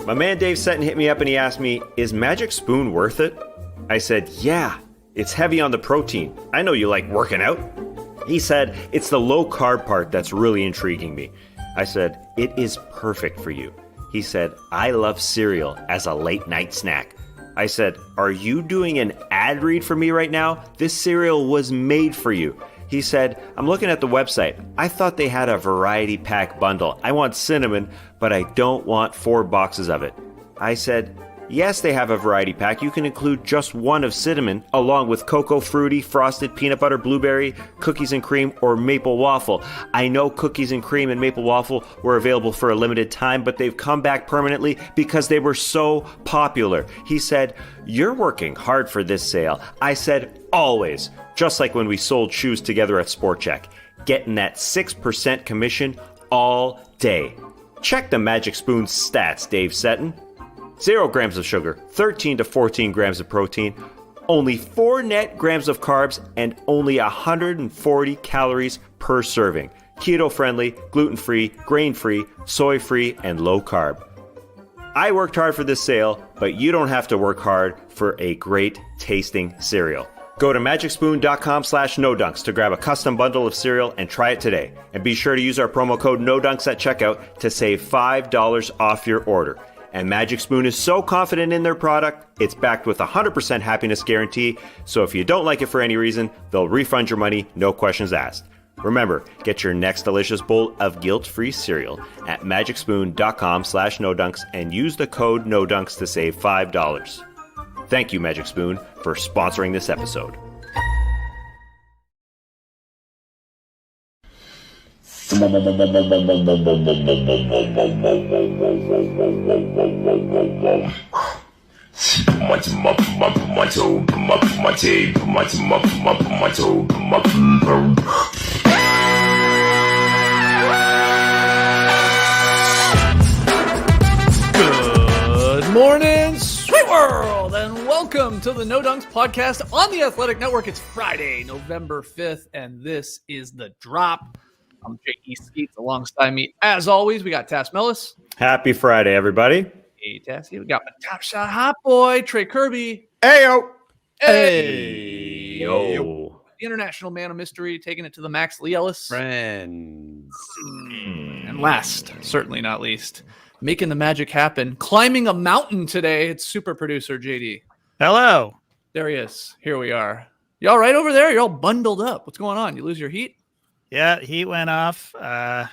My man Dave Seton hit me up and he asked me, is Magic Spoon worth it? I said, yeah, it's heavy on the protein. I know you like working out. He said, it's the low carb part that's really intriguing me. I said, it is perfect for you. He said, I love cereal as a late night snack. I said, are you doing an ad read for me right now? This cereal was made for you. He said, I'm looking at the website. I thought they had a variety pack bundle. I want cinnamon, but I don't want 4 boxes of it. I said, yes, they have a variety pack. You can include just one of cinnamon, along with cocoa, fruity, frosted, peanut butter, blueberry, cookies and cream, or maple waffle. I know cookies and cream and maple waffle were available for a limited time, but they've come back permanently because they were so popular. He said, you're working hard for this sale. I said, always. Just like when we sold shoes together at Sport Check. Getting that 6% commission all day. Check the Magic Spoon stats, Dave Seton. 0 grams of sugar, 13 to 14 grams of protein, only 4 net grams of carbs, and only 140 calories per serving. Keto-friendly, gluten-free, grain-free, soy-free, and low-carb. I worked hard for this sale, but you don't have to work hard for a great tasting cereal. Go to magicspoon.com/nodunks to grab a custom bundle of cereal and try it today. And be sure to use our promo code NODUNKS at checkout to save $5 off your order. And Magic Spoon is so confident in their product, it's backed with a 100% happiness guarantee. So if you don't like it for any reason, they'll refund your money, no questions asked. Remember, get your next delicious bowl of guilt-free cereal at magicspoon.com/nodunks and use the code NODUNKS to save $5. Thank you, Magic Spoon, for sponsoring this episode. Good morning, sweet world, and welcome to the No Dunks podcast on the Athletic Network. It's Friday, November 5th, and this is The Drop. I'm J.E. Skeets. Alongside me, as always, we got Tass Mellis. Happy Friday, everybody. Hey, Tassy. We got my top shot hot boy, Trey Kirby. Hey-yo. Hey-yo. The international man of mystery, taking it to the max, Leigh Ellis. Friends. And last, certainly not least, making the magic happen, climbing a mountain today, it's super producer JD. Hello. There he is. Here we are. You all right over there? You're all bundled up. What's going on? You lose your heat? Yeah, heat went off. So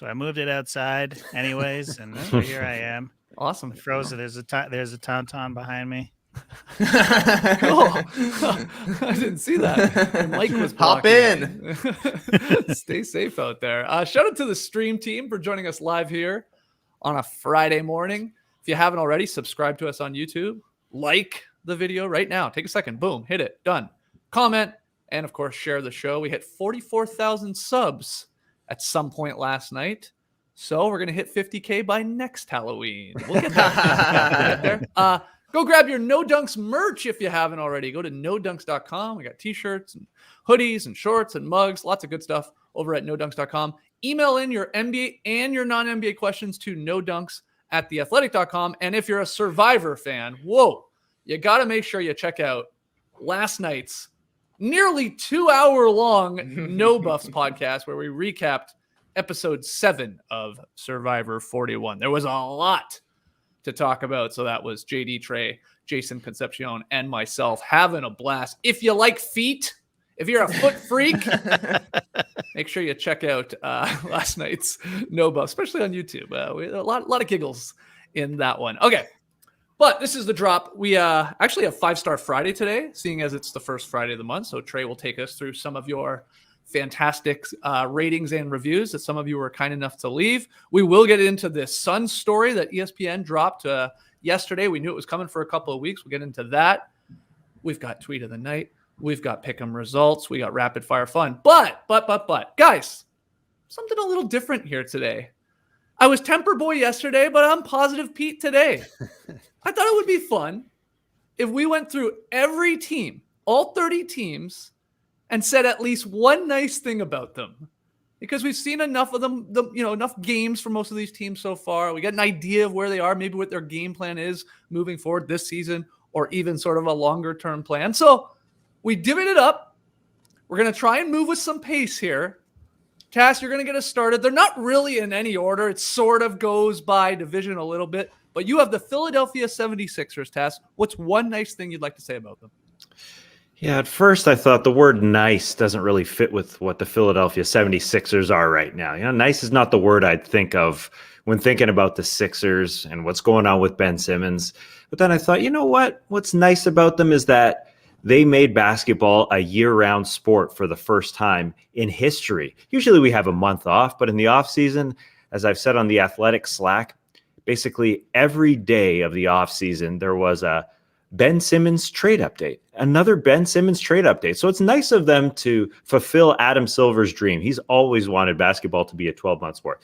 I moved it outside anyways, and so here I am. Awesome. Frozen. There's a tauntaun behind me. Cool. I didn't see that. The mic was Hop in. Stay safe out there. Shout out to the stream team for joining us live here on a Friday morning. If you haven't already, subscribe to us on YouTube. Like the video right now. Take a second. Boom. Hit it. Done. Comment. And, of course, share the show. We hit 44,000 subs at some point last night. So we're going to hit 50K by next Halloween. We'll get there. We'll get there. Go grab your No Dunks merch if you haven't already. Go to nodunks.com. We got T-shirts and hoodies and shorts and mugs. Lots of good stuff over at nodunks.com. Email in your NBA and your non-NBA questions to nodunks@theathletic.com. And if you're a Survivor fan, you got to make sure you check out last night's nearly 2-hour-long No Buffs podcast where we recapped episode 7 of Survivor 41. There was a lot to talk about. So that was JD, Trey, Jason Concepcion, and myself having a blast. If you like feet, if you're a foot freak, make sure you check out last night's No Buffs, especially on YouTube. We had a lot of giggles in that one. Okay. But this is the drop. We actually have 5-Star Friday today, seeing as it's the first Friday of the month. So Trey will take us through some of your fantastic ratings and reviews that some of you were kind enough to leave. We will get into this Suns story that ESPN dropped yesterday. We knew it was coming for a couple of weeks. We'll get into that. We've got Tweet of the Night. We've got Pick'em results. We got Rapid Fire Fun. But, guys, something a little different here today. I was Temper Boy yesterday, but I'm Positive Pete today. I thought it would be fun if we went through every team, all 30 teams, and said at least one nice thing about them. because we've seen enough of them, enough games for most of these teams so far. We get an idea of where they are, maybe what their game plan is moving forward this season, or even sort of a longer term plan. So we divvied it up. We're going to try and move with some pace here. Cass, you're going to get us started. They're not really in any order. It sort of goes by division a little bit, but you have the Philadelphia 76ers, Cass. What's one nice thing you'd like to say about them? Yeah, at first I thought the word nice doesn't really fit with what the Philadelphia 76ers are right now. Nice is not the word I'd think of when thinking about the Sixers and what's going on with Ben Simmons. But then I thought, you know what? What's nice about them is that they made basketball a year-round sport for the first time in history. Usually we have a month off, but in the offseason, as I've said on the Athletic Slack, basically every day of the offseason there was a Ben Simmons trade update, another Ben Simmons trade update. So it's nice of them to fulfill Adam Silver's dream. He's always wanted basketball to be a 12-month sport.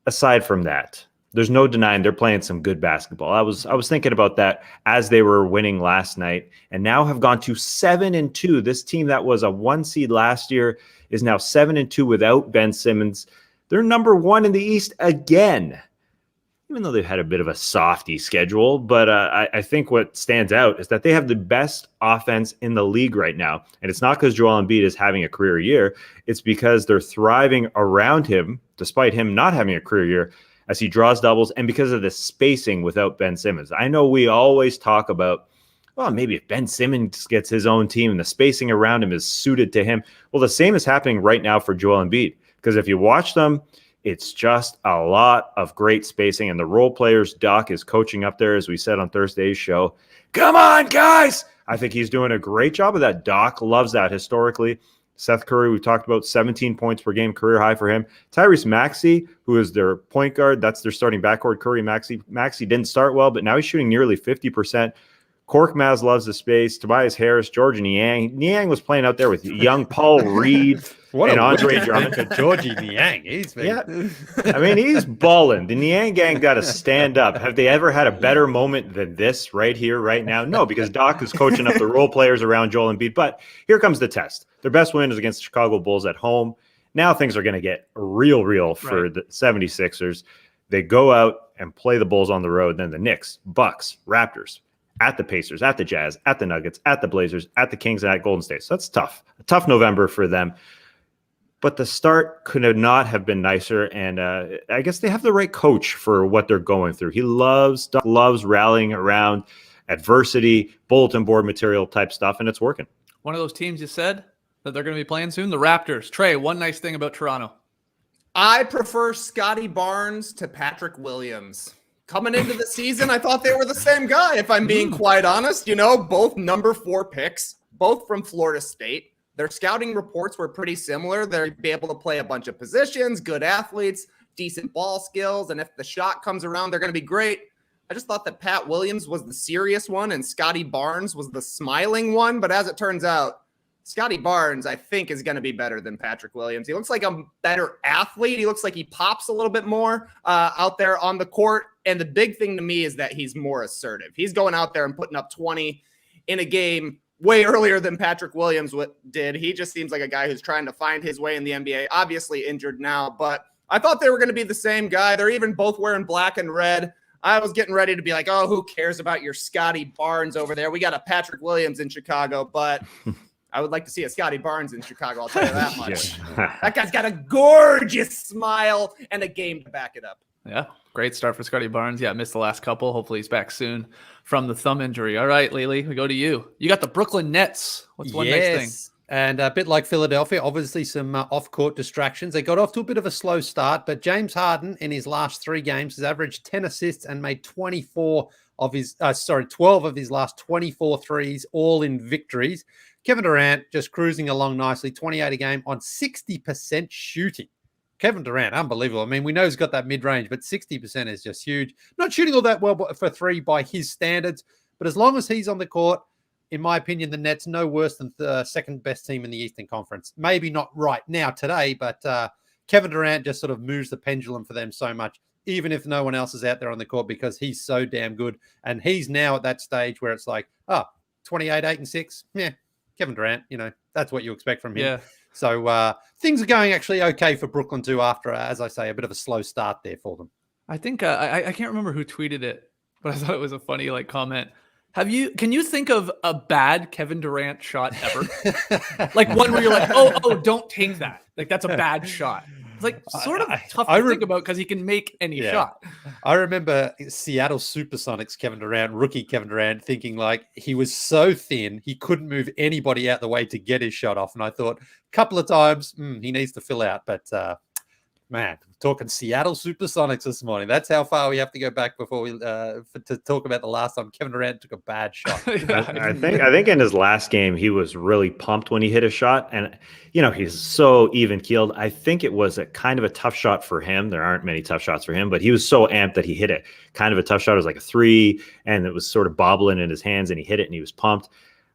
Aside from that, there's no denying they're playing some good basketball. I was thinking about that as they were winning last night and now have gone to 7-2. This team that was a 1 seed last year is now 7-2 without Ben Simmons. They're number 1 in the East again, even though they've had a bit of a softy schedule. But I think what stands out is that they have the best offense in the league right now. And it's not because Joel Embiid is having a career year. It's because they're thriving around him, despite him not having a career year, as he draws doubles, and because of the spacing without Ben Simmons. I know we always talk about, well, maybe if Ben Simmons gets his own team and the spacing around him is suited to him. Well, the same is happening right now for Joel Embiid, because if you watch them, it's just a lot of great spacing, and the role players, Doc is coaching up there, as we said on Thursday's show. Come on, guys! I think he's doing a great job of that. Doc loves that historically. Seth Curry, we've talked about 17 points per game, career high for him. Tyrese Maxey, who is their point guard, that's their starting backcourt. Curry, Maxey. Maxey didn't start well, but now he's shooting nearly 50%. Korkmaz loves the space. Tobias Harris, Georgie Niang. Niang was playing out there with young Paul Reed and Andre Drummond. For Georgie Niang. He's he's balling. The Niang gang got to stand up. Have they ever had a better moment than this right here, right now? No, because Doc is coaching up the role players around Joel Embiid. But here comes the test. Their best win is against the Chicago Bulls at home. Now things are going to get real for the 76ers. They go out and play the Bulls on the road, then the Knicks, Bucks, Raptors, at the Pacers, at the Jazz, at the Nuggets, at the Blazers, at the Kings, and at Golden State. So that's tough. A tough November for them. But the start could not have been nicer, and I guess they have the right coach for what they're going through. He loves rallying around adversity, bulletin board material type stuff, and it's working. One of those teams you said that they're going to be playing soon, the Raptors. Trey, one nice thing about Toronto. I prefer Scotty Barnes to Patrick Williams. Coming into the season, I thought they were the same guy, if I'm being quite honest. Both number 4 picks, both from Florida State. Their scouting reports were pretty similar. They'd be able to play a bunch of positions, good athletes, decent ball skills, and if the shot comes around, they're going to be great. I just thought that Pat Williams was the serious one and Scotty Barnes was the smiling one, but as it turns out, Scotty Barnes, I think, is going to be better than Patrick Williams. He looks like a better athlete. He looks like he pops a little bit more out there on the court. And the big thing to me is that he's more assertive. He's going out there and putting up 20 in a game way earlier than Patrick Williams did. He just seems like a guy who's trying to find his way in the NBA, obviously injured now. But I thought they were going to be the same guy. They're even both wearing black and red. I was getting ready to be like, oh, who cares about your Scotty Barnes over there? We got a Patrick Williams in Chicago, but I would like to see a Scotty Barnes in Chicago. I'll tell you that much. That guy's got a gorgeous smile and a game to back it up. Yeah, great start for Scotty Barnes. Yeah, missed the last couple. Hopefully he's back soon from the thumb injury. All right, Leigh, we go to you. You got the Brooklyn Nets. What's one nice thing? And a bit like Philadelphia, obviously some off-court distractions. They got off to a bit of a slow start, but James Harden in his last 3 games has averaged 10 assists and made 12 of his last 24 threes, all in victories. Kevin Durant just cruising along nicely, 28 a game on 60% shooting. Kevin Durant, unbelievable. I mean, we know he's got that mid-range, but 60% is just huge. Not shooting all that well for 3 by his standards, but as long as he's on the court, in my opinion, the Nets no worse than the second best team in the Eastern Conference. Maybe not right now today, but Kevin Durant just sort of moves the pendulum for them so much, even if no one else is out there on the court, because he's so damn good. And he's now at that stage where it's like, 28, 8, and 6. Yeah, Kevin Durant, that's what you expect from him. Yeah. So things are going actually okay for Brooklyn too after, as I say, a bit of a slow start there for them. I think I can't remember who tweeted it, but I thought it was a funny comment. Can you think of a bad Kevin Durant shot ever? Like one where you're like, oh, don't take that. Like that's a bad shot. It's like sort of tough to think about because he can make any shot. I remember Seattle Supersonics rookie Kevin Durant, thinking like he was so thin he couldn't move anybody out the way to get his shot off. And I thought a couple of times he needs to fill out, but man, talking Seattle Supersonics this morning. That's how far we have to go back before we to talk about the last time Kevin Durant took a bad shot. I think in his last game he was really pumped when he hit a shot, and he's so even keeled. I think it was a kind of a tough shot for him. There aren't many tough shots for him, but he was so amped that he hit it. Kind of a tough shot. It was like a 3, and it was sort of bobbling in his hands, and he hit it, and he was pumped.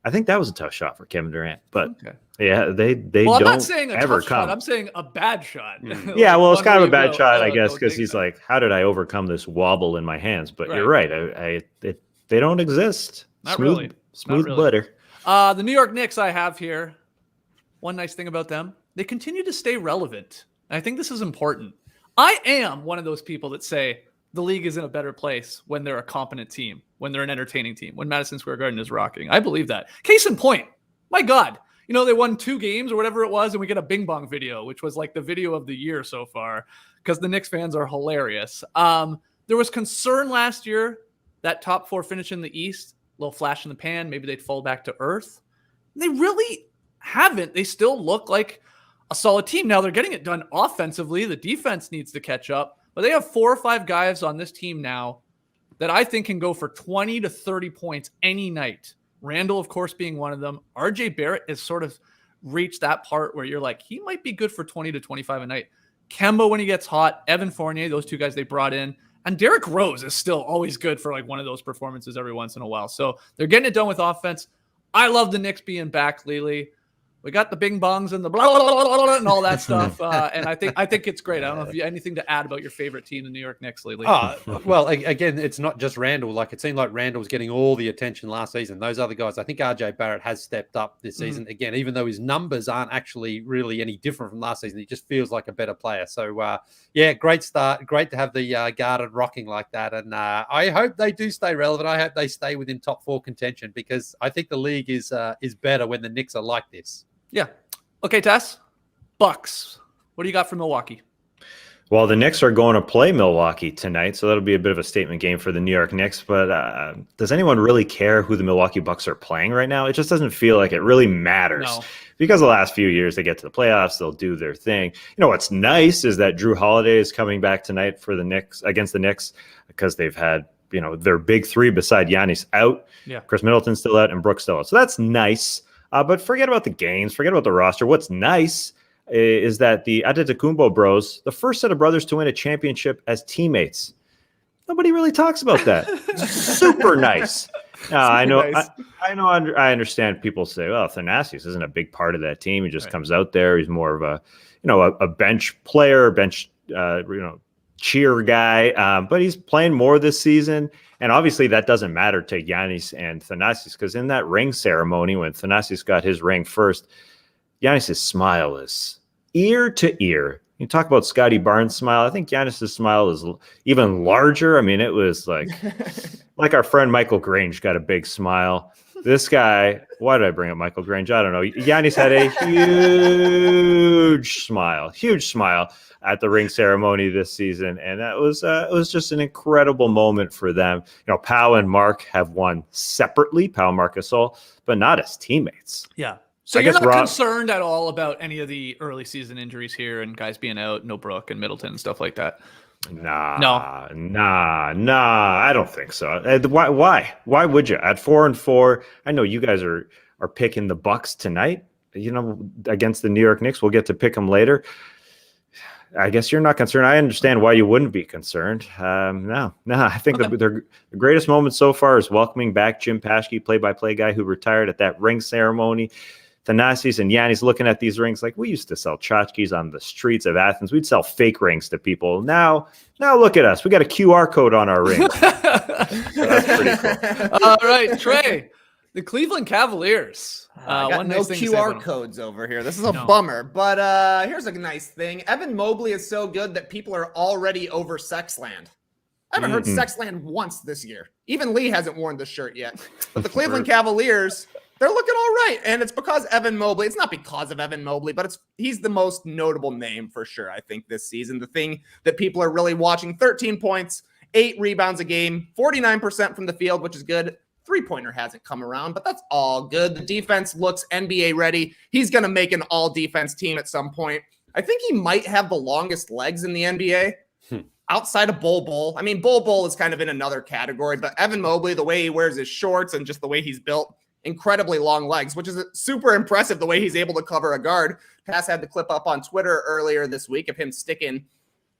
I think that was a tough shot for Kevin Durant, but yeah, they I'm don't not saying a ever tough come. shot. I'm saying a bad shot. Yeah, well, it's kind of a bad shot, I guess, because he's like, how did I overcome this wobble in my hands? But you're right. They don't exist. Not really. Smooth butter. The New York Knicks I have here. One nice thing about them, they continue to stay relevant. And I think this is important. I am one of those people that say the league is in a better place when they're a competent team, when they're an entertaining team, when Madison Square Garden is rocking. I believe that. Case in point, my God, they won 2 games or whatever it was, and we get a Bing Bong video, which was like the video of the year so far, because the Knicks fans are hilarious. There was concern last year that top 4 finish in the East, a little flash in the pan, maybe they'd fall back to earth. They really haven't. They still look like a solid team. Now they're getting it done offensively. The defense needs to catch up. But they have 4 or 5 guys on this team now that I think can go for 20 to 30 points any night. Randall, of course, being one of them. RJ Barrett has sort of reached that part where you're like, he might be good for 20 to 25 a night. Kemba when he gets hot. Evan Fournier, those 2 guys they brought in. And Derrick Rose is still always good for like one of those performances every once in a while. So they're getting it done with offense. I love the Knicks being back, Leigh. We got the bing bongs and the blah, blah, blah, blah, blah, and all that stuff. And I think it's great. I don't know if you have anything to add about your favorite team, the New York Knicks, Leigh. Well, again, it's not just Randall. Like it seemed like Randall was getting all the attention last season. Those other guys, I think RJ Barrett has stepped up this season. Again, even though his numbers aren't actually really any different from last season, he just feels like a better player. So, yeah, great start. Great to have the Garden rocking like that. And I hope they do stay relevant. I hope they stay within top 4 contention because I think the league is better when the Knicks are like this. Yeah. Okay, Tess. Bucks. What do you got for Milwaukee? Well, the Knicks are going to play Milwaukee tonight, so that'll be a bit of a statement game for the New York Knicks. But does anyone really care who the Milwaukee Bucks are playing right now? It just doesn't feel like it really matters. No. Because the last few years they get to the playoffs, they'll do their thing. What's nice is that Drew Holiday is coming back tonight for the Knicks against the Knicks because they've had their big 3 beside Giannis out. Yeah. Chris Middleton's still out and Brooks still out. So that's nice. But forget about the games, forget about the roster. What's nice is that the Antetokounmpo bros, the first set of brothers to win a championship as teammates. Nobody really talks about that. Super nice. I understand people say, well, Thanasis isn't a big part of that team. He just comes out there. He's more of a bench player, cheer guy. But he's playing more this season. And obviously that doesn't matter to Giannis and Thanasis because in that ring ceremony, when Thanasis got his ring first, Giannis' smile is ear to ear. You talk about Scotty Barnes' smile. I think Giannis' smile is even larger. I mean, it was like our friend Michael Grange got a big smile. This guy, why did I bring up Michael Grange? I don't know. Giannis had a huge smile at the ring ceremony this season. And that was it was just an incredible moment for them. Pau and Mark have won separately, Pau and Marc Gasol, but not as teammates. Yeah. So you're not concerned at all about any of the early season injuries here and guys being out, no Brook and Middleton and stuff like that? Nah, I don't think so. Why would you? At 4-4, I know you guys are picking the Bucks tonight, against the New York Knicks. We'll get to pick them later. I guess you're not concerned. I understand why you wouldn't be concerned. No. I think the greatest moment so far is welcoming back Jim Paschke, play-by-play guy who retired at that ring ceremony. Thanasis and Giannis looking at these rings like we used to sell tchotchkes on the streets of Athens. We'd sell fake rings to people. Now look at us. We got a QR code on our ring. So that's pretty cool. All right, Trey. The Cleveland Cavaliers. I got one no nice thing to say QR about them. codes over here. This is a No. bummer, but here's a nice thing. Evan Mobley is so good that people are already over Sexland. I haven't heard Sexland once this year. Even Leigh hasn't worn the shirt yet. But the Cleveland Cavaliers, they're looking all right. And it's because Evan Mobley. It's not because of Evan Mobley, but he's the most notable name for sure, I think, this season. The thing that people are really watching, 13 points, 8 rebounds a game, 49% from the field, which is good. Three-pointer hasn't come around, but that's all good. The defense looks NBA ready. He's going to make an all-defense team at some point. I think he might have the longest legs in the NBA. Outside of Bol. I mean, Bol is kind of in another category, but Evan Mobley, the way he wears his shorts and just the way he's built, incredibly long legs, which is super impressive the way he's able to cover a guard. Cass had the clip up on Twitter earlier this week of him sticking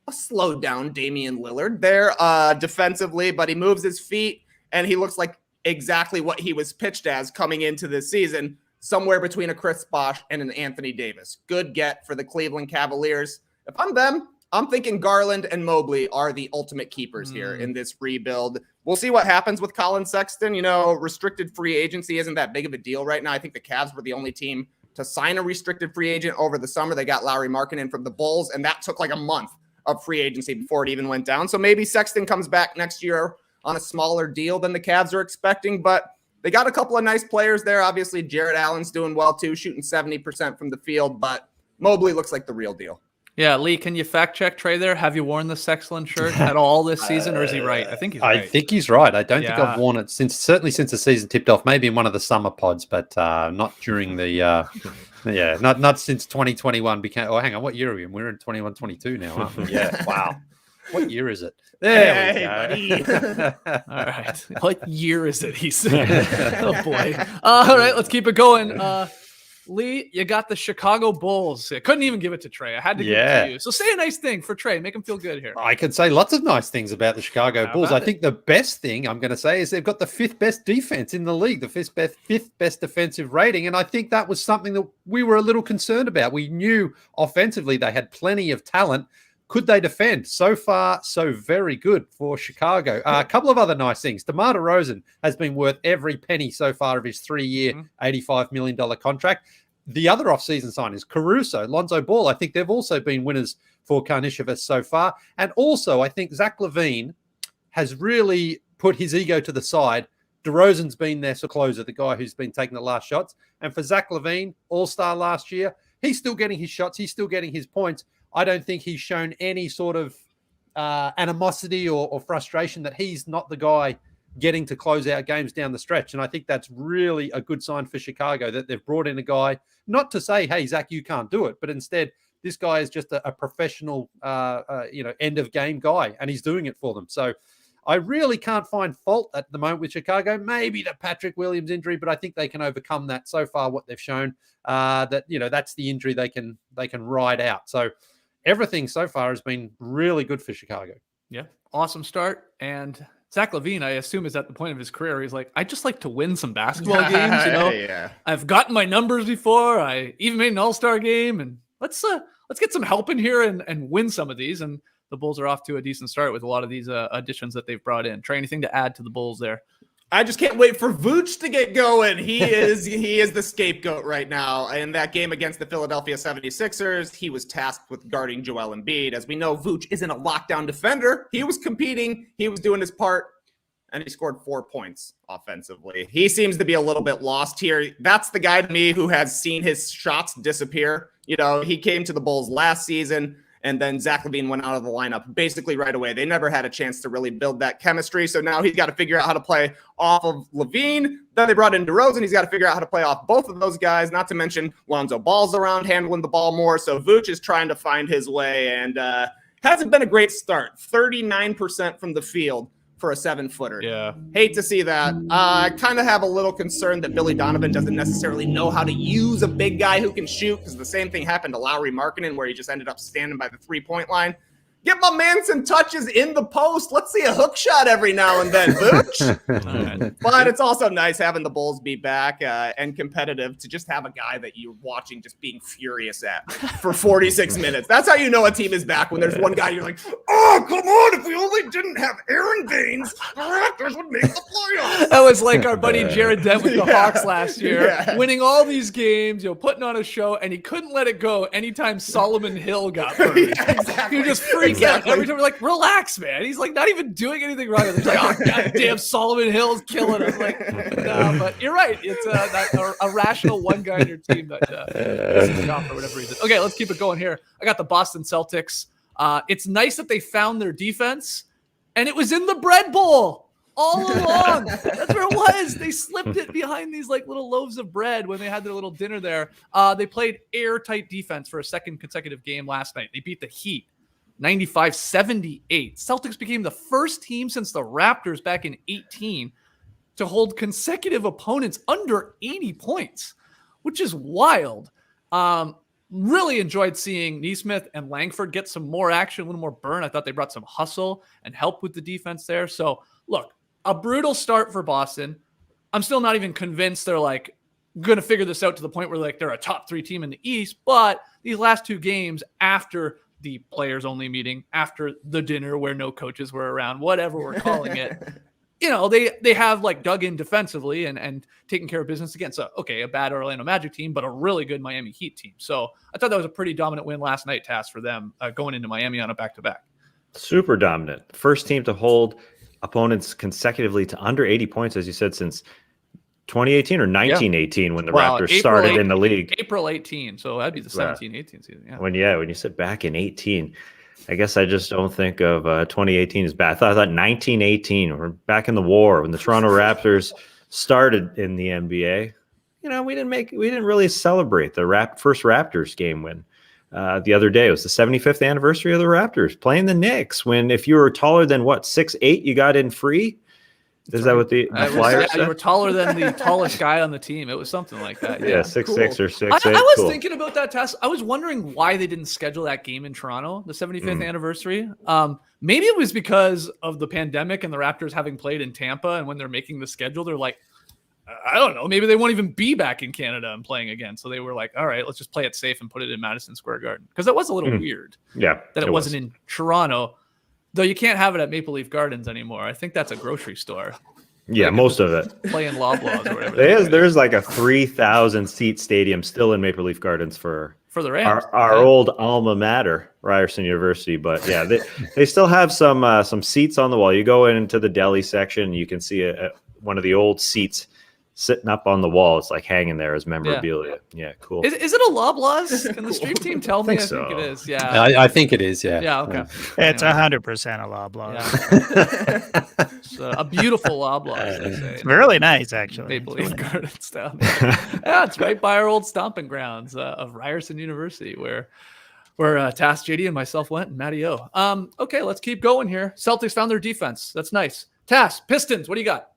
a slowed down Damian Lillard there defensively, but he moves his feet and he looks like exactly what he was pitched as coming into this season, somewhere between a Chris Bosh and an Anthony Davis. Good get for the Cleveland Cavaliers. If I'm them, I'm thinking Garland and Mobley are the ultimate keepers here in this rebuild. We'll see what happens with Colin Sexton. You know, restricted free agency isn't that big of a deal right now. I think the Cavs were the only team to sign a restricted free agent over the summer. They got Lauri Markkanen from the Bulls, and that took like a month of free agency before it even went down. So maybe Sexton comes back next year on a smaller deal than the Cavs are expecting, but they got a couple of nice players there. Obviously, Jarrett Allen's doing well too, shooting 70% from the field, but Mobley looks like the real deal. Yeah, Leigh, can you fact check Trey there? Have you worn the Sexland shirt at all this season, or is he right? I think he's right. I think he's right. I don't think I've worn it certainly since the season tipped off. Maybe in one of the summer pods, but not during the not since 2021 became. Oh, hang on, what year are we in? We're in 21-22 now, aren't we? Yeah, wow. What year is it? There we go. All right. What year is it? He said. Oh boy. All right, let's keep it going. Leigh, you got the Chicago Bulls. I couldn't even give it to Trey. I had to give it to you. So say a nice thing for Trey. Make him feel good here. I can say lots of nice things about the Chicago Bulls. I think the best thing I'm going to say is they've got the 5th best defense in the league, the 5th best defensive rating. And I think that was something that we were a little concerned about. We knew offensively they had plenty of talent. Could they defend? So far, so very good for Chicago. A couple of other nice things. DeMar DeRozan has been worth every penny so far of his 3-year, $85 million contract. The other off-season signings, Caruso, Lonzo Ball, I think they've also been winners for Karnisovas so far. And also, I think Zach LaVine has really put his ego to the side. DeRozan's been their closer, the guy who's been taking the last shots. And for Zach LaVine, all-star last year, he's still getting his shots. He's still getting his points. I don't think he's shown any sort of animosity or frustration that he's not the guy getting to close out games down the stretch. And I think that's really a good sign for Chicago that they've brought in a guy, not to say, hey, Zach, you can't do it, but instead this guy is just a professional, end of game guy, and he's doing it for them. So I really can't find fault at the moment with Chicago. Maybe the Patrick Williams injury, but I think they can overcome that. So far, what they've shown that's the injury they can ride out. So everything so far has been really good for Chicago. Yeah, awesome start. And Zach LaVine, I assume, is at the point of his career. He's like, I just like to win some basketball games. Yeah. I've gotten my numbers before. I even made an all-star game, and let's get some help in here and win some of these. And the Bulls are off to a decent start with a lot of these additions that they've brought in. Trey, anything to add to the Bulls there? I just can't wait for Vooch to get going. He is the scapegoat right now. In that game against the Philadelphia 76ers, he was tasked with guarding Joel Embiid. As we know, Vooch isn't a lockdown defender. He was competing. He was doing his part, and he scored 4 points offensively. He seems to be a little bit lost here. That's the guy to me who has seen his shots disappear. You know, he came to the Bulls last season, and then Zach LaVine went out of the lineup basically right away. They never had a chance to really build that chemistry. So now he's got to figure out how to play off of LaVine. Then they brought in DeRozan. He's got to figure out how to play off both of those guys, not to mention Lonzo Ball's around handling the ball more. So Vooch is trying to find his way, and hasn't been a great start. 39% from the field for a 7-footer. Yeah. Hate to see that. I kind of have a little concern that Billy Donovan doesn't necessarily know how to use a big guy who can shoot, because the same thing happened to Lauri Markkanen, where he just ended up standing by the 3-point line. Get my man some touches in the post. Let's see a hook shot every now and then, Vooch. But it's also nice having the Bulls be back and competitive to just have a guy that you're watching just being furious at for 46 minutes. That's how you know a team is back, when there's one guy you're like, oh, come on, if we only didn't have Aaron Baines, the Raptors would make the playoffs. That was like our buddy Jared Dent with the Hawks last year, winning all these games, putting on a show, and he couldn't let it go anytime Solomon Hill got hurt. Exactly. He was just freaking out every time. We're like, relax, man. He's like not even doing anything wrong. He's like, oh, goddamn, Solomon Hill's killing us. Like, no, but you're right. It's a rational one guy on your team that pisses me off for whatever reason. Okay, let's keep it going here. I got the Boston Celtics. It's nice that they found their defense, and it was in the bread bowl all along. That's where it was. They slipped it behind these like little loaves of bread when they had their little dinner there. They played airtight defense for a second consecutive game last night. They beat the Heat 95-78. Celtics became the first team since the Raptors back in 18 to hold consecutive opponents under 80 points, which is wild. Really enjoyed seeing Nesmith and Langford get some more action, a little more burn. I thought they brought some hustle and help with the defense there. So look, a brutal start for Boston. I'm still not even convinced they're like going to figure this out to the point where like they're a top 3 team in the East. But these last 2 games after the players only meeting, after the dinner where no coaches were around, whatever we're calling it, they have like dug in defensively and taken care of business against a bad Orlando Magic team, but a really good Miami Heat team. So I thought that was a pretty dominant win last night, task for them going into Miami on a back-to-back. Super dominant. First team to hold opponents consecutively to under 80 points, as you said, since 2018 or 1918 when the Raptors started in the league. April 18, so that'd be the 17-18 season. Yeah. When you said back in 18, I guess I just don't think of 2018 as bad. I thought 1918, we're back in the war when the Toronto Raptors started in the NBA. We didn't really celebrate the first Raptors game win. The other day, it was the 75th anniversary of the Raptors playing the Knicks. When if you were taller than 6'8", you got in free. Is that what the Flyers said? You were taller than the tallest guy on the team. It was something like that. Yeah, 6'6" or 6'8". I was thinking about that, Tess. I was wondering why they didn't schedule that game in Toronto, the 75th anniversary. Maybe it was because of the pandemic and the Raptors having played in Tampa, and when they're making the schedule, they're like, I don't know, maybe they won't even be back in Canada and playing again. So they were like, all right, let's just play it safe and put it in Madison Square Garden. Because that was a little weird that it wasn't in Toronto. Though you can't have it at Maple Leaf Gardens anymore. I think that's a grocery store. Yeah, like most of it. Playing Loblaws or whatever. There's like a 3,000 seat stadium still in Maple Leaf Gardens for the Rams. Our old alma mater, Ryerson University. But yeah, they still have some seats on the wall. You go into the deli section, you can see one of the old seats sitting up on the wall. It's like hanging there as memorabilia. Yeah, cool. Is it a Loblaws? Can the stream team tell me? I think it is. Yeah. I think it is. Yeah. Yeah. Okay. It's 100% a Loblaws. Yeah. It's a beautiful Loblaws. It's really nice, actually. Maple Leaf Gardens down there. Yeah, it's right by our old stomping grounds of Ryerson University, where Tass, JD, and myself went, and Matty O. Okay, let's keep going here. Celtics found their defense. That's nice. Tass, Pistons, what do you got?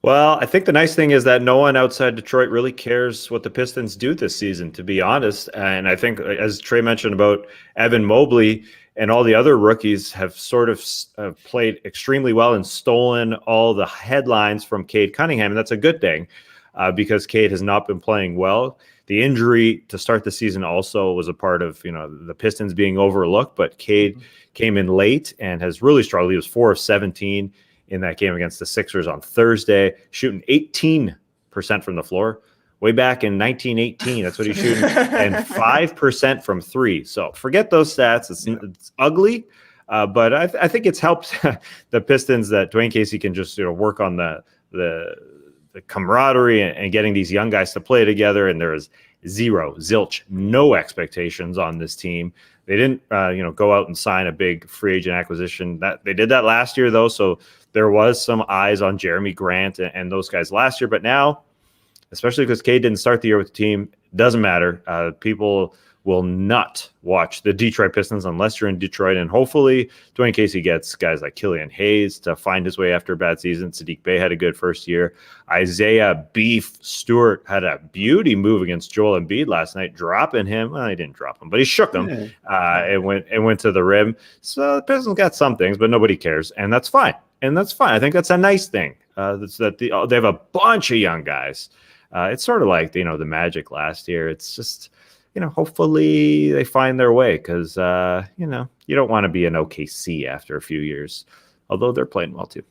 Well, I think the nice thing is that no one outside Detroit really cares what the Pistons do this season, to be honest. And I think, as Trey mentioned about Evan Mobley and all the other rookies have sort of played extremely well and stolen all the headlines from Cade Cunningham. And that's a good thing because Cade has not been playing well. The injury to start the season also was a part of, the Pistons being overlooked, but Cade came in late and has really struggled. He was 4 of 17 in that game against the Sixers on Thursday, shooting 18% from the floor. Way back in 1918, that's what he's shooting, and 5% from 3. So forget those stats. It's ugly, but I think it's helped the Pistons that Dwayne Casey can just work on the camaraderie and getting these young guys to play together. And there is no expectations on this team. They didn't, go out and sign a big free agent acquisition. That they did that last year, though. So there was some eyes on Jeremy Grant and those guys last year. But now, especially because Cade didn't start the year with the team, it doesn't matter. People will not watch the Detroit Pistons unless you're in Detroit. And hopefully Dwayne Casey gets guys like Killian Hayes to find his way after a bad season. Sadiq Bey had a good first year. Isaiah Beef Stewart had a beauty move against Joel Embiid last night, dropping him. Well, he didn't drop him, but he shook him. It went to the rim. So the Pistons got some things, but nobody cares. And that's fine. I think that's a nice thing. They have a bunch of young guys. It's sort of like, the Magic last year. It's just, hopefully they find their way because, you don't want to be an OKC after a few years, although they're playing well too.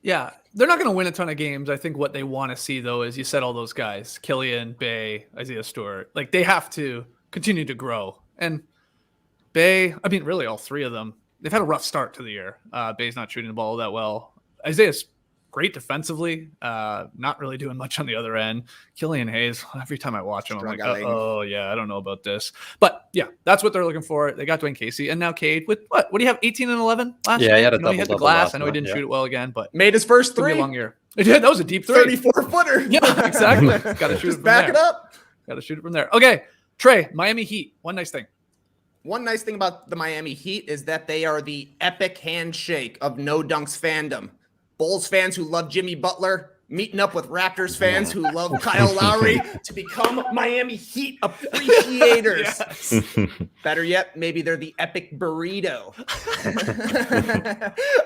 Yeah, they're not going to win a ton of games. I think what they want to see, though, is you said all those guys, Killian, Bey, Isaiah Stewart, like they have to continue to grow. And Bey, I mean, really all three of them, they've had a rough start to the year. Bey's not shooting the ball that well. Isaiah's great defensively, not really doing much on the other end. Killian Hayes, every time I watch him, I'm like, oh yeah, I don't know about this. But yeah, that's what they're looking for. They got Dwayne Casey, and now Cade with what do you have? 18 and 11 last year? Yeah, he had he hit the glass. I know he didn't shoot it well again, but made his first three. A long year. It did. That was a deep 34-footer. Yeah, exactly. Got to shoot it from back there. it up. Got to shoot it from there. Okay, Trey, Miami Heat. One nice thing about the Miami Heat is that they are the epic handshake of no dunks fandom. Bulls fans who love Jimmy Butler meeting up with Raptors fans who love Kyle Lowry to become Miami Heat appreciators. Better yet, maybe they're the epic burrito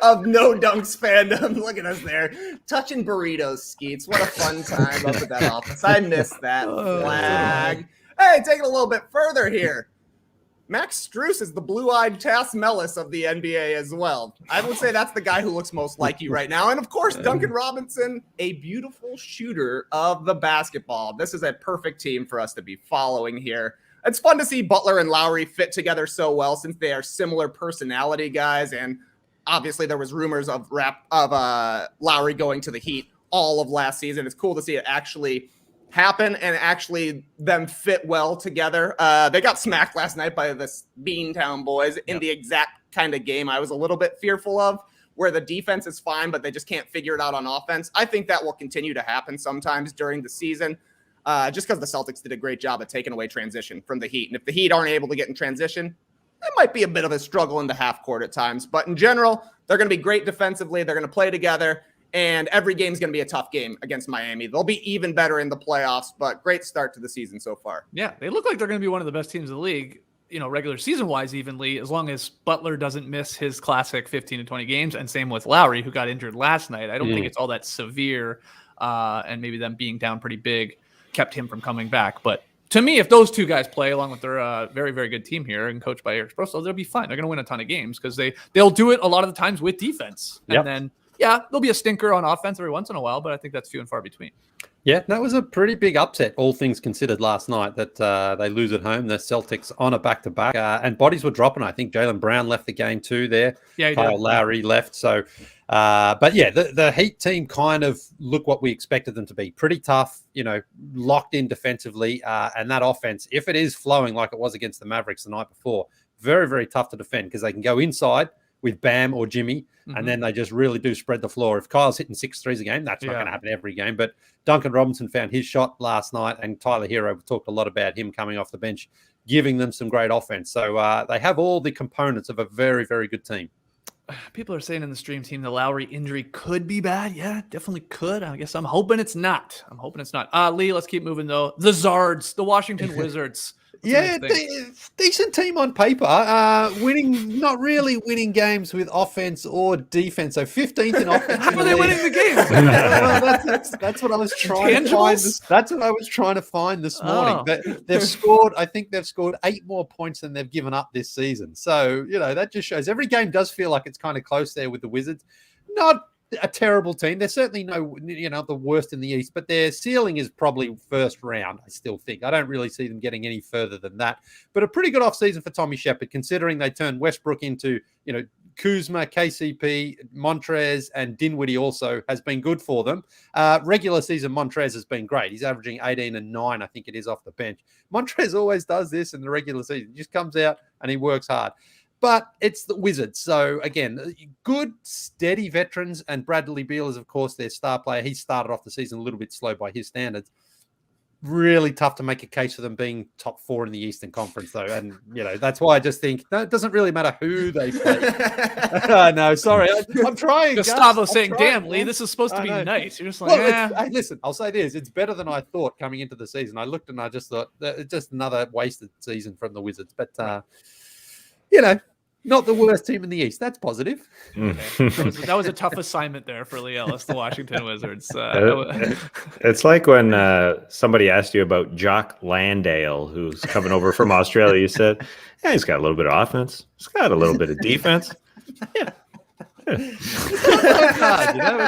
of no dunks fandom. Look at us there, touching burritos, Skeets. What a fun time up at that office. I miss that flag. Hey, take it a little bit further here. Max Strus is the blue-eyed Tass Mellis of the NBA as well. I would say that's the guy who looks most like you right now. And, of course, Duncan Robinson, a beautiful shooter of the basketball. This is a perfect team for us to be following here. It's fun to see Butler and Lowry fit together so well since they are similar personality guys. And, obviously, there was rumors of Lowry going to the Heat all of last season. It's cool to see it actually happen and actually them fit well together. They got smacked last night by the Beantown boys in the exact kind of game I was a little bit fearful of, where the defense is fine, but they just can't figure it out on offense. I think that will continue to happen sometimes during the season, just because the Celtics did a great job at taking away transition from the Heat. And if the Heat aren't able to get in transition, it might be a bit of a struggle in the half court at times. But in general, they're going to be great defensively. They're going to play together. And every game is going to be a tough game against Miami. They'll be even better in the playoffs, but great start to the season so far. Yeah, they look like they're going to be one of the best teams in the league, regular season-wise evenly, as long as Butler doesn't miss his classic 15 to 20 games, and same with Lowry, who got injured last night. I don't think it's all that severe, and maybe them being down pretty big kept him from coming back. But to me, if those two guys play along with their very, very good team here and coached by Eric Spoelstra, they'll be fine. They're going to win a ton of games because they'll do it a lot of the times with defense. And then yeah, there'll be a stinker on offense every once in a while, but I think that's few and far between. Yeah, that was a pretty big upset, all things considered, last night that they lose at home. The Celtics on a back-to-back, and bodies were dropping. I think Jaylen Brown left the game too there. Yeah, Kyle Lowry left. So, but yeah, the Heat team kind of look what we expected them to be. Pretty tough, locked in defensively, and that offense, if it is flowing like it was against the Mavericks the night before, very, very tough to defend because they can go inside with Bam or Jimmy, and then they just really do spread the floor. If Kyle's hitting 6 threes a game, that's not going to happen every game. But Duncan Robinson found his shot last night, and Tyler Hero talked a lot about him coming off the bench, giving them some great offense. So they have all the components of a very, very good team. People are saying in the stream team the Lowry injury could be bad. Yeah, definitely could. I guess I'm hoping it's not. Leigh, let's keep moving, though. The Zards, the Washington Wizards. Decent team on paper. Not really winning games with offense or defense. So 15th in offense. How are they winning the games? That's what I was trying to find. That's what I was trying to find this morning. But they've scored. I think they've scored 8 more points than they've given up this season. So that just shows every game does feel like it's kind of close there with the Wizards. Not a terrible team. They're certainly the worst in the East, but their ceiling is probably first round, I still think. I don't really see them getting any further than that. But a pretty good offseason for Tommy Shepard, considering they turned Westbrook into, Kuzma, KCP, Montrez, and Dinwiddie also has been good for them. Regular season, Montrez has been great. He's averaging 18 and 9, I think it is, off the bench. Montrez always does this in the regular season. He just comes out and he works hard. But it's the Wizards. So, again, good, steady veterans. And Bradley Beal is, of course, their star player. He started off the season a little bit slow by his standards. really tough to make a case for them being top 4 in the Eastern Conference, though. And, that's why I just think it doesn't really matter who they play. No, sorry. I'm trying. Gustavo Gus. saying, I'm trying, damn, Leigh, man. this is supposed to I be know. nice. You're just like, Hey, listen, I'll say this. It's better than I thought coming into the season. I looked and I just thought, it's just another wasted season from the Wizards. But, not the worst team in the East. That's positive. that was a tough assignment there for Leigh Ellis, the Washington Wizards. It's like when somebody asked you about Jock Landale, who's coming over from Australia. You said, yeah, he's got a little bit of offense. He's got a little bit of defense. Yeah. It's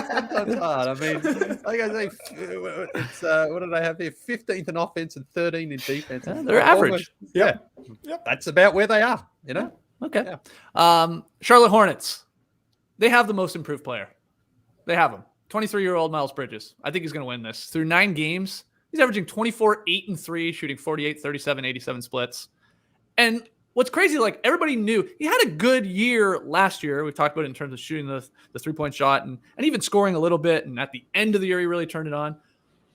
sometimes hard. I mean, like I say, it's what did I have here? 15th in offense and 13 in defense. They're average. Yep. That's about where they are, Okay. Yeah. Charlotte Hornets. They have the most improved player. They have him. 23-year-old Miles Bridges. I think he's going to win this. Through 9 games, he's averaging 24, 8, and 3, shooting 48, 37, 87 splits. And what's crazy, like everybody knew he had a good year last year. We've talked about it in terms of shooting the 3-point shot and even scoring a little bit. And at the end of the year, he really turned it on.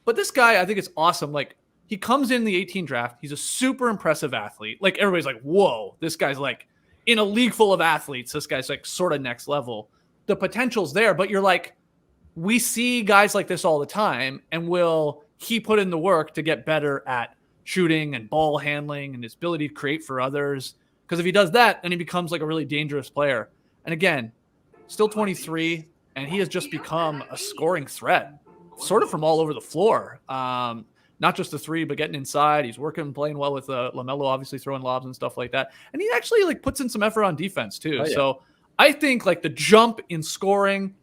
But this guy, I think it's awesome. Like he comes in the 18 draft. He's a super impressive athlete. Like everybody's like, whoa, this guy's like in a league full of athletes. This guy's like sort of next level. The potential's there, but you're like, we see guys like this all the time. And will he put in the work to get better at shooting and ball handling and his ability to create for others? Because if he does that, then he becomes like a really dangerous player. And again, still 23, and he has just become a scoring threat, sort of from all over the floor. Not just the 3, but getting inside. He's working, playing well with LaMelo, obviously throwing lobs and stuff like that. And he actually like puts in some effort on defense too. Oh, yeah. So I think like the jump in scoring,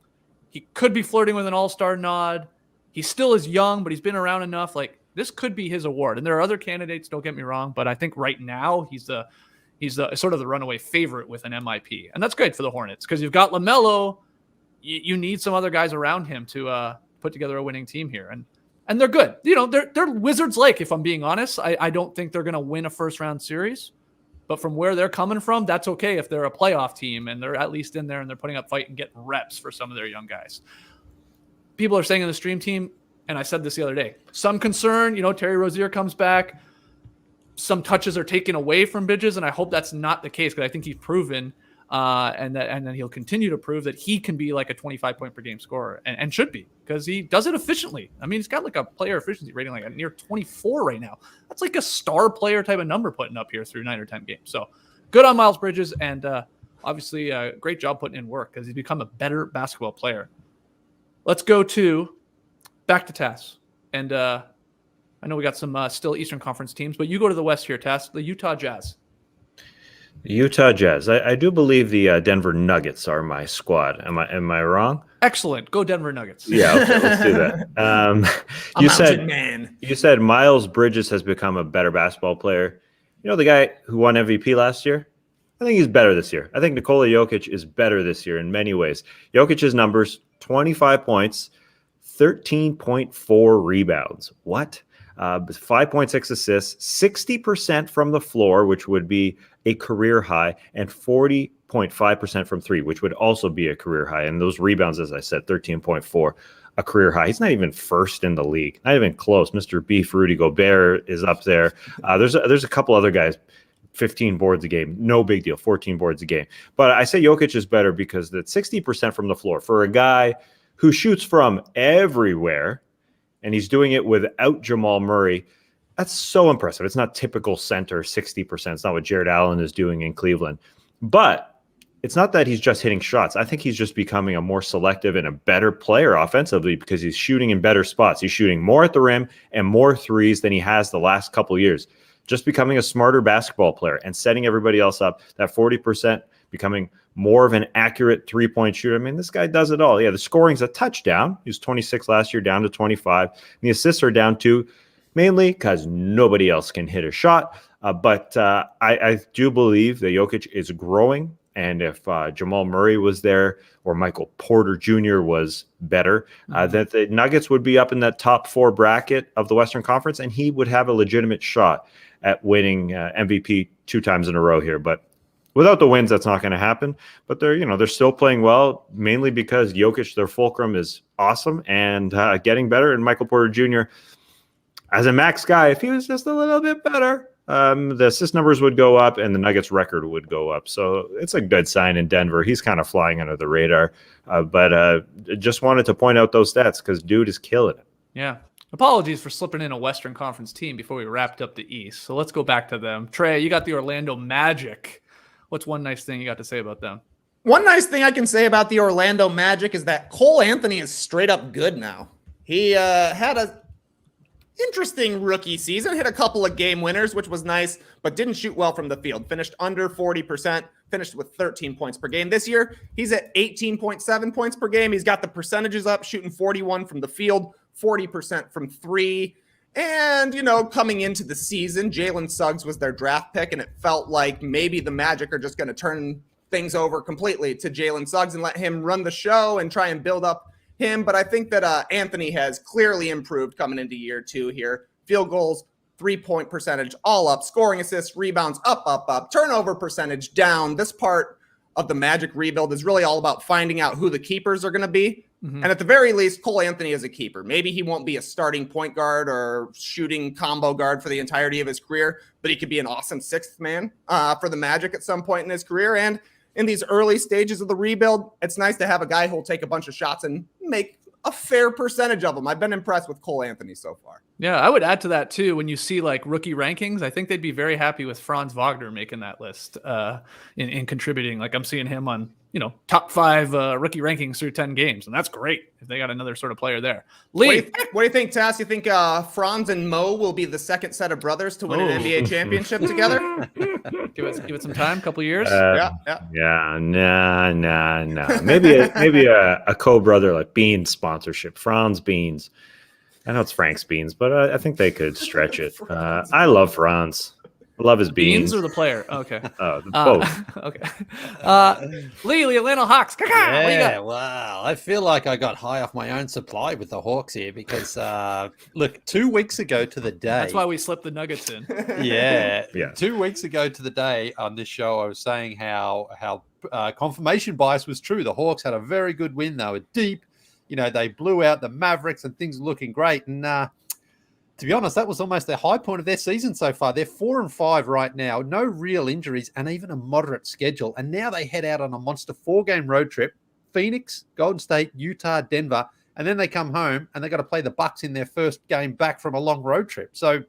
he could be flirting with an all-star nod. He still is young, but he's been around enough. Like this could be his award. And there are other candidates, don't get me wrong, but I think right now he's sort of the runaway favorite with an MIP. And that's great for the Hornets because you've got LaMelo. You need some other guys around him to put together a winning team here. And they're good. They're Wizards-like, if I'm being honest. I don't think they're going to win a first-round series. But from where they're coming from, that's okay if they're a playoff team and they're at least in there and they're putting up fight and getting reps for some of their young guys. People are saying in the stream team, and I said this the other day, some concern, Terry Rozier comes back. Some touches are taken away from Bridges, and I hope that's not the case because I think he's proven and then he'll continue to prove that he can be like a 25-point per game scorer and should be because he does it efficiently. I mean, he's got like a player efficiency rating like a near 24 right now. That's like a star player type of number putting up here through 9 or 10 games. So good on Miles Bridges, and obviously a great job putting in work because he's become a better basketball player. Let's go back to Tass. And I know we got some still Eastern Conference teams, but you go to the West here, Tass, the Utah Jazz. Utah Jazz. I do believe the Denver Nuggets are my squad. Am I wrong? Excellent. Go Denver Nuggets. Yeah, okay, let's do that. You said Miles Bridges has become a better basketball player. The guy who won MVP last year? I think he's better this year. I think Nikola Jokic is better this year in many ways. Jokic's numbers, 25 points, 13.4 rebounds. What? 5.6 assists, 60% from the floor, which would be a career high, and 40.5% from 3, which would also be a career high. And those rebounds, as I said, 13.4, a career high. He's not even first in the league, not even close. Mr. Beef, Rudy Gobert is up there. There's a couple other guys, 15 boards a game, no big deal, 14 boards a game. But I say Jokic is better because that 60% from the floor for a guy who shoots from everywhere, and he's doing it without Jamal Murray. That's so impressive. It's not typical center 60%. It's not what Jared Allen is doing in Cleveland. But it's not that he's just hitting shots. I think he's just becoming a more selective and a better player offensively because he's shooting in better spots. He's shooting more at the rim and more threes than he has the last couple of years. Just becoming a smarter basketball player and setting everybody else up. That 40%, becoming more of an accurate three-point shooter. I mean, this guy does it all. Yeah, the scoring's a touchdown. He was 26 last year, down to 25. And the assists are down too, mainly because nobody else can hit a shot. But I do believe that Jokic is growing. And if Jamal Murray was there or Michael Porter Jr. was better, that the Nuggets would be up in that top 4 bracket of the Western Conference, and he would have a legitimate shot at winning MVP 2 times in a row here. But without the wins, that's not going to happen. But they're still playing well, mainly because Jokic, their fulcrum, is awesome and getting better. And Michael Porter Jr., as a max guy, if he was just a little bit better, the assist numbers would go up and the Nuggets record would go up. So it's a good sign in Denver. He's kind of flying under the radar. But just wanted to point out those stats because dude is killing it. Yeah. Apologies for slipping in a Western Conference team before we wrapped up the East. So let's go back to them. Trey, you got the Orlando Magic. What's one nice thing you got to say about them? One nice thing I can say about the Orlando Magic is that Cole Anthony is straight up good now. He had a interesting rookie season, hit a couple of game winners, which was nice, but didn't shoot well from the field. Finished under 40%, finished with 13 points per game. This year, he's at 18.7 points per game. He's got the percentages up, shooting 41 from the field, 40% from three. And, coming into the season, Jalen Suggs was their draft pick, and it felt like maybe the Magic are just going to turn things over completely to Jalen Suggs and let him run the show and try and build up him. But I think that Anthony has clearly improved coming into year two here. Field goals, 3-point percentage, all up. Scoring assists, rebounds, up. Turnover percentage, down. This part of the Magic rebuild is really all about finding out who the keepers are going to be. Mm-hmm. And at the very least, Cole Anthony is a keeper. Maybe he won't be a starting point guard or shooting combo guard for the entirety of his career, but he could be an awesome sixth man for the Magic at some point in his career. And in these early stages of the rebuild, it's nice to have a guy who'll take a bunch of shots and make a fair percentage of them. I've been impressed with Cole Anthony so far. Yeah, I would add to that too. When you see like rookie rankings, I think they'd be very happy with Franz Wagner making that list in contributing. Like I'm seeing him on, top 5 rookie rankings through 10 games. And that's great if they got another sort of player there. Leigh. What do you think, Tass? You think Franz and Mo will be the second set of brothers to win an NBA championship together? Give it some time, couple years. Yeah, nah. Maybe a co-brother like Beans sponsorship, Franz Beans. I know it's Frank's Beans, but I think they could stretch it. I love Franz. I love his beans. Beans or the player? Okay. Both. Okay. Leigh, Atlanta Hawks. Yeah, wow. I feel like I got high off my own supply with the Hawks here because, look, 2 weeks ago to the day. That's why we slipped the Nuggets in. Yeah. 2 Yeah. weeks ago to the day on this show, I was saying how confirmation bias was true. The Hawks had a very good win. They were deep. They blew out the Mavericks and things were looking great. And to be honest, that was almost the high point of their season so far. They're 4-5 right now, no real injuries and even a moderate schedule. And now they head out on a monster 4-game road trip, Phoenix, Golden State, Utah, Denver. And then they come home and they got to play the Bucks in their first game back from a long road trip. So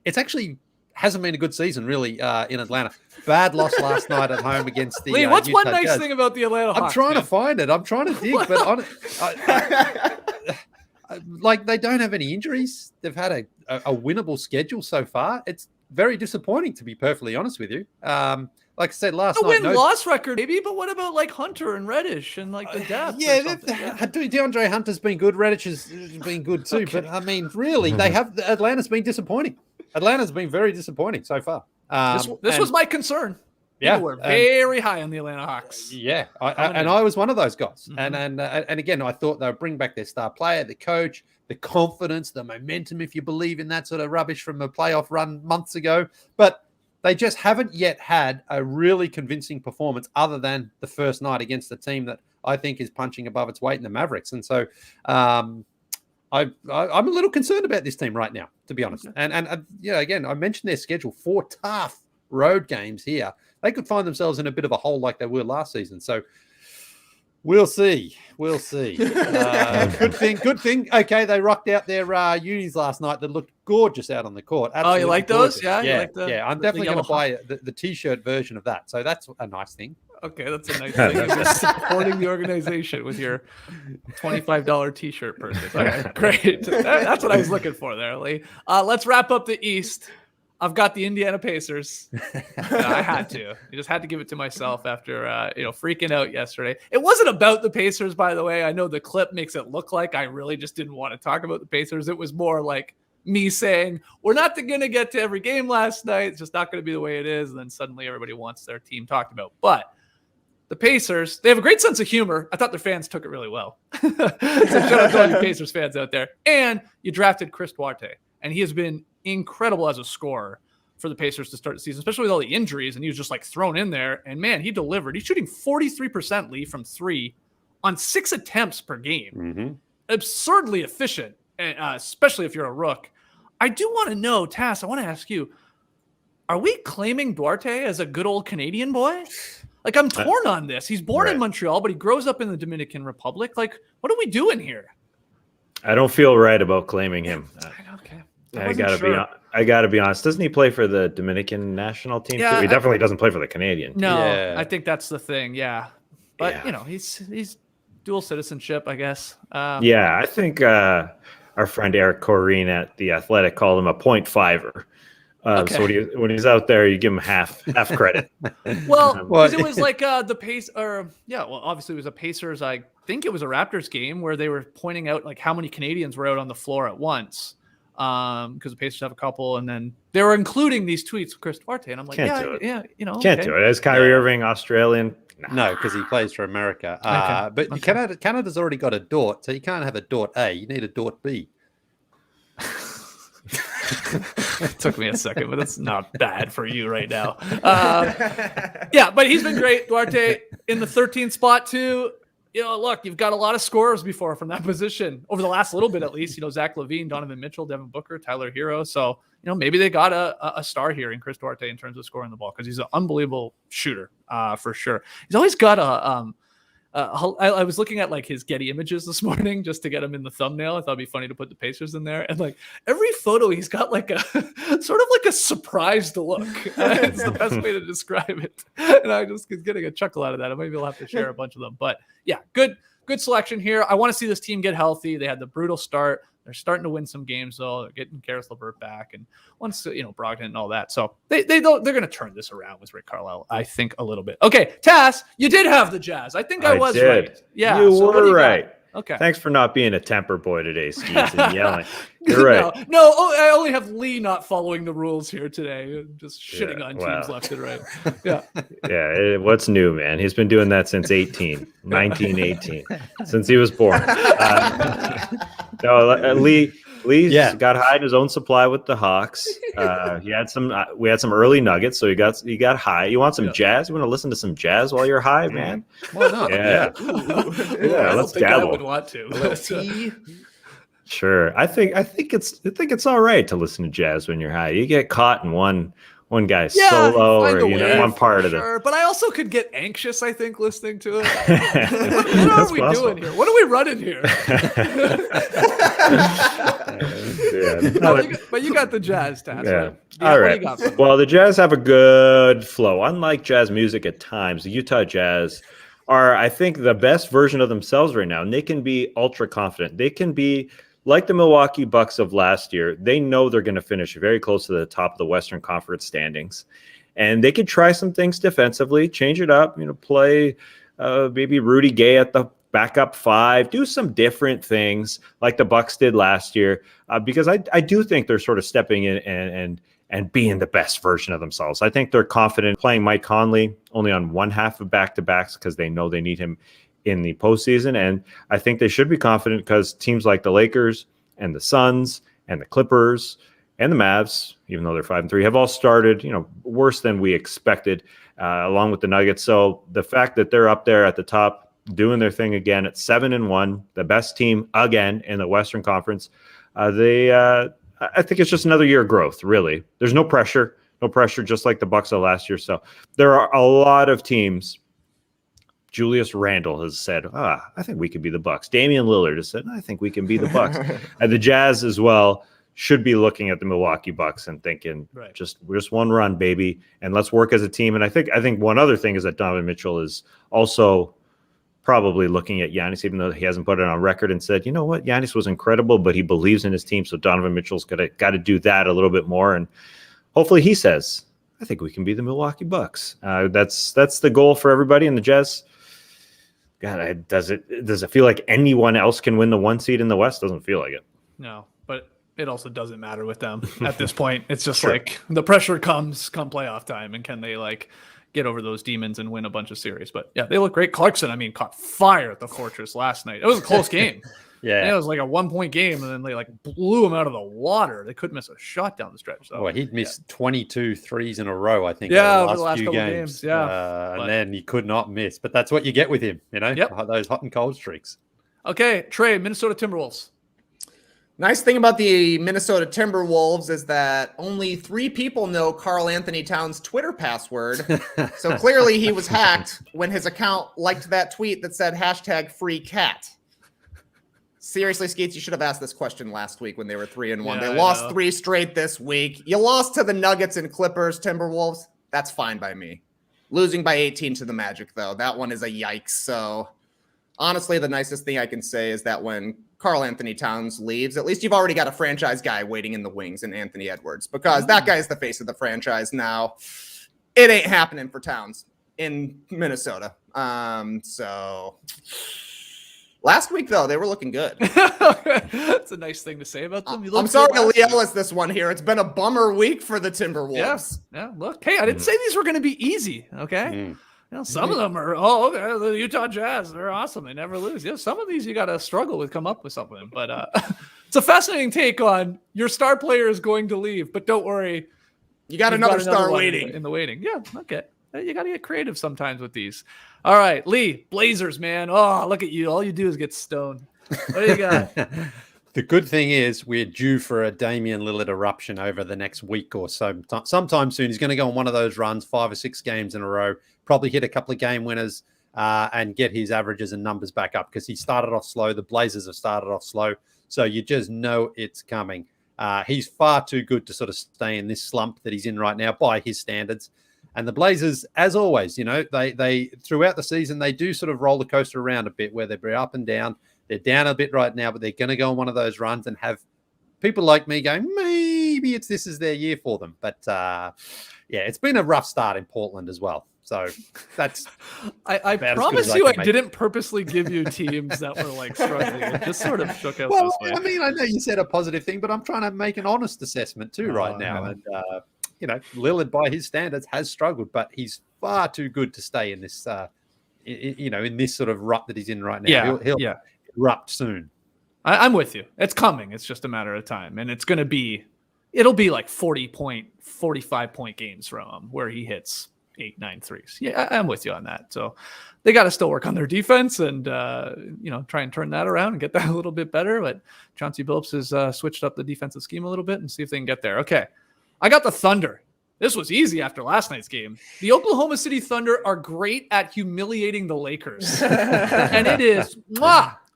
it's actually hasn't been a good season, really, in Atlanta. Bad loss last night at home against the Leigh, what's Utah one nice Jazz. thing about the Atlanta Hawks? I'm trying to find it. I'm trying to dig, but like they don't have any injuries. They've had a winnable schedule so far. It's very disappointing, to be perfectly honest with you. Like I said last night, win-loss record, maybe, but what about like Hunter and Reddish and like the depth? DeAndre Hunter's been good. Reddish has been good too. Okay. But I mean, really, Atlanta's been disappointing. Atlanta's been very disappointing so far. This was my concern. People were very high on the Atlanta Hawks. Yeah, I was one of those guys. Mm-hmm. And again, I thought they would bring back their star player, the coach, the confidence, the momentum, if you believe in that sort of rubbish from a playoff run months ago. But they just haven't yet had a really convincing performance other than the first night against the team that I think is punching above its weight in the Mavericks. And so I'm a little concerned about this team right now, to be honest. And again, I mentioned their schedule, 4 tough road games here. They could find themselves in a bit of a hole like they were last season. So we'll see. Good thing. Okay, they rocked out their unis last night that looked gorgeous out on the court. Absolutely, you like those? Yeah. Yeah. I'm definitely going to buy the T-shirt version of that. So that's a nice thing. Okay, that's a nice thing. You're supporting the organization with your $25 T-shirt purchase. Okay, great. That's what I was looking for there, Leigh. Let's wrap up the East. I've got the Indiana Pacers. I had to. I just had to give it to myself after freaking out yesterday. It wasn't about the Pacers, by the way. I know the clip makes it look like I really just didn't want to talk about the Pacers. It was more like me saying, we're not going to get to every game last night. It's just not going to be the way it is. And then suddenly everybody wants their team talked about. But the Pacers, they have a great sense of humor. I thought their fans took it really well. So shout out to all you Pacers fans out there. And you drafted Chris Duarte. And he has been incredible as a scorer for the Pacers to start the season, especially with all the injuries. And he was just like thrown in there. And man, he delivered. He's shooting 43%, Leigh, from 3 on 6 attempts per game. Mm-hmm. Absurdly efficient, especially if you're a rook. I do want to know, Tass, I want to ask you, are we claiming Duarte as a good old Canadian boy? Like, I'm torn on this. He's born in Montreal, but he grows up in the Dominican Republic. Like, what are we doing here? I don't feel right about claiming him. Okay. I gotta be honest. Doesn't he play for the Dominican national team too? He definitely doesn't play for the Canadian team. No, I think that's the thing. Yeah, but you know, he's dual citizenship, I guess. I think our friend Eric Corrine at The Athletic called him a 0.5er. So when he's out there, you give him half credit. Well, because it was like the pace, obviously it was a Pacers. I think it was a Raptors game where they were pointing out like how many Canadians were out on the floor at once. Because the Pacers have a couple, and then they were including these tweets of Chris Duarte, and I'm like, can't do it. Can't do it. Is Kyrie Irving Australian? No, because he plays for America. But Canada's already got a Dort, so you can't have a Dort A. You need a Dort B. It took me a second, but it's not bad for you right now. But he's been great. Duarte in the 13th spot too. You know, look, you've got a lot of scorers before from that position over the last little bit, at least. You know, Zach LaVine, Donovan Mitchell, Devin Booker, Tyler Hero. So, you know, maybe they got a star here in Chris Duarte in terms of scoring the ball because he's an unbelievable shooter for sure. He's always got I was looking at like his Getty images this morning just to get him in the thumbnail. I thought it'd be funny to put the Pacers in there. And like every photo, he's got like a sort of like a surprised look. It's the best way to describe it. And I just was getting a chuckle out of that. Maybe we'll have to share a bunch of them. But yeah, good selection here. I want to see this team get healthy. They had the brutal start. They're starting to win some games though. They're getting Karis LeVert back, and once Brogdon and all that. So they're going to turn this around with Rick Carlisle, I think, a little bit. Okay, Tass, you did have the Jazz. I think I was right. Yeah, you were right. Got? Okay. Thanks for not being a temper boy today, Skeets, and yelling. You're right. No, I only have Leigh not following the rules here today. Just shitting on teams left and right. Yeah. What's new, man? He's been doing that since 1918, since he was born. Leigh's got high in his own supply with the Hawks. He had some. We had some early nuggets, so he got high. You want some jazz? You want to listen to some jazz while you're high, man? Why not? Yeah. Let's dabble. I would want to. Sure. I think it's all right to listen to jazz when you're high. You get caught in one guy's solo or one part of it. But I also could get anxious, I think, listening to it. What are we doing here? What are we running here? But you got the Jazz, Tass. Yeah. Right? All right. Well, the Jazz have a good flow. Unlike jazz music at times, the Utah Jazz are, I think, the best version of themselves right now. And they can be ultra confident. They can be like the Milwaukee Bucks of last year. They know they're going to finish very close to the top of the Western Conference standings. And they could try some things defensively, change it up, play maybe Rudy Gay at the backup five, do some different things like the Bucks did last year, because I do think they're sort of stepping in and being the best version of themselves. I think they're confident playing Mike Conley only on one half of back-to-backs because they know they need him in the postseason. And I think they should be confident because teams like the Lakers and the Suns and the Clippers and the Mavs, even though they're 5-3, have all started, worse than we expected, along with the Nuggets. So the fact that they're up there at the top, doing their thing again at 7-1, the best team again in the Western Conference, I think it's just another year of growth, really. There's no pressure, just like the Bucks of last year. So there are a lot of teams. Julius Randle has said, I think we could be the Bucks. Damian Lillard has said, I think we can be the Bucks. And the Jazz as well should be looking at the Milwaukee Bucks and thinking, just one run, baby, and let's work as a team. And I think one other thing is that Donovan Mitchell is also probably looking at Giannis, even though he hasn't put it on record, and said, you know what, Giannis was incredible, but he believes in his team. So Donovan Mitchell's got to do that a little bit more. And hopefully he says, I think we can be the Milwaukee Bucks. That's the goal for everybody in the Jazz. God, does it feel like anyone else can win the 1 seed in the West? Doesn't feel like it. No, but it also doesn't matter with them at this point. It's just like the pressure comes come playoff time, and can they get over those demons and win a bunch of series? But yeah, they look great. Clarkson, caught fire at the Fortress last night. It was a close game. It was like a 1-point game, and then they blew him out of the water. They couldn't miss a shot down the stretch. So, he'd missed 22 threes in a row, I think. Over the last few couple games. And then he could not miss. But that's what you get with him, those hot and cold streaks. Okay, Trey, Minnesota Timberwolves. Nice thing about the Minnesota Timberwolves is that only 3 people know Karl Anthony Towns' Twitter password. So clearly he was hacked when his account liked that tweet that said #FreeCat. Seriously, Skeets, you should have asked this question last week when they were 3-1. Yeah, They lost 3 straight this week. You lost to the Nuggets and Clippers, Timberwolves. That's fine by me. Losing by 18 to the Magic, though, that one is a yikes. So honestly, the nicest thing I can say is that when Karl Anthony Towns leaves, at least you've already got a franchise guy waiting in the wings in Anthony Edwards, because that guy is the face of the franchise now. It ain't happening for Towns in Minnesota. So last week, though, they were looking good. That's a nice thing to say about them. I'm sorry to Leigh Ellis this one here. It's been a bummer week for the Timberwolves. Yeah. Look, hey, I didn't say these were going to be easy. Okay. Some of them are, the Utah Jazz, they're awesome. They never lose. Yeah, some of these you got to struggle with, come up with something. But it's a fascinating take on your star player is going to leave, but don't worry. You got another star waiting. In the waiting. Yeah, okay. You got to get creative sometimes with these. All right, Leigh, Blazers, man. Oh, look at you. All you do is get stoned. What do you got? The good thing is we're due for a Damian Lillard eruption over the next week or so. Sometime soon, he's going to go on one of those runs, 5 or 6 games in a row, probably hit a couple of game winners and get his averages and numbers back up, because he started off slow. The Blazers have started off slow. So you just know it's coming. He's far too good to sort of stay in this slump that he's in right now by his standards. And the Blazers, as always, they throughout the season, they do sort of roller coaster around a bit where they're up and down. They're down a bit right now, but they're going to go on one of those runs and have people like me going, maybe this is their year for them. But it's been a rough start in Portland as well. So that's I promise you I didn't purposely give you teams that were like struggling. It just sort of shook out this way. I mean, I know you said a positive thing, but I'm trying to make an honest assessment too right now. And Lillard, by his standards, has struggled, but he's far too good to stay in this, in this sort of rut that he's in right now. He'll erupt soon. I'm with you. It's coming. It's just a matter of time, and it'll be like 45 point games from him where he hits 8-9 threes. Yeah, I'm with you on that. So they got to still work on their defense and try and turn that around and get that a little bit better. But Chauncey Billups has switched up the defensive scheme a little bit and see if they can get there. Okay. I got the Thunder. This was easy after last night's game. The Oklahoma City Thunder are great at humiliating the Lakers. And it is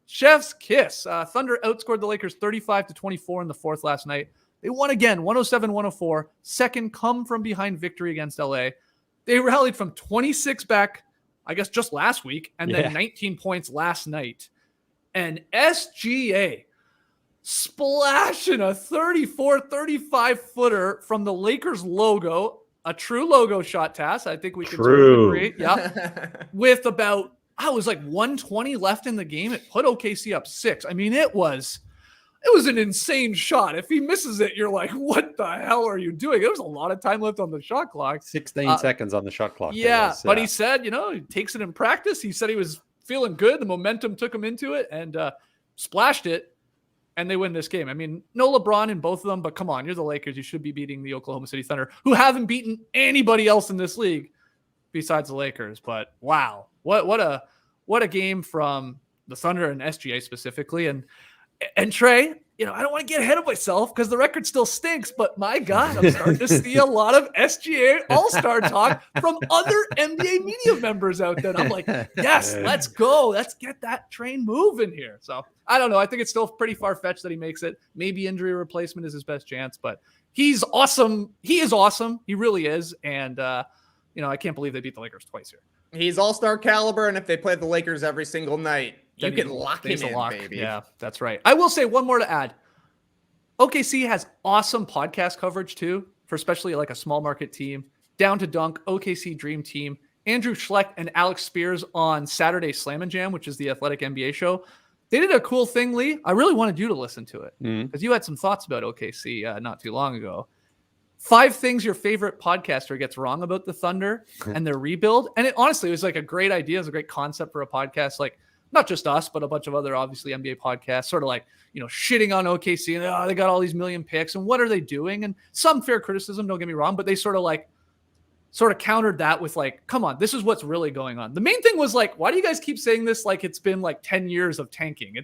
chef's kiss. Thunder outscored the Lakers 35-24 in the fourth last night. They won again, 107-104. Second come-from-behind victory against LA. They rallied from 26 back, I guess, just last week, and then 19 points last night. And SGA splashing a 34-35 footer from the Lakers logo, a true logo shot, Tass. I think we can agree. Yeah. With about, it was like 120 left in the game. It put OKC up 6. I mean, it was an insane shot. If he misses it, you're like, what the hell are you doing? There was a lot of time left on the shot clock. 16 seconds on the shot clock. Yeah, but he said, he takes it in practice. He said he was feeling good. The momentum took him into it and splashed it. And they win this game. I mean, no LeBron in both of them, but come on, you're the Lakers. You should be beating the Oklahoma City Thunder, who haven't beaten anybody else in this league besides the Lakers. But wow, what a game from the Thunder and SGA specifically. And Trey, I don't want to get ahead of myself because the record still stinks, but my God, I'm starting to see a lot of SGA All-Star talk from other NBA media members out there. And I'm like, yes, let's go. Let's get that train moving here. So I don't know. I think it's still pretty far-fetched that he makes it. Maybe injury replacement is his best chance, but he's awesome. He is awesome. He really is. And, I can't believe they beat the Lakers twice here. He's all-star caliber, and if they play the Lakers every single night, you can lock him in, baby. Yeah, that's right. I will say one more to add. OKC has awesome podcast coverage, too, for especially like a small market team. Down to Dunk, OKC Dream Team, Andrew Schlecht and Alex Spears on Saturday Slam and Jam, which is the athletic NBA show. They did a cool thing, Leigh. I really wanted you to listen to it because you had some thoughts about OKC not too long ago. 5 things your favorite podcaster gets wrong about the Thunder and their rebuild. And it honestly was like a great idea. It was a great concept for a podcast. Like, not just us, but a bunch of other, obviously, NBA podcasts, sort of like, shitting on OKC and they got all these million picks and what are they doing? And some fair criticism, don't get me wrong, but they sort of countered that with like, come on, this is what's really going on. The main thing was like, why do you guys keep saying this? Like it's been like 10 years of tanking.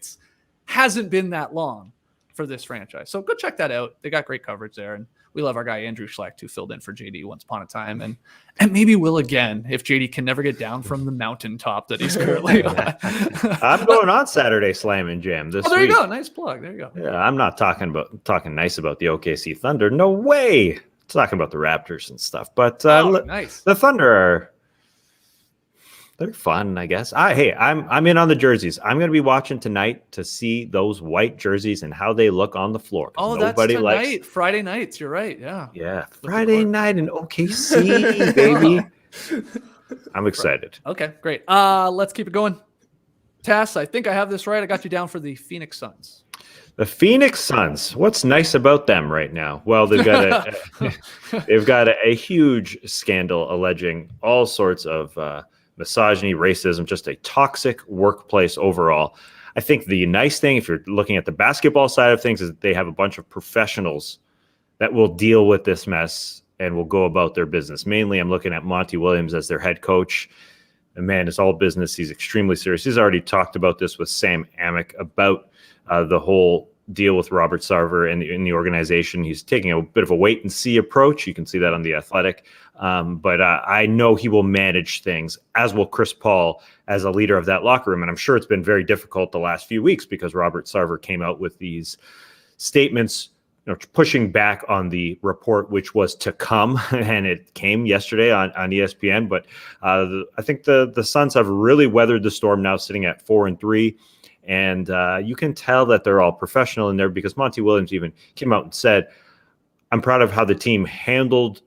Hasn't been that long for this franchise. So go check that out. They got great coverage there. And we love our guy, Andrew Schlecht, who filled in for JD once upon a time. And maybe will again if JD can never get down from the mountaintop that he's currently on. I'm going on Saturday Slam and Jam this week. There you go. Nice plug. There you go. Yeah, I'm not talking nice about the OKC Thunder. No way. Talking about the Raptors and stuff. But nice. The Thunder they're fun, I guess. I'm in on the jerseys. I'm going to be watching tonight to see those white jerseys and how they look on the floor. Oh, that's tonight. Friday nights. You're right. Yeah. Yeah. Friday night in OKC, baby. I'm excited. Okay, great. Let's keep it going. Tass, I think I have this right. I got you down for the Phoenix Suns. The Phoenix Suns. What's nice about them right now? Well, they've got a huge scandal alleging all sorts of misogyny, racism, just a toxic workplace overall. I think the nice thing, if you're looking at the basketball side of things, is that they have a bunch of professionals that will deal with this mess and will go about their business. Mainly, I'm looking at Monty Williams as their head coach. The man is all business. He's extremely serious. He's already talked about this with Sam Amick about the whole deal with Robert Sarver in the organization. He's taking a bit of a wait and see approach. You can see that on The Athletic. But I know he will manage things, as will Chris Paul as a leader of that locker room. And I'm sure it's been very difficult the last few weeks because Robert Sarver came out with these statements, pushing back on the report, which was to come, and it came yesterday on ESPN. But I think the Suns have really weathered the storm now, sitting at 4-3. And you can tell that they're all professional in there because Monty Williams even came out and said, I'm proud of how the team handled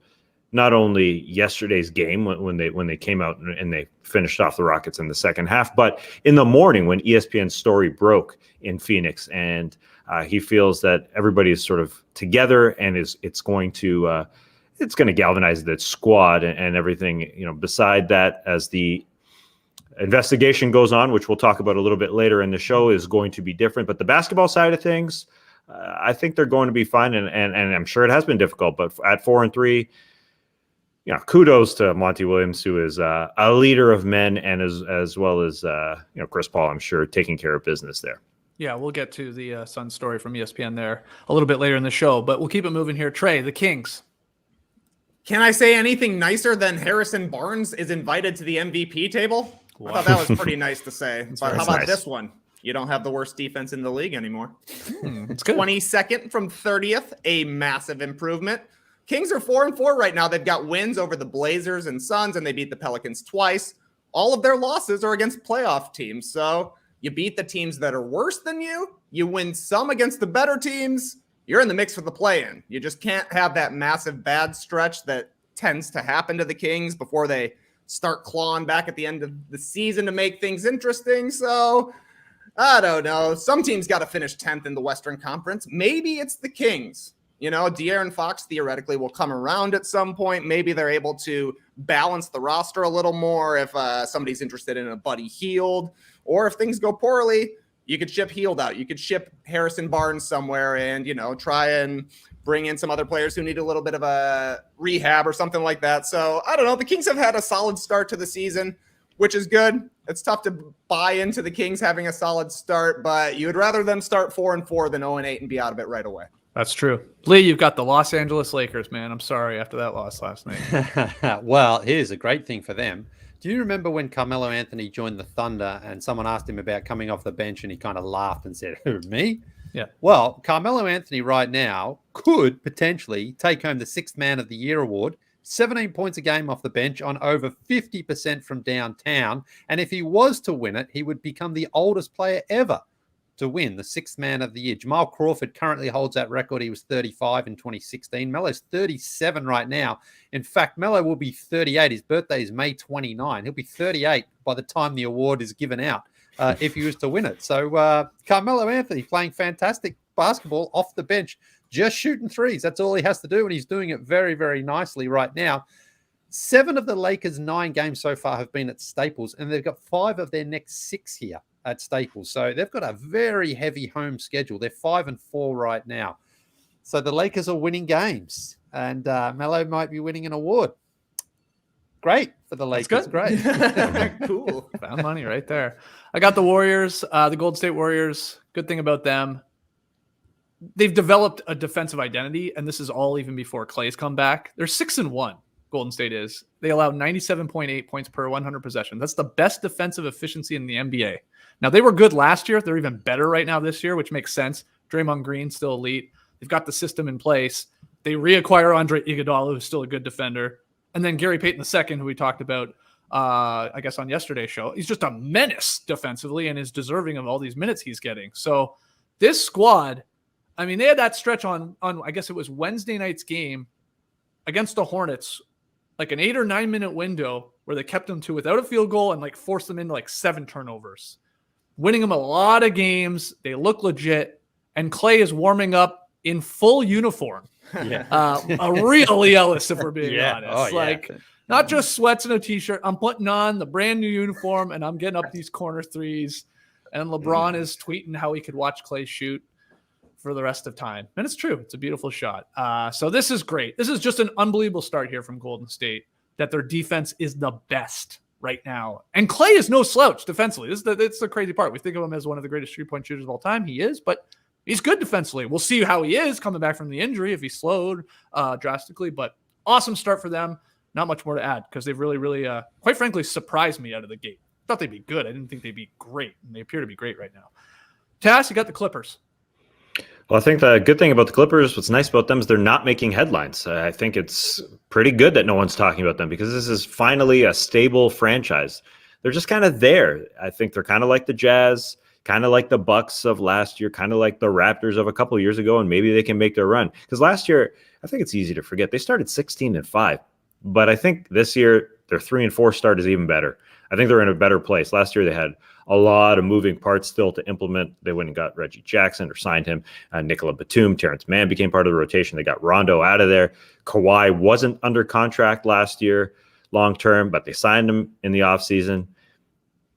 not only yesterday's game when they came out and they finished off the Rockets in the second half, but in the morning when ESPN's story broke in Phoenix. And he feels that everybody is sort of together and it's going to galvanize the squad and everything. Beside that, as the investigation goes on, which we'll talk about a little bit later in the show, is going to be different. But the basketball side of things, I think they're going to be fine. And I'm sure it has been difficult, but at 4-3, kudos to Monty Williams, who is a leader of men, and as well as Chris Paul, I'm sure, taking care of business there. Yeah, we'll get to the Sun story from ESPN there a little bit later in the show, but we'll keep it moving here. Trey, the Kings. Can I say anything nicer than Harrison Barnes is invited to the MVP table? Wow. I thought that was pretty nice to say. But how about this one? You don't have the worst defense in the league anymore. It's good. 22nd from 30th, a massive improvement. Kings are 4-4 right now. They've got wins over the Blazers and Suns, and they beat the Pelicans twice. All of their losses are against playoff teams. So you beat the teams that are worse than you. You win some against the better teams. You're in the mix for the play-in. You just can't have that massive bad stretch that tends to happen to the Kings before they start clawing back at the end of the season to make things interesting. So I don't know. Some teams got to finish 10th in the Western Conference. Maybe it's the Kings. De'Aaron Fox theoretically will come around at some point. Maybe they're able to balance the roster a little more if somebody's interested in a Buddy Hield, or if things go poorly, you could ship Hield out. You could ship Harrison Barnes somewhere and, try and bring in some other players who need a little bit of a rehab or something like that. So I don't know. The Kings have had a solid start to the season, which is good. It's tough to buy into the Kings having a solid start, but you would rather them start 4-4 than 0-8 and be out of it right away. That's true. Leigh, you've got the Los Angeles Lakers, man. I'm sorry after that loss last night. Well, here's a great thing for them. Do you remember when Carmelo Anthony joined the Thunder and someone asked him about coming off the bench and he kind of laughed and said, "Who, me?" Yeah. Well, Carmelo Anthony right now could potentially take home the 6th Man of the Year award, 17 points a game off the bench on over 50% from downtown. And if he was to win it, he would become the oldest player ever to win the 6th Man of the Year. Jamal Crawford currently holds that record. He was 35 in 2016. Melo's 37 right now. In fact, Melo will be 38. His birthday is May 29. He'll be 38 by the time the award is given out if he was to win it. So Carmelo Anthony playing fantastic basketball off the bench, just shooting threes. That's all he has to do, and he's doing it very, very nicely right now. 7 of the Lakers' 9 games so far have been at Staples, and they've got 5 of their next 6 here at Staples. So they've got a very heavy home schedule. They're 5-4 right now. So the Lakers are winning games, and Melo might be winning an award. Great for the Lakers. Great. Cool. Found money right there. I got the Warriors, the Golden State Warriors. Good thing about them, they've developed a defensive identity, and this is all even before Clay's come back. They're 6-1. Golden State is. They allow 97.8 points per 100 possessions. That's the best defensive efficiency in the NBA. Now, they were good last year. They're even better right now this year, which makes sense. Draymond Green, still elite. They've got the system in place. They reacquire Andre Iguodala, who's still a good defender. And then Gary Payton II, who we talked about, I guess, on yesterday's show. He's just a menace defensively and is deserving of all these minutes he's getting. So this squad, I mean, they had that stretch on I guess it was Wednesday night's game against the Hornets, like an 8 or 9 minute window where they kept them to without a field goal and like forced them into like 7 turnovers, winning them a lot of games. They look legit. And Clay is warming up in full uniform. Yeah. A real Lee Ellis, if we're being Yeah. honest. Oh, yeah. Like, not just sweats and a t-shirt. I'm putting on the brand new uniform and I'm getting up these corner threes. And LeBron is tweeting how he could watch Clay shoot for the rest of time. And it's true. It's a beautiful shot. So this is great. This is just an unbelievable start here from Golden State, that their defense is the best right now. And Clay is no slouch defensively. It's the crazy part. We think of him as one of the greatest 3-point shooters of all time. He is, but he's good defensively. We'll see how he is coming back from the injury, if he's slowed drastically. But awesome start for them. Not much more to add because they've really, really, quite frankly, surprised me out of the gate. I thought they'd be good. I didn't think they'd be great. And they appear to be great right now. Tass, you got the Clippers. Well, I think the good thing about the Clippers, what's nice about them is they're not making headlines. I think it's pretty good that no one's talking about them because this is finally a stable franchise. They're just kind of there. I think they're kind of like the Jazz, kind of like the Bucks of last year, kind of like the Raptors of a couple of years ago, and maybe they can make their run. Because last year, I think it's easy to forget, they started 16-5. But I think this year, their 3-4 start is even better. I think they're in a better place. Last year, they had a lot of moving parts still to implement. They went and got Reggie Jackson or signed him. Nicola Batum, Terrence Mann became part of the rotation. They got Rondo out of there. Kawhi wasn't under contract last year long-term, but they signed him in the offseason.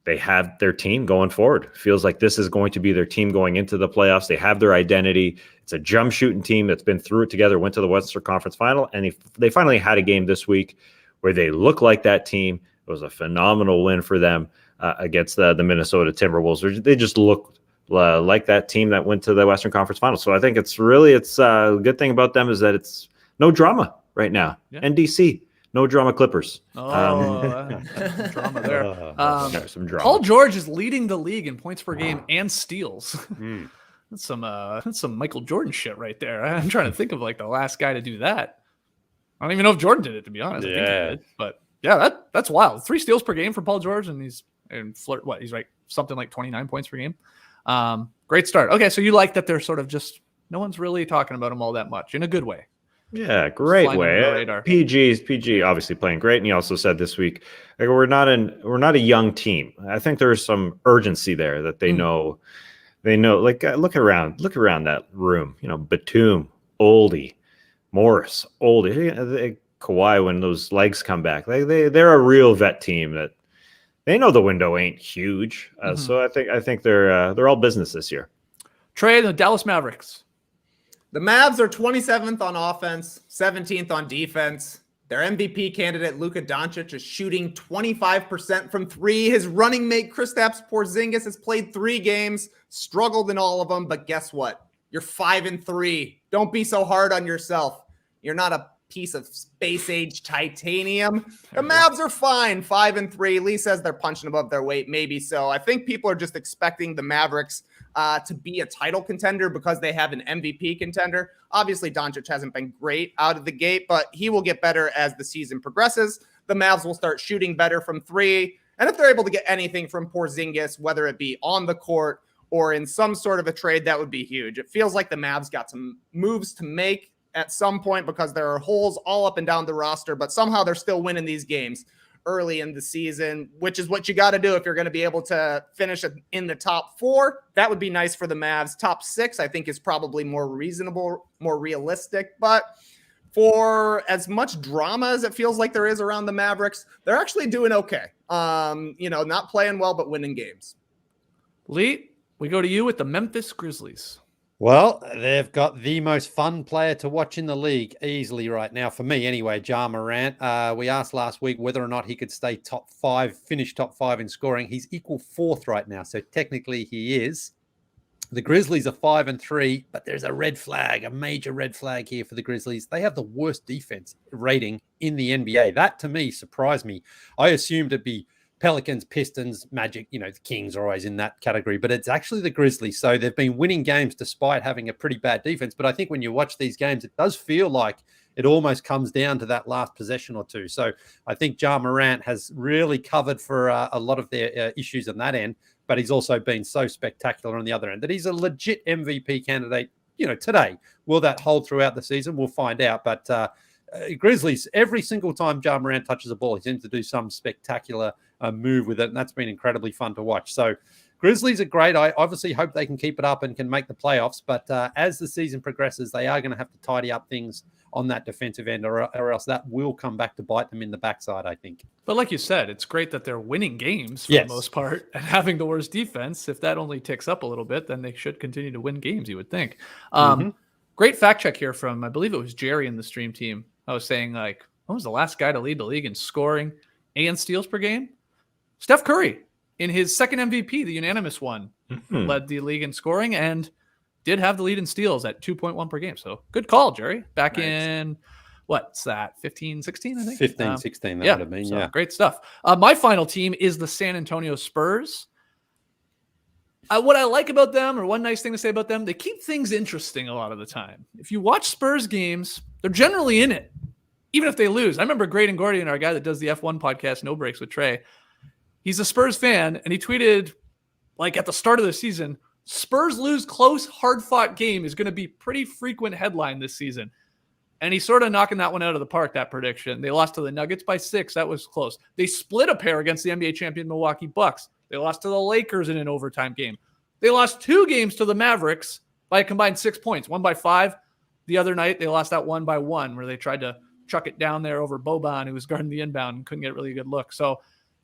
They have their team going forward. Feels like this is going to be their team going into the playoffs. They have their identity. It's a jump shooting team that's been through it together, went to the Western Conference Final, and they finally had a game this week where they look like that team. It was a phenomenal win for them against the Minnesota Timberwolves. They just look like that team that went to the Western Conference Final. So I think it's a good thing about them is that it's no drama right now. Yeah. NDC. No drama Clippers. Some drama there. Some drama. Paul George is leading the league in points per game and steals. That's some Michael Jordan shit right there. I'm trying to think of like the last guy to do that. I don't even know if Jordan did it, to be honest. I think he did. But yeah, that's wild. 3 steals per game for Paul George, and he's like something like 29 points per game. Great start. Okay, so you like that they're sort of just no one's really talking about him all that much in a good way. Yeah, great way. PG obviously playing great, and he also said this week, like, we're not a young team. I think there's some urgency there that they know. They know. Like, look around that room. You know, Batum, Oldie, Morris, Oldie, Kawhi. When those legs come back, they're a real vet team that they know the window ain't huge. So I think they're all business this year. Trey, the Dallas Mavericks. The Mavs are 27th on offense, 17th on defense. Their MVP candidate, Luka Doncic, is shooting 25% from 3. His running mate, Kristaps Porzingis, has played 3 games, struggled in all of them, but guess what? You're 5-3. Don't be so hard on yourself. You're not a piece of space-age titanium. The Mavs are fine, 5-3. Leigh says they're punching above their weight. Maybe so. I think people are just expecting the Mavericks to be a title contender because they have an MVP contender. Obviously, Doncic hasn't been great out of the gate, but he will get better as the season progresses. The Mavs will start shooting better from 3. And if they're able to get anything from Porzingis, whether it be on the court or in some sort of a trade, that would be huge. It feels like the Mavs got some moves to make at some point because there are holes all up and down the roster, but somehow they're still winning these games early in the season, which is what you got to do if you're going to be able to finish in the top 4. That would be nice for the Mavs. Top 6, I think, is probably more reasonable, more realistic. But for as much drama as it feels like there is around the Mavericks, they're actually doing okay. Not playing well, but winning games. Leigh, we go to you with the Memphis Grizzlies. Well, they've got the most fun player to watch in the league easily right now, for me anyway, Ja Morant. We asked last week whether or not he could stay top 5, finish top 5 in scoring. He's equal 4th right now, so technically he is. The Grizzlies are 5-3, but there's a red flag, a major red flag here for the Grizzlies. They have the worst defense rating in the NBA. That, to me, surprised me. I assumed it'd be Pelicans, Pistons, Magic. The Kings are always in that category, but it's actually the Grizzlies. So they've been winning games despite having a pretty bad defense. But I think when you watch these games, it does feel like it almost comes down to that last possession or two. So I think Ja Morant has really covered for a lot of their issues on that end, but he's also been so spectacular on the other end that he's a legit MVP candidate, today. Will that hold throughout the season? We'll find out. But Grizzlies, every single time Ja Morant touches a ball, he seems to do some spectacular move with it, and that's been incredibly fun to watch. So Grizzlies are great. I obviously hope they can keep it up and can make the playoffs, but as the season progresses, they are going to have to tidy up things on that defensive end, or else that will come back to bite them in the backside, I think. But like you said, it's great that they're winning games for the most part and having the worst defense. If that only ticks up a little bit, then they should continue to win games, you would think. Great fact check here from, I believe it was Jerry in the stream team. I was saying, when was the last guy to lead the league in scoring and steals per game? Steph Curry, in his second MVP, the unanimous one, led the league in scoring and did have the lead in steals at 2.1 per game. So good call, Jerry. Back in, what's that, 15, 16, I think? 15, 16, that would have been, so great stuff. My final team is the San Antonio Spurs. What I like about them, or one nice thing to say about them, they keep things interesting a lot of the time. If you watch Spurs games, they're generally in it, even if they lose. I remember Graydon Gordian, our guy that does the F1 podcast, No Breaks with Trey. He's a Spurs fan, and he tweeted, at the start of the season, Spurs lose close, hard-fought game is going to be pretty frequent headline this season. And he's sort of knocking that one out of the park, that prediction. They lost to the Nuggets by 6. That was close. They split a pair against the NBA champion Milwaukee Bucks. They lost to the Lakers in an overtime game. They lost 2 games to the Mavericks by a combined 6 points, one by 5. The other night, they lost that one by 1, where they tried to chuck it down there over Boban, who was guarding the inbound and couldn't get a really good look. So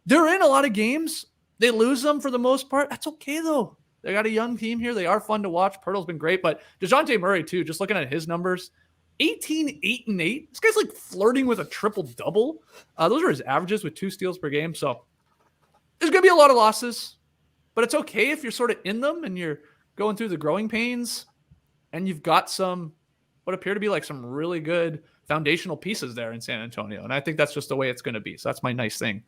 they're in a lot of games. They lose them for the most part. That's okay, though. They got a young team here. They are fun to watch. Pirtle's been great, but DeJounte Murray, too, just looking at his numbers, 18, 8, and 8. This guy's flirting with a triple-double. Those are his averages with 2 steals per game. So there's going to be a lot of losses, but it's okay if you're sort of in them and you're going through the growing pains and you've got some what appear to be some really good foundational pieces there in San Antonio. And I think that's just the way it's going to be. So that's my nice thing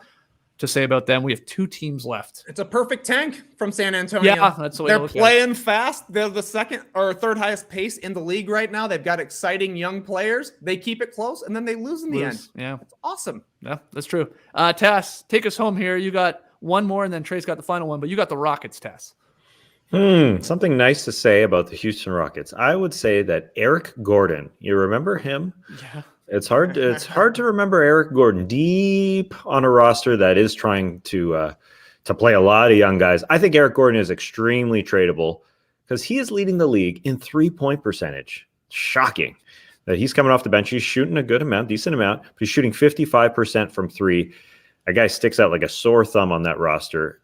to say about them. We have 2 teams left. It's a perfect tank from San Antonio. Yeah, that's the way they're playing fast. They're the second or third highest pace in the league right now. They've got exciting young players. They keep it close, and then they lose in the end. Yeah, it's awesome. Yeah, that's true. Tass, take us home here. You got one more, and then Trey's got the final one, but you got the Rockets, Tass. Something nice to say about the Houston Rockets. I would say that Eric Gordon, you remember him? Yeah. It's hard to remember Eric Gordon deep on a roster that is trying to play a lot of young guys. I think Eric Gordon is extremely tradable because he is leading the league in 3-point percentage. Shocking that he's coming off the bench. He's shooting a good amount, decent amount, but he's shooting 55% from 3. A guy sticks out like a sore thumb on that roster.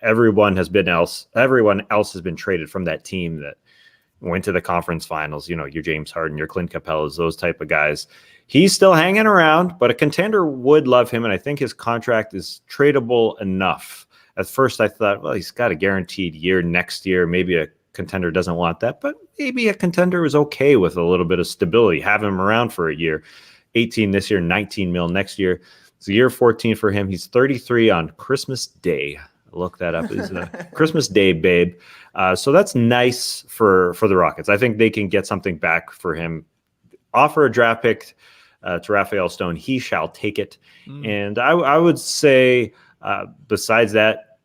Everyone else has been traded from that team that went to the conference finals. Your James Harden, your Clint Capellas, those type of guys. He's still hanging around, but a contender would love him, and I think his contract is tradable enough. At first, I thought, well, he's got a guaranteed year next year. Maybe a contender doesn't want that, but maybe a contender is okay with a little bit of stability. Have him around for a year. 18 this year, 19 mil next year. It's year 14 for him. He's 33 on Christmas Day. Look that up. Is Christmas Day, babe. So that's nice for the Rockets. I think they can get something back for him. Offer a draft pick to Raphael Stone. He shall take it. And I would say, besides that,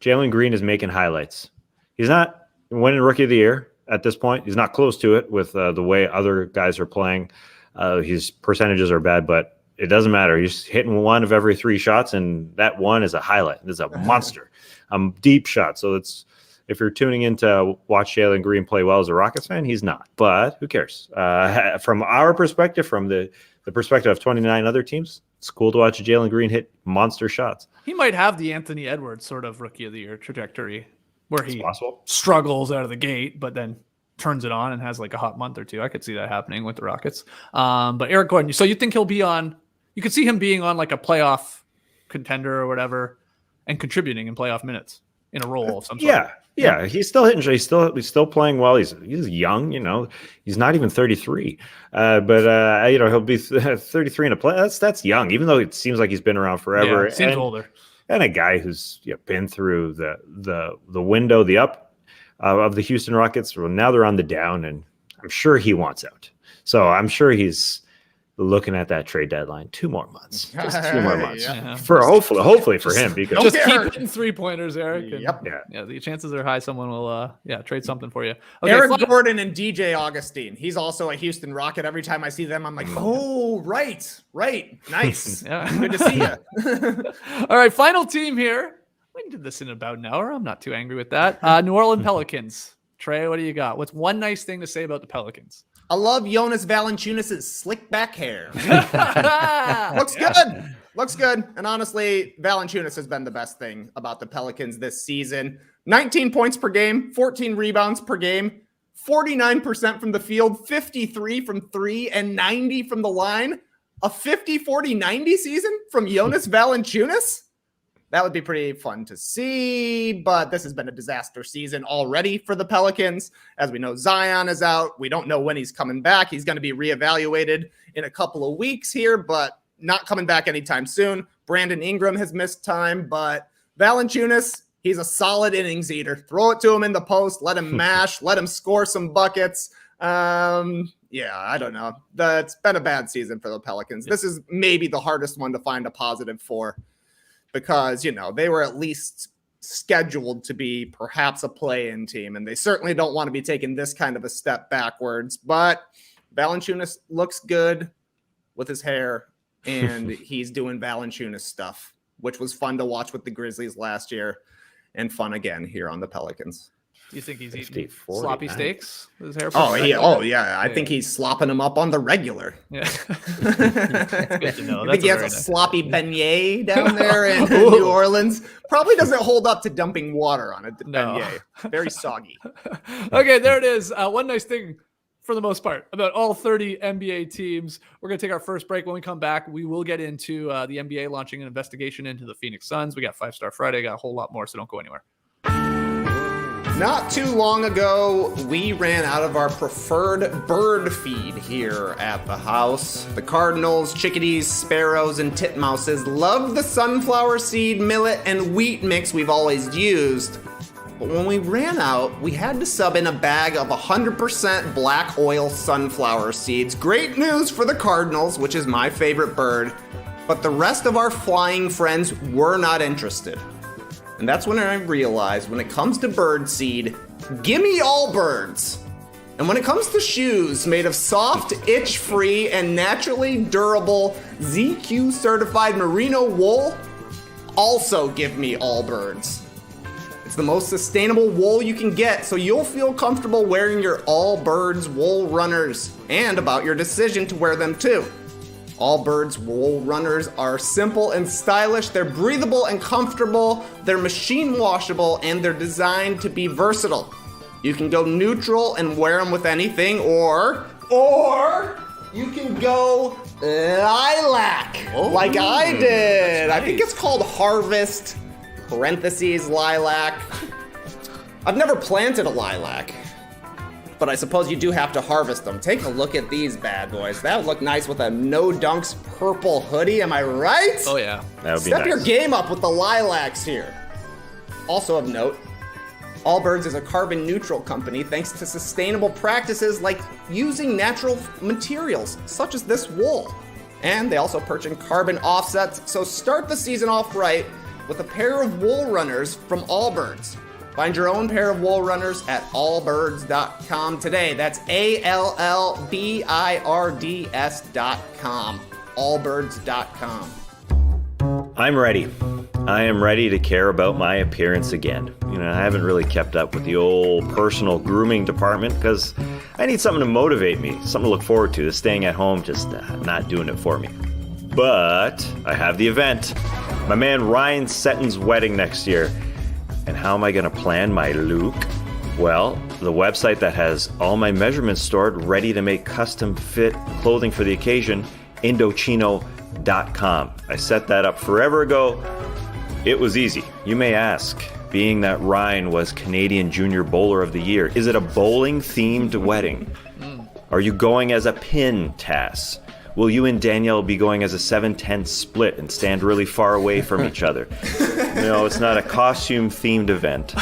Jalen Green is making highlights. He's not winning Rookie of the Year at this point. He's not close to it with the way other guys are playing. His percentages are bad, but it doesn't matter. He's hitting 1 of every 3 shots, and that 1 is a highlight. It's a monster, deep shot. So if you're tuning in to watch Jalen Green play well as a Rockets fan, he's not. But who cares? From our perspective, from the perspective of 29 other teams, it's cool to watch Jalen Green hit monster shots. He might have the Anthony Edwards sort of Rookie of the Year trajectory where he possible. Struggles out of the gate, but then turns it on and has a hot month or 2. I could see that happening with the Rockets. But Eric Gordon, so you think he'll be on – you could see him being on a playoff contender or whatever and contributing in playoff minutes. in a role of some sort. Yeah, he's still hitting. He's still playing well. He's young, He's not even 33, but he'll be 33 in a play. That's young, even though it seems like he's been around forever. Yeah, seems older. And a guy who's been through the window, the up of the Houston Rockets. Well, now they're on the down, and I'm sure he wants out. So I'm sure he's looking at that trade deadline. 2 more months, just 2 more months for hopefully for him, because Just keep hitting 3-pointers, Eric. And, Yep. Yeah, the chances are high someone will trade something for you. Okay, Eric Gordon and DJ Augustine. He's also a Houston Rocket. Every time I see them, I'm like, oh, right. Nice. Good to see you. All right, final team here. We can do this in about an hour. I'm not too angry with that. New Orleans Pelicans. Trey, what do you got? What's one nice thing to say about the Pelicans? I love Jonas Valanciunas' slick back hair. Looks good. And honestly, Valanciunas has been the best thing about the Pelicans this season. 19 points per game, 14 rebounds per game, 49% from the field, 53 from 3, and 90 from the line. A 50-40-90 season from Jonas Valanciunas? That would be pretty fun to see, but this has been a disaster season already for the Pelicans. As we know, Zion is out. We don't know when he's coming back. He's going to be reevaluated in a couple of weeks here, but not coming back anytime soon. Brandon Ingram has missed time, but Valanciunas, he's a solid innings eater. Throw it to him in the post. Let him mash. Let him score some buckets. I don't know. It's been a bad season for the Pelicans. This is maybe the hardest one to find a positive for, because, they were at least scheduled to be perhaps a play-in team, and they certainly don't want to be taking this kind of a step backwards. But Valanciunas looks good with his hair, and he's doing Valanciunas stuff, which was fun to watch with the Grizzlies last year and fun again here on the Pelicans. Do you think he's 50, eating 40, sloppy 90. steaks with his hair? I think he's slopping them up on the regular. Yeah. That's good to know. I think he has a sloppy beignet down there in New Orleans. Probably doesn't hold up to dumping water on a beignet. Very soggy. Okay, there it is. One nice thing, for the most part, about all 30 NBA teams. We're going to take our first break. When we come back, we will get into the NBA launching an investigation into the Phoenix Suns. We got 5-Star Friday. Got a whole lot more, so don't go anywhere. Not too long ago, we ran out of our preferred bird feed here at the house. The cardinals, chickadees, sparrows, and titmouses love the sunflower seed, millet, and wheat mix we've always used. But when we ran out, we had to sub in a bag of 100% black oil sunflower seeds. Great news for the cardinals, which is my favorite bird. But the rest of our flying friends were not interested. And that's when I realized, when it comes to bird seed, gimme all birds. And when it comes to shoes made of soft, itch-free, and naturally durable ZQ certified merino wool, also give me all birds. It's the most sustainable wool you can get, so you'll feel comfortable wearing your all birds wool runners, and about your decision to wear them too. All Birds wool runners are simple and stylish, they're breathable and comfortable, they're machine washable, and they're designed to be versatile. You can go neutral and wear them with anything, or you can go lilac, like I did. Nice. I think it's called Harvest, lilac. I've never planted a lilac, but I suppose you do have to harvest them. Take a look at these bad boys. That would look nice with a No Dunks purple hoodie, am I right? Oh, yeah. That would be Step nice. your game up with the lilacs here. Also of note, Allbirds is a carbon neutral company thanks to sustainable practices like using natural materials, such as this wool. And they also purchase carbon offsets, so start the season off right with a pair of wool runners from Allbirds. Find your own pair of wool runners at allbirds.com today. That's ALLBIRDS.com. Allbirds.com. I'm ready. I am ready to care about my appearance again. I haven't really kept up with the old personal grooming department because I need something to motivate me, something to look forward to, staying at home just not doing it for me. But I have the event. My man Ryan Setton's wedding next year. And how am I going to plan my look? Well, the website that has all my measurements stored, ready to make custom fit clothing for the occasion, Indochino.com. I set that up forever ago. It was easy. You may ask, being that Ryan was Canadian Junior Bowler of the Year? Is it a bowling-themed wedding? Are you going as a pin, Tass? Will you and Danielle be going as a 7-10 split and stand really far away from each other? No, it's not a costume-themed event.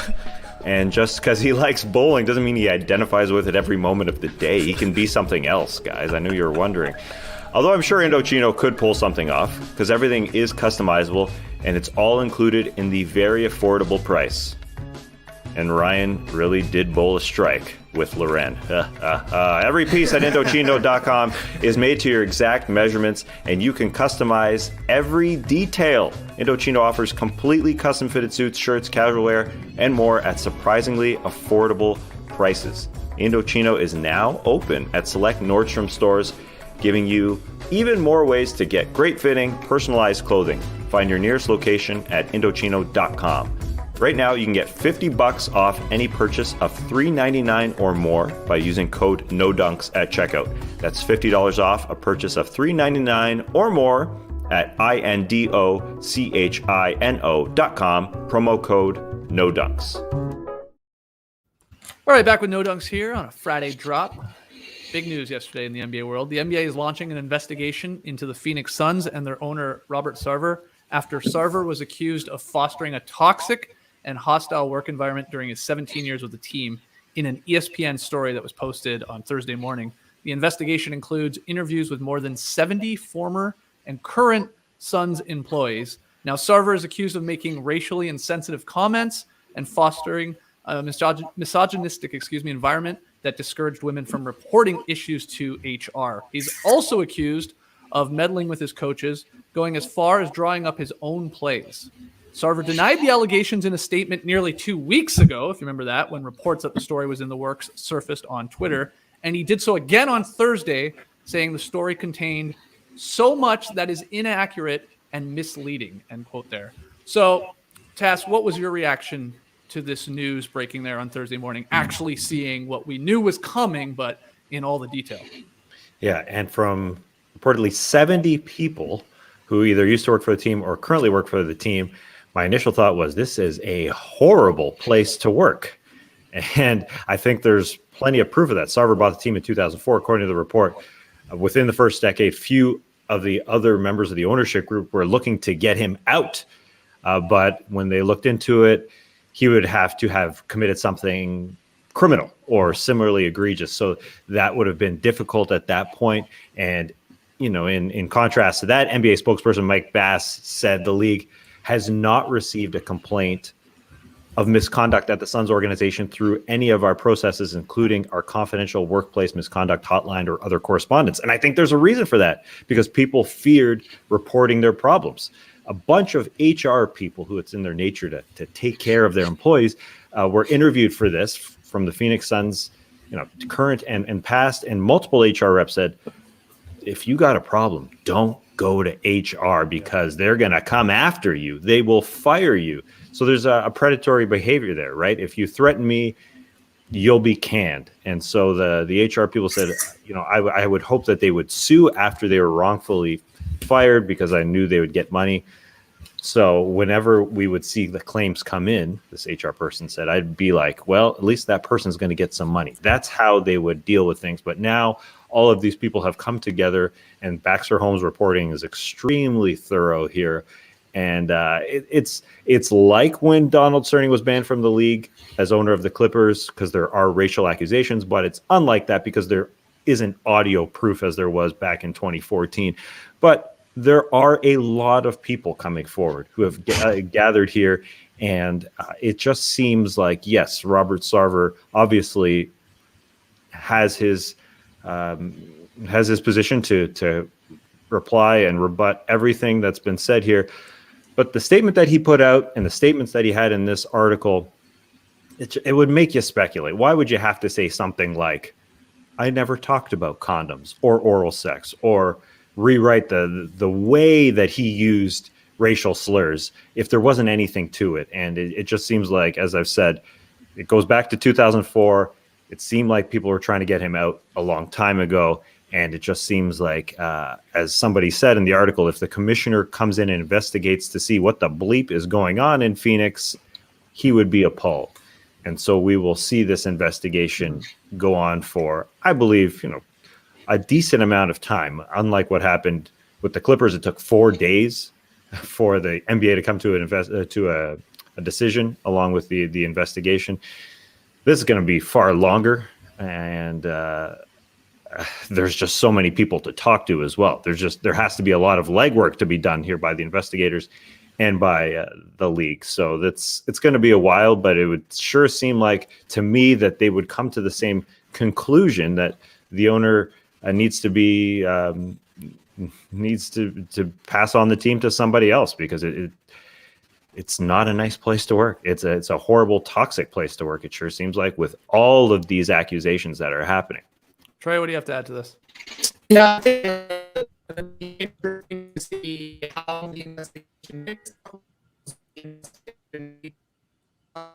And just because he likes bowling doesn't mean he identifies with it every moment of the day. He can be something else, guys. I knew you were wondering. Although I'm sure Indochino could pull something off, because everything is customizable, and it's all included in the very affordable price. And Ryan really did bowl a strike with Loren. Every piece at Indochino.com is made to your exact measurements, and you can customize every detail. Indochino offers completely custom-fitted suits, shirts, casual wear, and more at surprisingly affordable prices. Indochino is now open at select Nordstrom stores, giving you even more ways to get great fitting, personalized clothing. Find your nearest location at Indochino.com. Right now, you can get $50 off any purchase of $3.99 or more by using code NODUNKS at checkout. That's $50 off a purchase of $3.99 or more at INDOCHINO.com, promo code NODUNKS. All right, back with No Dunks here on a Friday drop. Big news yesterday in the NBA world. The NBA is launching an investigation into the Phoenix Suns and their owner, Robert Sarver, after Sarver was accused of fostering a toxic and hostile work environment during his 17 years with the team in an ESPN story that was posted on Thursday morning. The investigation includes interviews with more than 70 former and current Suns employees. Now, Sarver is accused of making racially insensitive comments and fostering a misogynistic environment that discouraged women from reporting issues to HR. He's also accused of meddling with his coaches, going as far as drawing up his own plays. Sarver denied the allegations in a statement nearly 2 weeks ago, if you remember that, when reports that the story was in the works surfaced on Twitter. And he did so again on Thursday, saying the story contained so much that is inaccurate and misleading, end quote there. So, Tass, what was your reaction to this news breaking there on Thursday morning, actually seeing what we knew was coming, but in all the detail? Yeah, and from reportedly 70 people who either used to work for the team or currently work for the team, my initial thought was this is a horrible place to work. And I think there's plenty of proof of that. Sarver bought the team in 2004, according to the report. Within the first decade, few of the other members of the ownership group were looking to get him out. But when they looked into it, he would have to have committed something criminal or similarly egregious. So that would have been difficult at that point. And, you know, in contrast to that, NBA spokesperson Mike Bass said the league has not received a complaint of misconduct at the Suns organization through any of our processes, including our confidential workplace misconduct hotline or other correspondence. And I think there's a reason for that, because people feared reporting their problems. A bunch of HR people who it's in their nature to take care of their employees were interviewed for this from the Phoenix Suns, you know, current and past, and multiple HR reps said, if you got a problem, don't go to HR because they're going to come after you. They will fire you. So there's a predatory behavior there, right? If you threaten me, you'll be canned. And so the HR people said, you know, I would hope that they would sue after they were wrongfully fired because I knew they would get money. So whenever we would see the claims come in, this HR person said, I'd be like, well, at least that person's going to get some money. That's how they would deal with things. But now all of these people have come together, and Baxter Holmes' reporting is extremely thorough here. And it's like when Donald Cerny was banned from the league as owner of the Clippers because there are racial accusations, but it's unlike that because there isn't audio proof as there was back in 2014. But there are a lot of people coming forward who have gathered here, and it just seems like, yes, Robert Sarver obviously has his position to reply and rebut everything that's been said here. But the statement that he put out and the statements that he had in this article, it would make you speculate. Why would you have to say something like, I never talked about condoms or oral sex, or rewrite the way that he used racial slurs if there wasn't anything to it? And it just seems like, as I've said, it goes back to 2004. It seemed like people were trying to get him out a long time ago. And it just seems like, as somebody said in the article, if the commissioner comes in and investigates to see what the bleep is going on in Phoenix, he would be appalled. And so we will see this investigation go on for, I believe, a decent amount of time. Unlike what happened with the Clippers, it took 4 days for the NBA to come to a decision along with the investigation. This is going to be far longer, and there's just so many people to talk to as well. There has to be a lot of legwork to be done here by the investigators and by the league. So it's going to be a while, but it would sure seem like to me that they would come to the same conclusion that the owner needs to pass on the team to somebody else, because it's not a nice place to work. It's a horrible, toxic place to work. It sure seems like, with all of these accusations that are happening. Trey, what do you have to add to this? Yeah, it'd be interesting to see how the investigation makes. All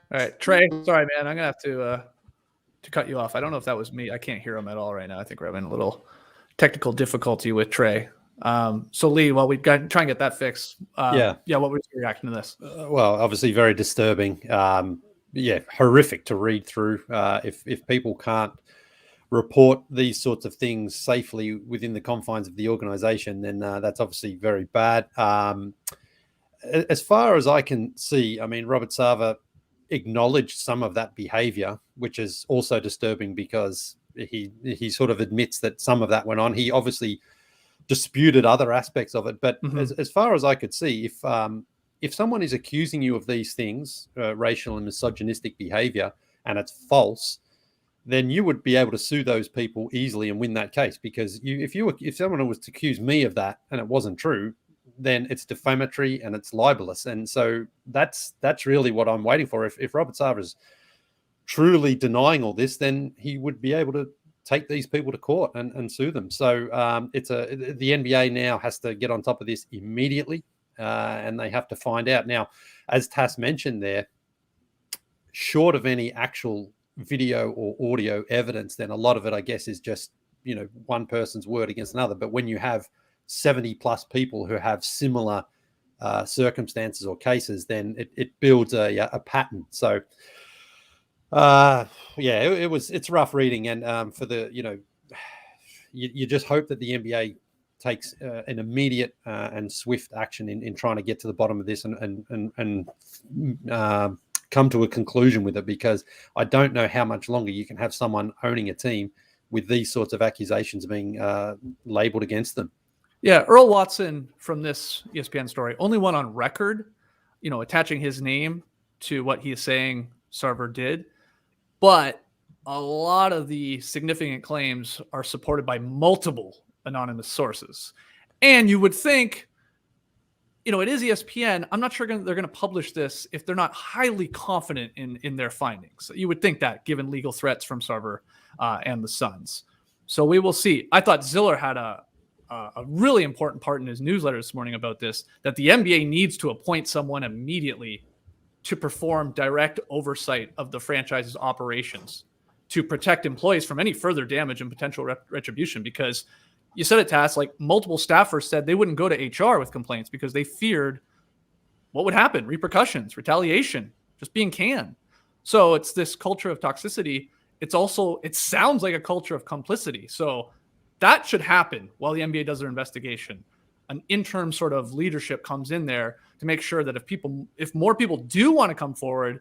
right, Trey. Sorry, man. I'm gonna have to cut you off. I don't know if that was me. I can't hear him at all right now. I think we're having a little technical difficulty with Trey. So Leigh, while we try and get that fixed, what was your reaction to this? Well, obviously very disturbing. Horrific to read through. If people can't report these sorts of things safely within the confines of the organization, then that's obviously very bad. As far as I can see, I mean, Robert Sarver acknowledged some of that behavior, which is also disturbing because he sort of admits that some of that went on. He obviously disputed other aspects of it, but as far as I could see, if someone is accusing you of these things, racial and misogynistic behavior, and it's false, then you would be able to sue those people easily and win that case. Because if someone was to accuse me of that and it wasn't true, then it's defamatory and it's libelous. And so that's really what I'm waiting for. If Robert Sarver is truly denying all this, then he would be able to take these people to court and sue them. So the NBA now has to get on top of this immediately, and they have to find out. Now, as Tass mentioned there, short of any actual video or audio evidence, then a lot of it, I guess, is just, one person's word against another. But when you have 70 plus people who have similar circumstances or cases, then it builds a pattern. So it's rough reading. And for the, you just hope that the NBA takes an immediate and swift action in trying to get to the bottom of this and come to a conclusion with it, because I don't know how much longer you can have someone owning a team with these sorts of accusations being labeled against them. Yeah, Earl Watson from this ESPN story, only one on record, attaching his name to what he is saying Sarver did. But a lot of the significant claims are supported by multiple anonymous sources. And you would think, it is ESPN. I'm not sure they're going to publish this if they're not highly confident in their findings. You would think that, given legal threats from Sarver and the Suns. So we will see. I thought Ziller had a really important part in his newsletter this morning about this, that the NBA needs to appoint someone immediately to perform direct oversight of the franchise's operations to protect employees from any further damage and potential retribution. Because you said it, Tass, like multiple staffers said they wouldn't go to HR with complaints because they feared what would happen, repercussions, retaliation, just being canned. So it's this culture of toxicity. It sounds like a culture of complicity. So that should happen while the NBA does their investigation. An interim sort of leadership comes in there to make sure that if more people do want to come forward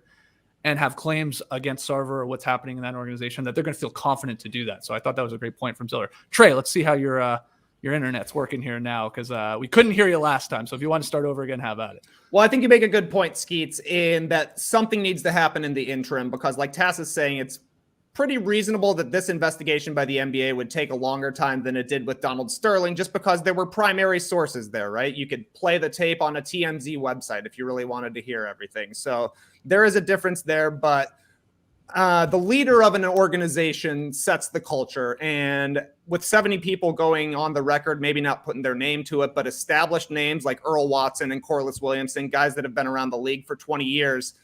and have claims against Sarver or what's happening in that organization, that they're going to feel confident to do that. So I thought that was a great point from Ziller. Trey, let's see how your internet's working here now, because we couldn't hear you last time. So if you want to start over again, have at it. Well, I think you make a good point, Skeets, in that something needs to happen in the interim, because like Tass is saying, it's pretty reasonable that this investigation by the NBA would take a longer time than it did with Donald Sterling, just because there were primary sources there, right? You could play the tape on a TMZ website if you really wanted to hear everything. So there is a difference there, but the leader of an organization sets the culture. And with 70 people going on the record, maybe not putting their name to it, but established names like Earl Watson and Corliss Williamson, guys that have been around the league for 20 years,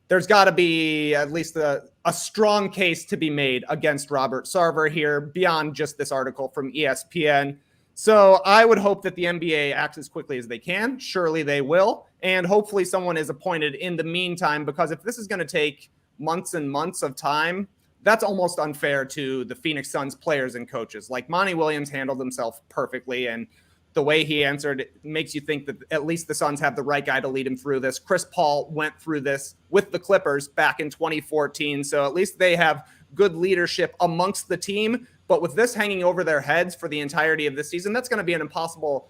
there's got to be at least a strong case to be made against Robert Sarver here, beyond just this article from ESPN. So I would hope that the NBA acts as quickly as they can. Surely they will. And hopefully someone is appointed in the meantime, because if this is going to take months and months of time, that's almost unfair to the Phoenix Suns players and coaches. Like Monty Williams handled himself perfectly, and the way he answered makes you think that at least the Suns have the right guy to lead him through this. Chris Paul went through this with the Clippers back in 2014, so at least they have good leadership amongst the team. But with this hanging over their heads for the entirety of this season, that's going to be an impossible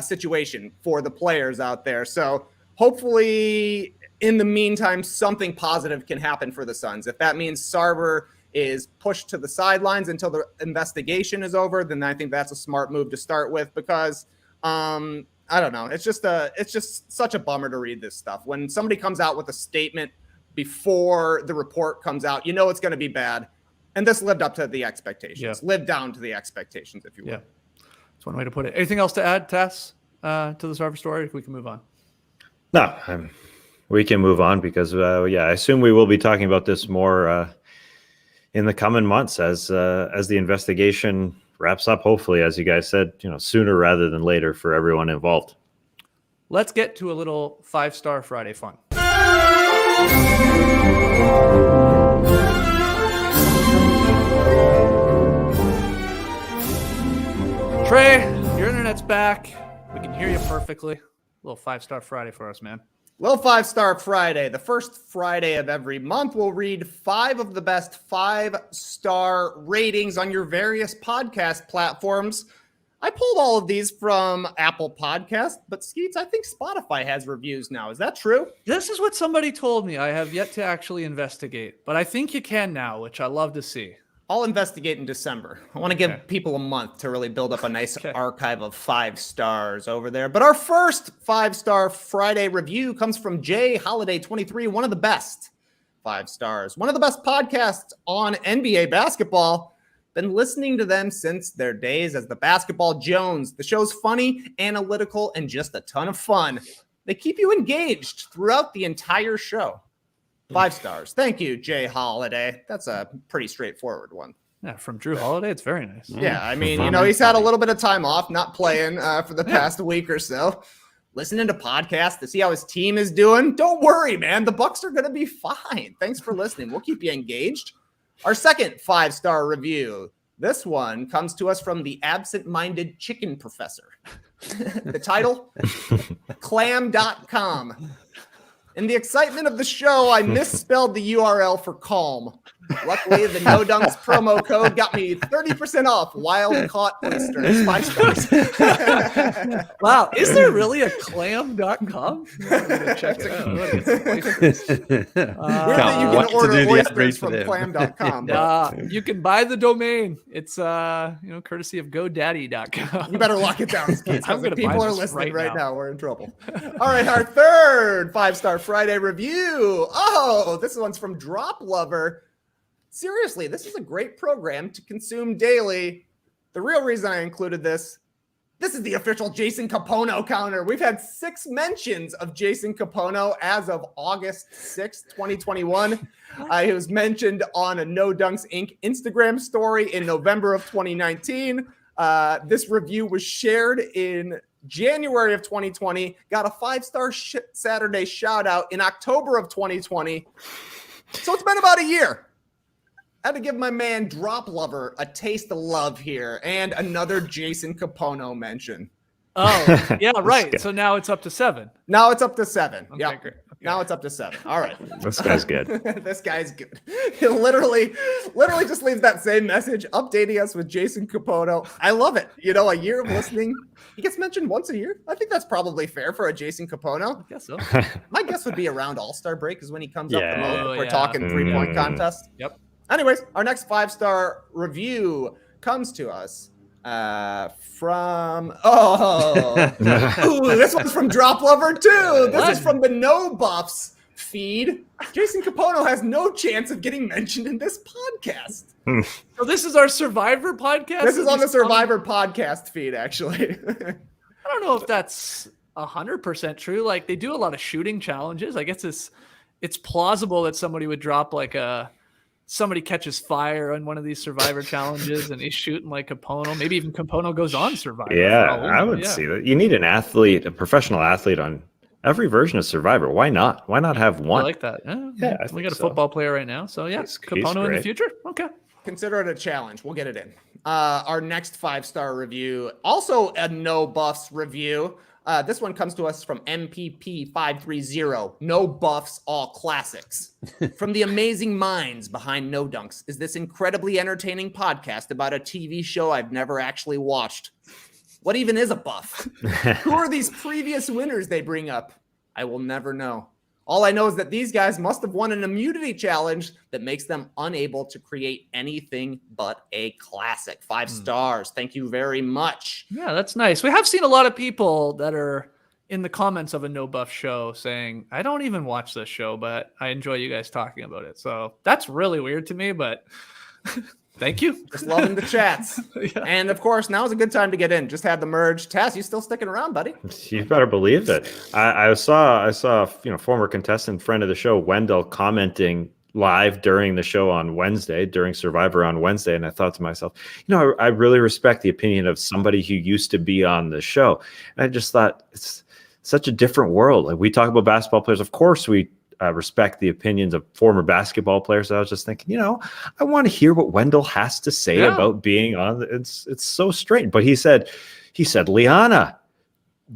situation for the players out there. So hopefully, in the meantime, something positive can happen for the Suns. If that means Sarver is pushed to the sidelines until the investigation is over, then I think that's a smart move to start with, because I don't know. It's just such a bummer to read this stuff. When somebody comes out with a statement before the report comes out, you know it's going to be bad. And this lived up to the expectations, lived down to the expectations, if you will. Yeah, that's one way to put it. Anything else to add, Tess, to the Sarver story? If we can move on. No, we can move on because, I assume we will be talking about this more in the coming months as the investigation wraps up. Hopefully, as you guys said, sooner rather than later for everyone involved. Let's get to a little 5-Star Friday fun. Trey, your internet's back. We can hear you perfectly. A little 5-Star Friday for us, man. Little 5-Star Friday. The first Friday of every month, we'll read 5 of the best 5-star ratings on your various podcast platforms. I pulled all of these from Apple Podcast, but Skeets, I think Spotify has reviews now. Is that true? This is what somebody told me. I have yet to actually investigate, but I think you can now, which I love to see. I'll investigate in December. I want to give people a month to really build up a nice archive of 5 stars over there. But our first 5-star Friday review comes from Jay Holiday 23, one of the best 5 stars, one of the best podcasts on NBA basketball. Been listening to them since their days as the Basketball Jones. The show's funny, analytical, and just a ton of fun. They keep you engaged throughout the entire show. 5 stars. Thank you, Jay Holiday. That's a pretty straightforward one. Yeah, from Drew Holiday, it's very nice. Yeah, I mean, he's had a little bit of time off, not playing for the past week or so. Listening to podcasts to see how his team is doing. Don't worry, man. The Bucks are going to be fine. Thanks for listening. We'll keep you engaged. Our second 5-star review. This one comes to us from the absent-minded chicken professor. The title, clam.com. In the excitement of the show, I misspelled the URL for calm. Luckily, the No Dunks promo code got me 30% off wild caught oysters. 5 stars. Wow, is there really a clam.com? Check it out. Weird that you can order oysters from clam.com. You can buy the domain. It's courtesy of GoDaddy.com. You better lock it down, Skeets, I'm because if gonna people buy are this listening right right now, we're in trouble. All right, our third 5-star Friday review. Oh, this one's from Drop Lover. Seriously, this is a great program to consume daily. The real reason I included this is the official Jason Capono counter. We've had 6 mentions of Jason Capono as of August 6th, 2021. He was mentioned on a No Dunks Inc. Instagram story in November of 2019. This review was shared in January of 2020, got a 5-star Saturday shout out in October of 2020. So it's been about a year. I had to give my man Drop Lover a taste of love here and another Jason Capono mention. Oh, yeah, right. So now it's up to 7. Now it's up to 7. Okay, Yeah. great. Okay. Now it's up to 7. All right. This guy's good. This guy's good. He literally just leaves that same message, updating us with Jason Capono. I love it. A year of listening. He gets mentioned once a year. I think that's probably fair for a Jason Capono. I guess so. My guess would be around All-Star break is when he comes up the most. Oh, We're yeah. talking 3-point contest. Yep. Anyways, our next 5-star review comes to us from this one's from Drop Lover too. This is from the No Buffs feed. Jason Capono has no chance of getting mentioned in this podcast. So this is our Survivor podcast? This is on the Survivor podcast feed, actually. I don't know if that's 100% true. Like, they do a lot of shooting challenges. I guess it's plausible that somebody would drop like a somebody catches fire on one of these Survivor challenges and he's shooting like Capono. Maybe even Capono goes on Survivor. Yeah, for all we I know. would Yeah. see that. You need an athlete, a professional athlete on every version of Survivor. Why not? Why not have I one? like that. Yeah, I we think got a so. football player right now. So yeah, He's Capono in the great. future. Okay. Consider it a challenge. We'll get it in. Our next 5-star review, also a No Buffs review. This one comes to us from MPP530. No Buffs, all classics. From the amazing minds behind No Dunks is this incredibly entertaining podcast about a TV show I've never actually watched. What even is a buff? Who are these previous winners they bring up? I will never know. All I know is that these guys must have won an immunity challenge that makes them unable to create anything but a classic. 5 stars. Thank you very much. Yeah, that's nice. We have seen a lot of people that are in the comments of a No Buff show saying, I don't even watch this show, but I enjoy you guys talking about it. So that's really weird to me, but thank you. Just loving the chats. Yeah. And of course, now's a good time to get in. Just had the merge. Taz, you still sticking around, buddy? You better believe it. I saw, former contestant, friend of the show, Wendell, commenting live during the show on Wednesday, during Survivor on Wednesday, and I thought to myself, I really respect the opinion of somebody who used to be on the show. And I just thought it's such a different world. Like, we talk about basketball players, of course we respect the opinions of former basketball players. I was just thinking, I want to hear what Wendell has to say about being on. It's so strange. But he said, Liana,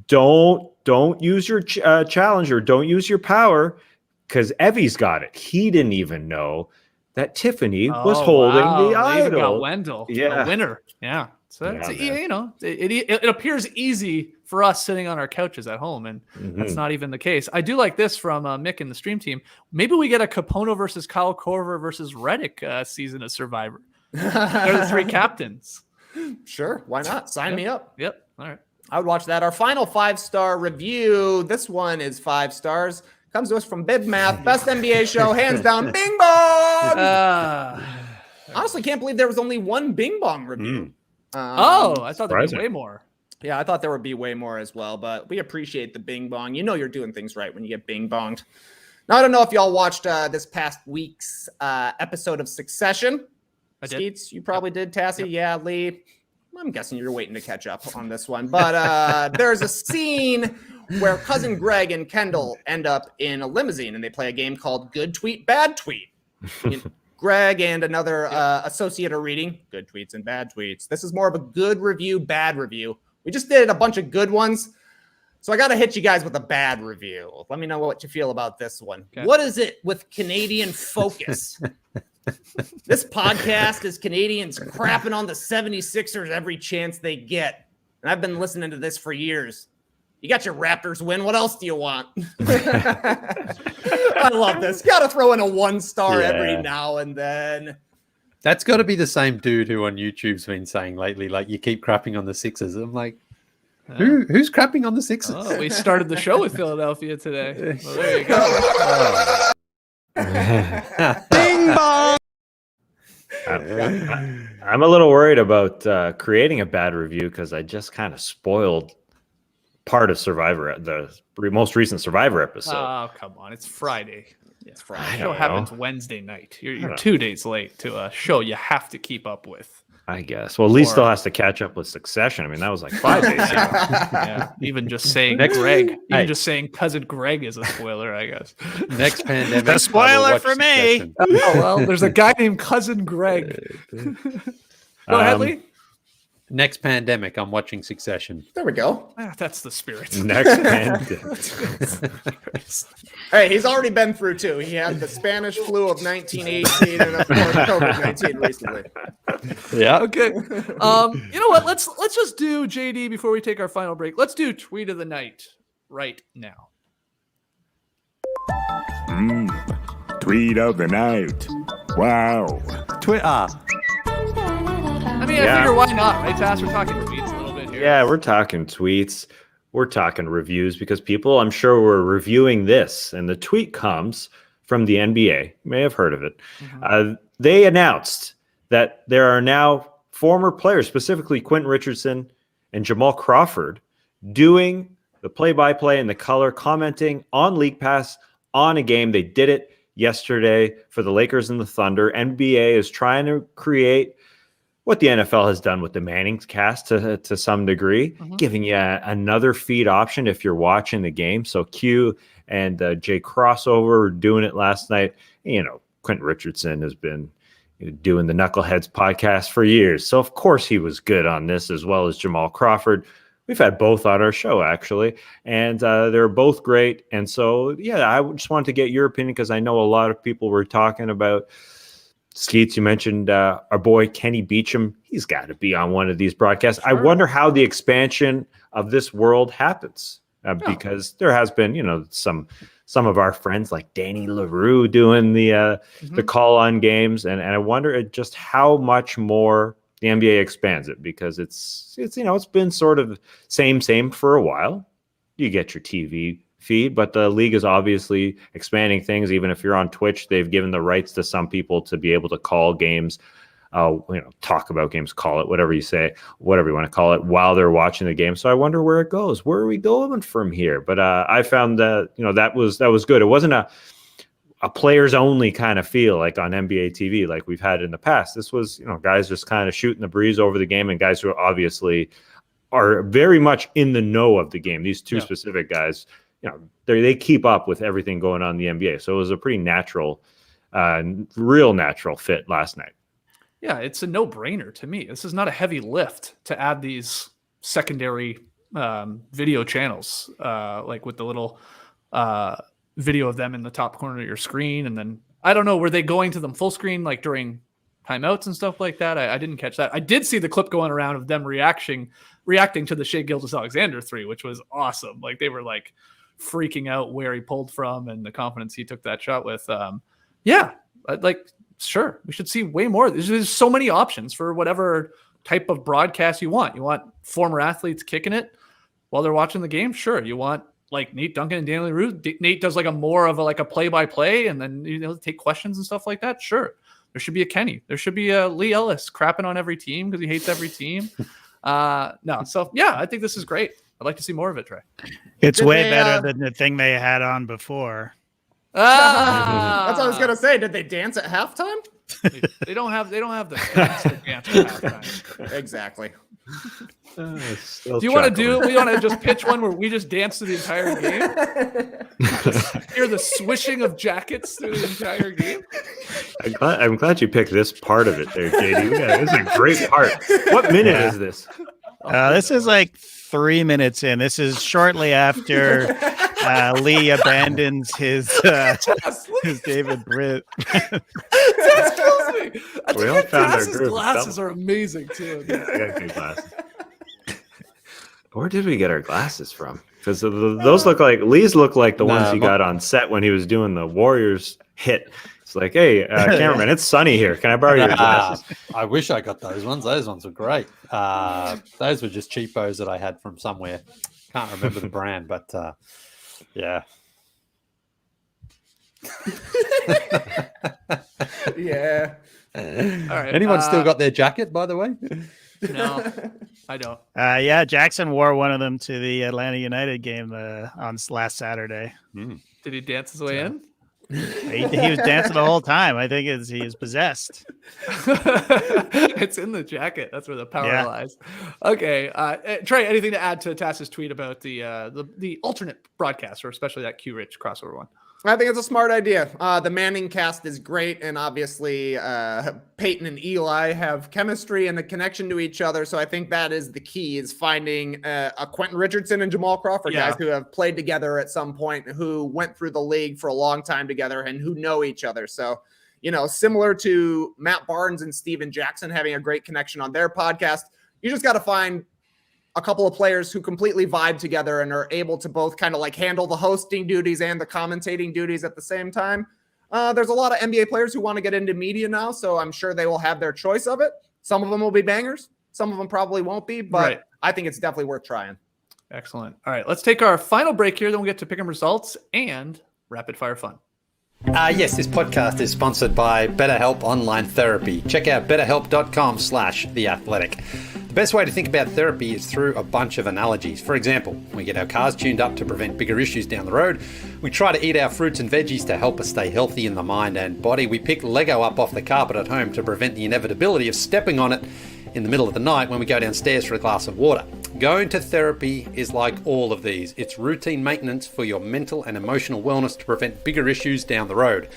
don't use your challenge, or don't use your power, because Evie's got it. He didn't even know that Tiffany was holding the They idol. even got Wendell, Yeah. the winner. Yeah. So Yeah, it appears easy for us sitting on our couches at home, and that's not even the case. I do like this from Mick and the stream team. Maybe we get a Capono versus Kyle Korver versus Reddick season of Survivor. They're the 3 captains. Sure. Why not? Sign me up. Yep. All right. I would watch that. Our final 5-star review. This one is 5 stars. Comes to us from Bib Math. Best NBA show, hands down. Bing Bong! Honestly, can't believe there was only one Bing Bong review. I thought there'd be surprising. way more. Yeah, I thought there would be way more as well, but we appreciate the Bing Bong. You're doing things right when you get Bing Bonged. Now, I don't know if y'all watched this past week's episode of Succession. I did. Skeets, you probably did. Tassie, yeah. Leigh, I'm guessing you're waiting to catch up on this one. But there's a scene where cousin Greg and Kendall end up in a limousine, and they play a game called Good Tweet, Bad Tweet. Greg and another associate are reading good tweets and bad tweets. This is more of a good review, bad review. We just did a bunch of good ones, so I got to hit you guys with a bad review. Let me know what you feel about this one. Okay. What is it with Canadian focus? This podcast is Canadians crapping on the 76ers every chance they get. And I've been listening to this for years. You got your Raptors win. What else do you want? I love this. Got to throw in a 1-star every now and then. That's got to be the same dude who on YouTube's been saying lately, like, you keep crapping on the Sixers. I'm like, who's crapping on the Sixers? Oh, we started the show with Philadelphia today. Well, there you go. Bing bong. I'm a little worried about creating a bad review, because I just kind of spoiled part of Survivor, the most recent Survivor episode. Oh, come on. It's Friday. It's The Friday. show happens Wednesday night. You're 2 days late to a show you have to keep up with. I guess. Well, Lee still has to catch up with Succession. I mean, that was like 5 days ago. Yeah, even just saying Greg, even just saying cousin Greg is a spoiler, I guess. Next pandemic. The spoiler I will watch for me. Succession. Oh, well, there's a guy named cousin Greg. Go ahead, Lee. Next pandemic, I'm watching Succession. There we go. That's the spirit. Next pandemic. Hey, he's already been through 2. He had the Spanish flu of 1918 and of course COVID-19 recently. Yeah. Okay. You know what? Let's just do JD before we take our final break. Let's do tweet of the night right now. Tweet of the night. Wow. Twitter. I mean, I figure why not, right, Tass? We're talking tweets a little bit here. Yeah, we're talking tweets. We're talking reviews, because people, I'm sure, were reviewing this. And the tweet comes from the NBA. You may have heard of it. They announced that there are now former players, specifically Quentin Richardson and Jamal Crawford, doing the play-by-play and the color, commenting on League Pass on a game. They did it yesterday for the Lakers and the Thunder. NBA is trying to create what the NFL has done with the Manning cast to some degree, giving you another feed option if you're watching the game. So Q and Jay Crossover were doing it last night. You know, Quentin Richardson has been doing the Knuckleheads podcast for years. So of course he was good on this, as well as Jamal Crawford. We've had both on our show, actually, and they're both great. And so, yeah, I just wanted to get your opinion because I know a lot of people were talking about Skeets. You mentioned our boy Kenny Beecham. He's got to be on one of these broadcasts. Sure. I wonder how the expansion of this world happens because there has been, you know, some of our friends like Danny LaRue doing the call on games, and I wonder just how much more the NBA expands it, because it's you know, it's been sort of same for a while. You get your TV feed, but the league is obviously expanding things. Even if you're on Twitch, they've given the rights to some people to be able to call games, you know, talk about games, call it, whatever you say, whatever you want to call it, while they're watching the game. So I wonder where it goes. Where are we going from here? But I found that, you know, that was good. It wasn't a players only kind of feel like on NBA TV like we've had in the past. This was, you know, guys just kind of shooting the breeze over the game, and guys who obviously are very much in the know of the game. These two specific guys, you know, they keep up with everything going on in the NBA. So it was a pretty natural, real natural fit last night. Yeah, it's a no-brainer to me. This is not a heavy lift to add these secondary video channels, like with the little video of them in the top corner of your screen. And then, I don't know, were they going to them full screen like during timeouts and stuff like that? I didn't catch that. I did see the clip going around of them reacting to the Shai Gilgeous-Alexander 3, which was awesome. Like, they were like freaking out where he pulled from and the confidence he took that shot with. Sure, we should see way more. There's so many options for whatever type of broadcast you want. You want former athletes kicking it while they're watching the game? Sure. You want like Nate Duncan and Danny LaRue? Nate does like a play-by-play and then, you know, take questions and stuff like that? Sure. There should be a Kenny. There should be a Lee Ellis crapping on every team because he hates every team. So yeah, I think this is great. I'd like to see more of it, Trey. It's way better than the thing they had on before. That's what I was gonna say. Did they dance at halftime? They don't have the dance at halftime. Exactly. Do you want to just pitch one where we just dance to the entire game? Hear the swishing of jackets through the entire game? I'm glad you picked this part of it there, JD. Yeah, this is a great part. What minute is this? This is like 3 minutes in. This is shortly after Leigh abandons his David Britt. That kills me. We all found our group. Glasses are amazing too. Yeah, I got good glasses. Where did we get our glasses from? Because those look like Lee's look like the ones he got on set when he was doing the Warriors hit. It's like, hey, cameraman, it's sunny here. Can I borrow your glasses? I wish I got those ones. Those ones were great. Those were just cheapos that I had from somewhere. Can't remember the brand, but yeah. Yeah. All right. Anyone still got their jacket, by the way? No, I don't. Yeah, Jackson wore one of them to the Atlanta United game on last Saturday. Did he dance his way in? He was dancing the whole time. I think he is possessed. It's in the jacket. That's where the power lies. Okay, Trey, anything to add to Tass's tweet about the alternate broadcast, or especially that Q Rich crossover one? I think it's a smart idea. The Manning cast is great, and obviously Peyton and Eli have chemistry and a connection to each other. So I think that is the key, is finding a Quentin Richardson and Jamal Crawford, guys who have played together at some point, who went through the league for a long time together and who know each other. So, you know, similar to Matt Barnes and Steven Jackson having a great connection on their podcast, you just got to find a couple of players who completely vibe together and are able to both kind of like handle the hosting duties and the commentating duties at the same time. There's a lot of NBA players who want to get into media now, so I'm sure they will have their choice of it. Some of them will be bangers. Some of them probably won't be, but I think it's definitely worth trying. Excellent. All right, let's take our final break here. Then we'll get to pick 'em results and rapid fire fun. Yes, this podcast is sponsored by BetterHelp Online Therapy. Check out betterhelp.com/theathletic. The best way to think about therapy is through a bunch of analogies. For example, we get our cars tuned up to prevent bigger issues down the road. We try to eat our fruits and veggies to help us stay healthy in the mind and body. We pick Lego up off the carpet at home to prevent the inevitability of stepping on it in the middle of the night when we go downstairs for a glass of water. Going to therapy is like all of these. It's routine maintenance for your mental and emotional wellness to prevent bigger issues down the road.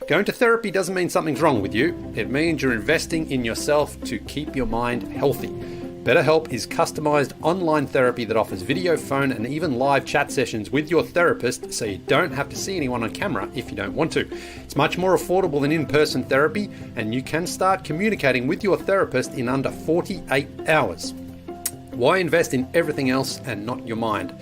Going to therapy doesn't mean something's wrong with you. It means you're investing in yourself to keep your mind healthy. BetterHelp is customized online therapy that offers video, phone, and even live chat sessions with your therapist, so you don't have to see anyone on camera if you don't want to. It's much more affordable than in-person therapy, and you can start communicating with your therapist in under 48 hours. Why invest in everything else and not your mind?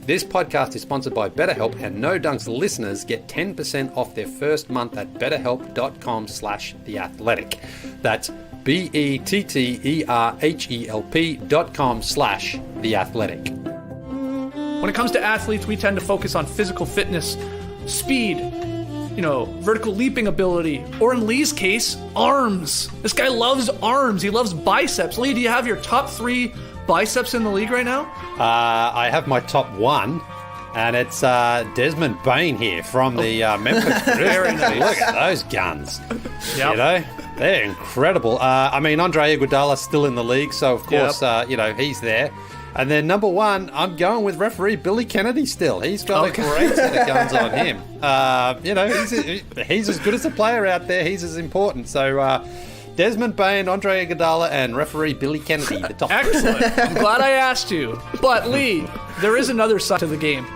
This podcast is sponsored by BetterHelp, and No Dunks listeners get 10% off their first month at betterhelp.com/theathletic. That's BETTERHELP.com/theathletic. When it comes to athletes, we tend to focus on physical fitness, speed, vertical leaping ability, or in Leigh's case, arms. This guy loves arms. He loves biceps. Leigh, do you have your top 3 biceps in the league right now? I have my top 1, and it's Desmond Bain here from the Memphis Grizzlies. Look at those guns. Yep. They're incredible. Andre Iguodala's still in the league, so of course, he's there. And then number 1, I'm going with referee Billy Kennedy still. He's got a great set of guns on him. He's as good as a player out there. He's as important. So Desmond Bain, Andre Iguodala, and referee Billy Kennedy, the top 3. Excellent. I'm glad I asked you. But Leigh, there is another side to the game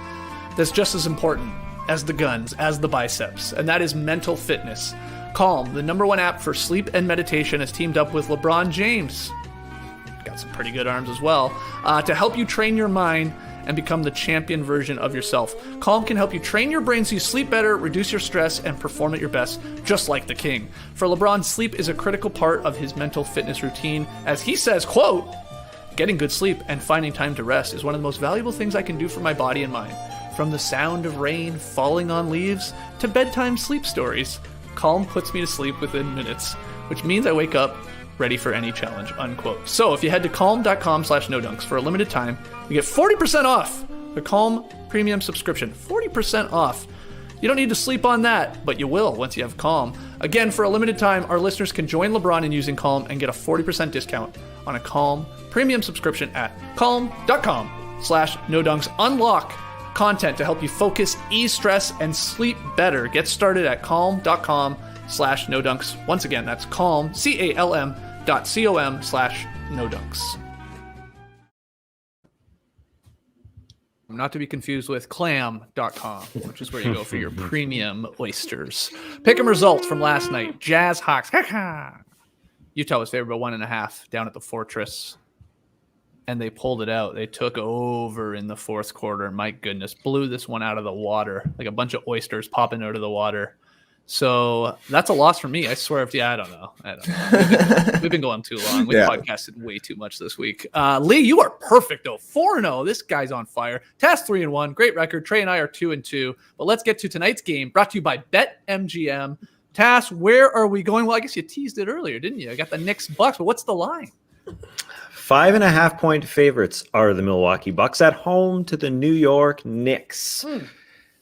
that's just as important as the guns, as the biceps, and that is mental fitness. Calm, the #1 app for sleep and meditation, has teamed up with LeBron James, got some pretty good arms as well, to help you train your mind and become the champion version of yourself. Calm can help you train your brain so you sleep better, reduce your stress, and perform at your best, just like the king. For LeBron, sleep is a critical part of his mental fitness routine. As he says, quote, "Getting good sleep and finding time to rest is one of the most valuable things I can do for my body and mind. From the sound of rain falling on leaves to bedtime sleep stories, Calm puts me to sleep within minutes, which means I wake up ready for any challenge," unquote. So if you head to calm.com/nodunks for a limited time, you get 40% off the Calm premium subscription. 40% off. You don't need to sleep on that, but you will once you have Calm. Again, for a limited time, our listeners can join LeBron in using Calm and get a 40% discount on a Calm premium subscription at calm.com/nodunks. Unlock content to help you focus, ease stress, and sleep better. Get started at calm.com/nodunks. Once again, that's calm, CALM.com/nodunks. Not to be confused with clam.com, which is where you go for your premium oysters. Pick 'em results from last night. Jazz Hawks. Utah was favored by 1.5 down at the Fortress, and they pulled it out. They took over in the fourth quarter. My goodness, blew this one out of the water, like a bunch of oysters popping out of the water. So that's a loss for me. I swear. I don't know. We've been going too long. We podcasted way too much this week. Leigh, you are perfect though. 4-0. This guy's on fire. Tass 3-1. Great record. Trey and I are 2-2. But let's get to tonight's game, brought to you by BetMGM. Tass, where are we going? Well, I guess you teased it earlier, didn't you? I got the Knicks Bucks, but what's the line? 5.5-point favorites are the Milwaukee Bucks at home to the New York Knicks.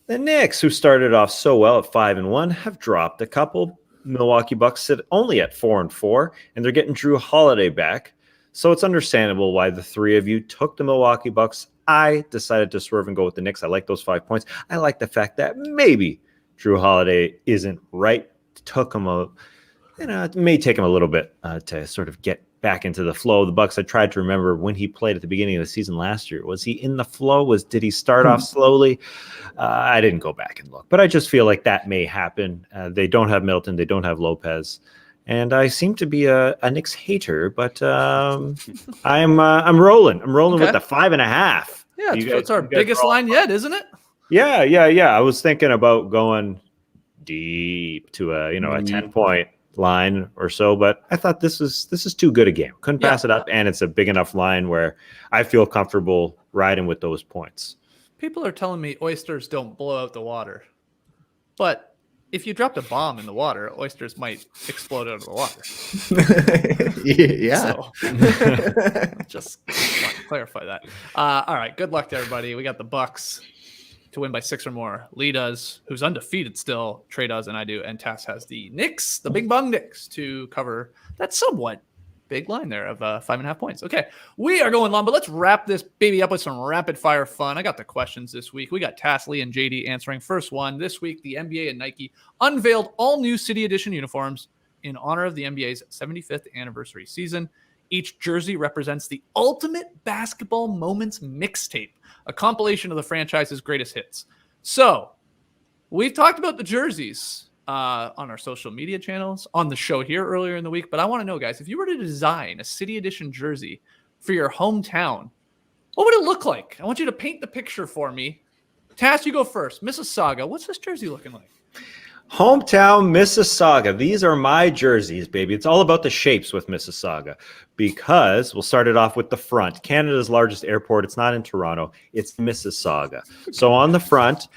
The Knicks, who started off so well at 5-1, have dropped a couple. Milwaukee Bucks sit only at 4-4, and they're getting Drew Holiday back. So it's understandable why the three of you took the Milwaukee Bucks. I decided to swerve and go with the Knicks. I like those 5 points. I like the fact that maybe Drew Holiday isn't right. It may take him a little bit to sort of get back into the flow. The Bucks, I tried to remember when he played at the beginning of the season last year. Was he in the flow? Did he start off slowly? I didn't go back and look, but I just feel like that may happen. They don't have Milton. They don't have Lopez. And I seem to be a Knicks hater, but I'm rolling. I'm rolling with the 5.5. Yeah, it's our biggest line yet, isn't it? Yeah. I was thinking about going deep to a 10-point line or so, but I thought this is too good a game. Couldn't pass it up, and it's a big enough line where I feel comfortable riding with those points. People are telling me oysters don't blow out the water, but if you dropped a bomb in the water, oysters might explode out of the water. Yeah. So, just want to clarify that. All right. Good luck to everybody. We got the Bucks to win by 6 or more. Lee does, who's undefeated still. Trey does, and I do. And Tass has the Knicks, the Big Bong Knicks, to cover that somewhat big line there of 5.5 points. Okay, we are going long, but let's wrap this baby up with some rapid fire fun. I got the questions this week. We got Tass, Lee, and JD answering. First one this week: the NBA and Nike unveiled all new City Edition uniforms in honor of the NBA's 75th anniversary season. Each jersey represents the ultimate basketball moments mixtape, a compilation of the franchise's greatest hits. So we've talked about the jerseys on our social media channels, on the show here earlier in the week. But I want to know, guys, if you were to design a City Edition jersey for your hometown, what would it look like? I want you to paint the picture for me. Tass, you go first. Mississauga, what's this jersey looking like? Hometown Mississauga. These are my jerseys, baby. It's all about the shapes with Mississauga, because we'll start it off with the front. Canada's largest airport. It's not in Toronto. It's Mississauga. So on the front,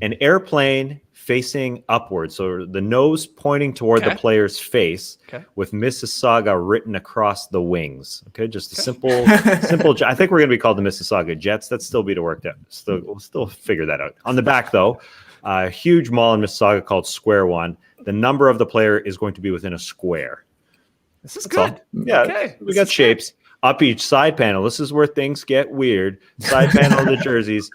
an airplane facing upwards, so the nose pointing toward the player's face, with Mississauga written across the wings. Okay, just a simple. I think we're going to be called the Mississauga Jets. That's still be to work out. We'll still figure that out. On the back, though, a huge mall in Mississauga called Square One. The number of the player is going to be within a square. This is good. Yeah, okay. We got shapes. Good. Up each side panel. This is where things get weird. Side panel of the jerseys.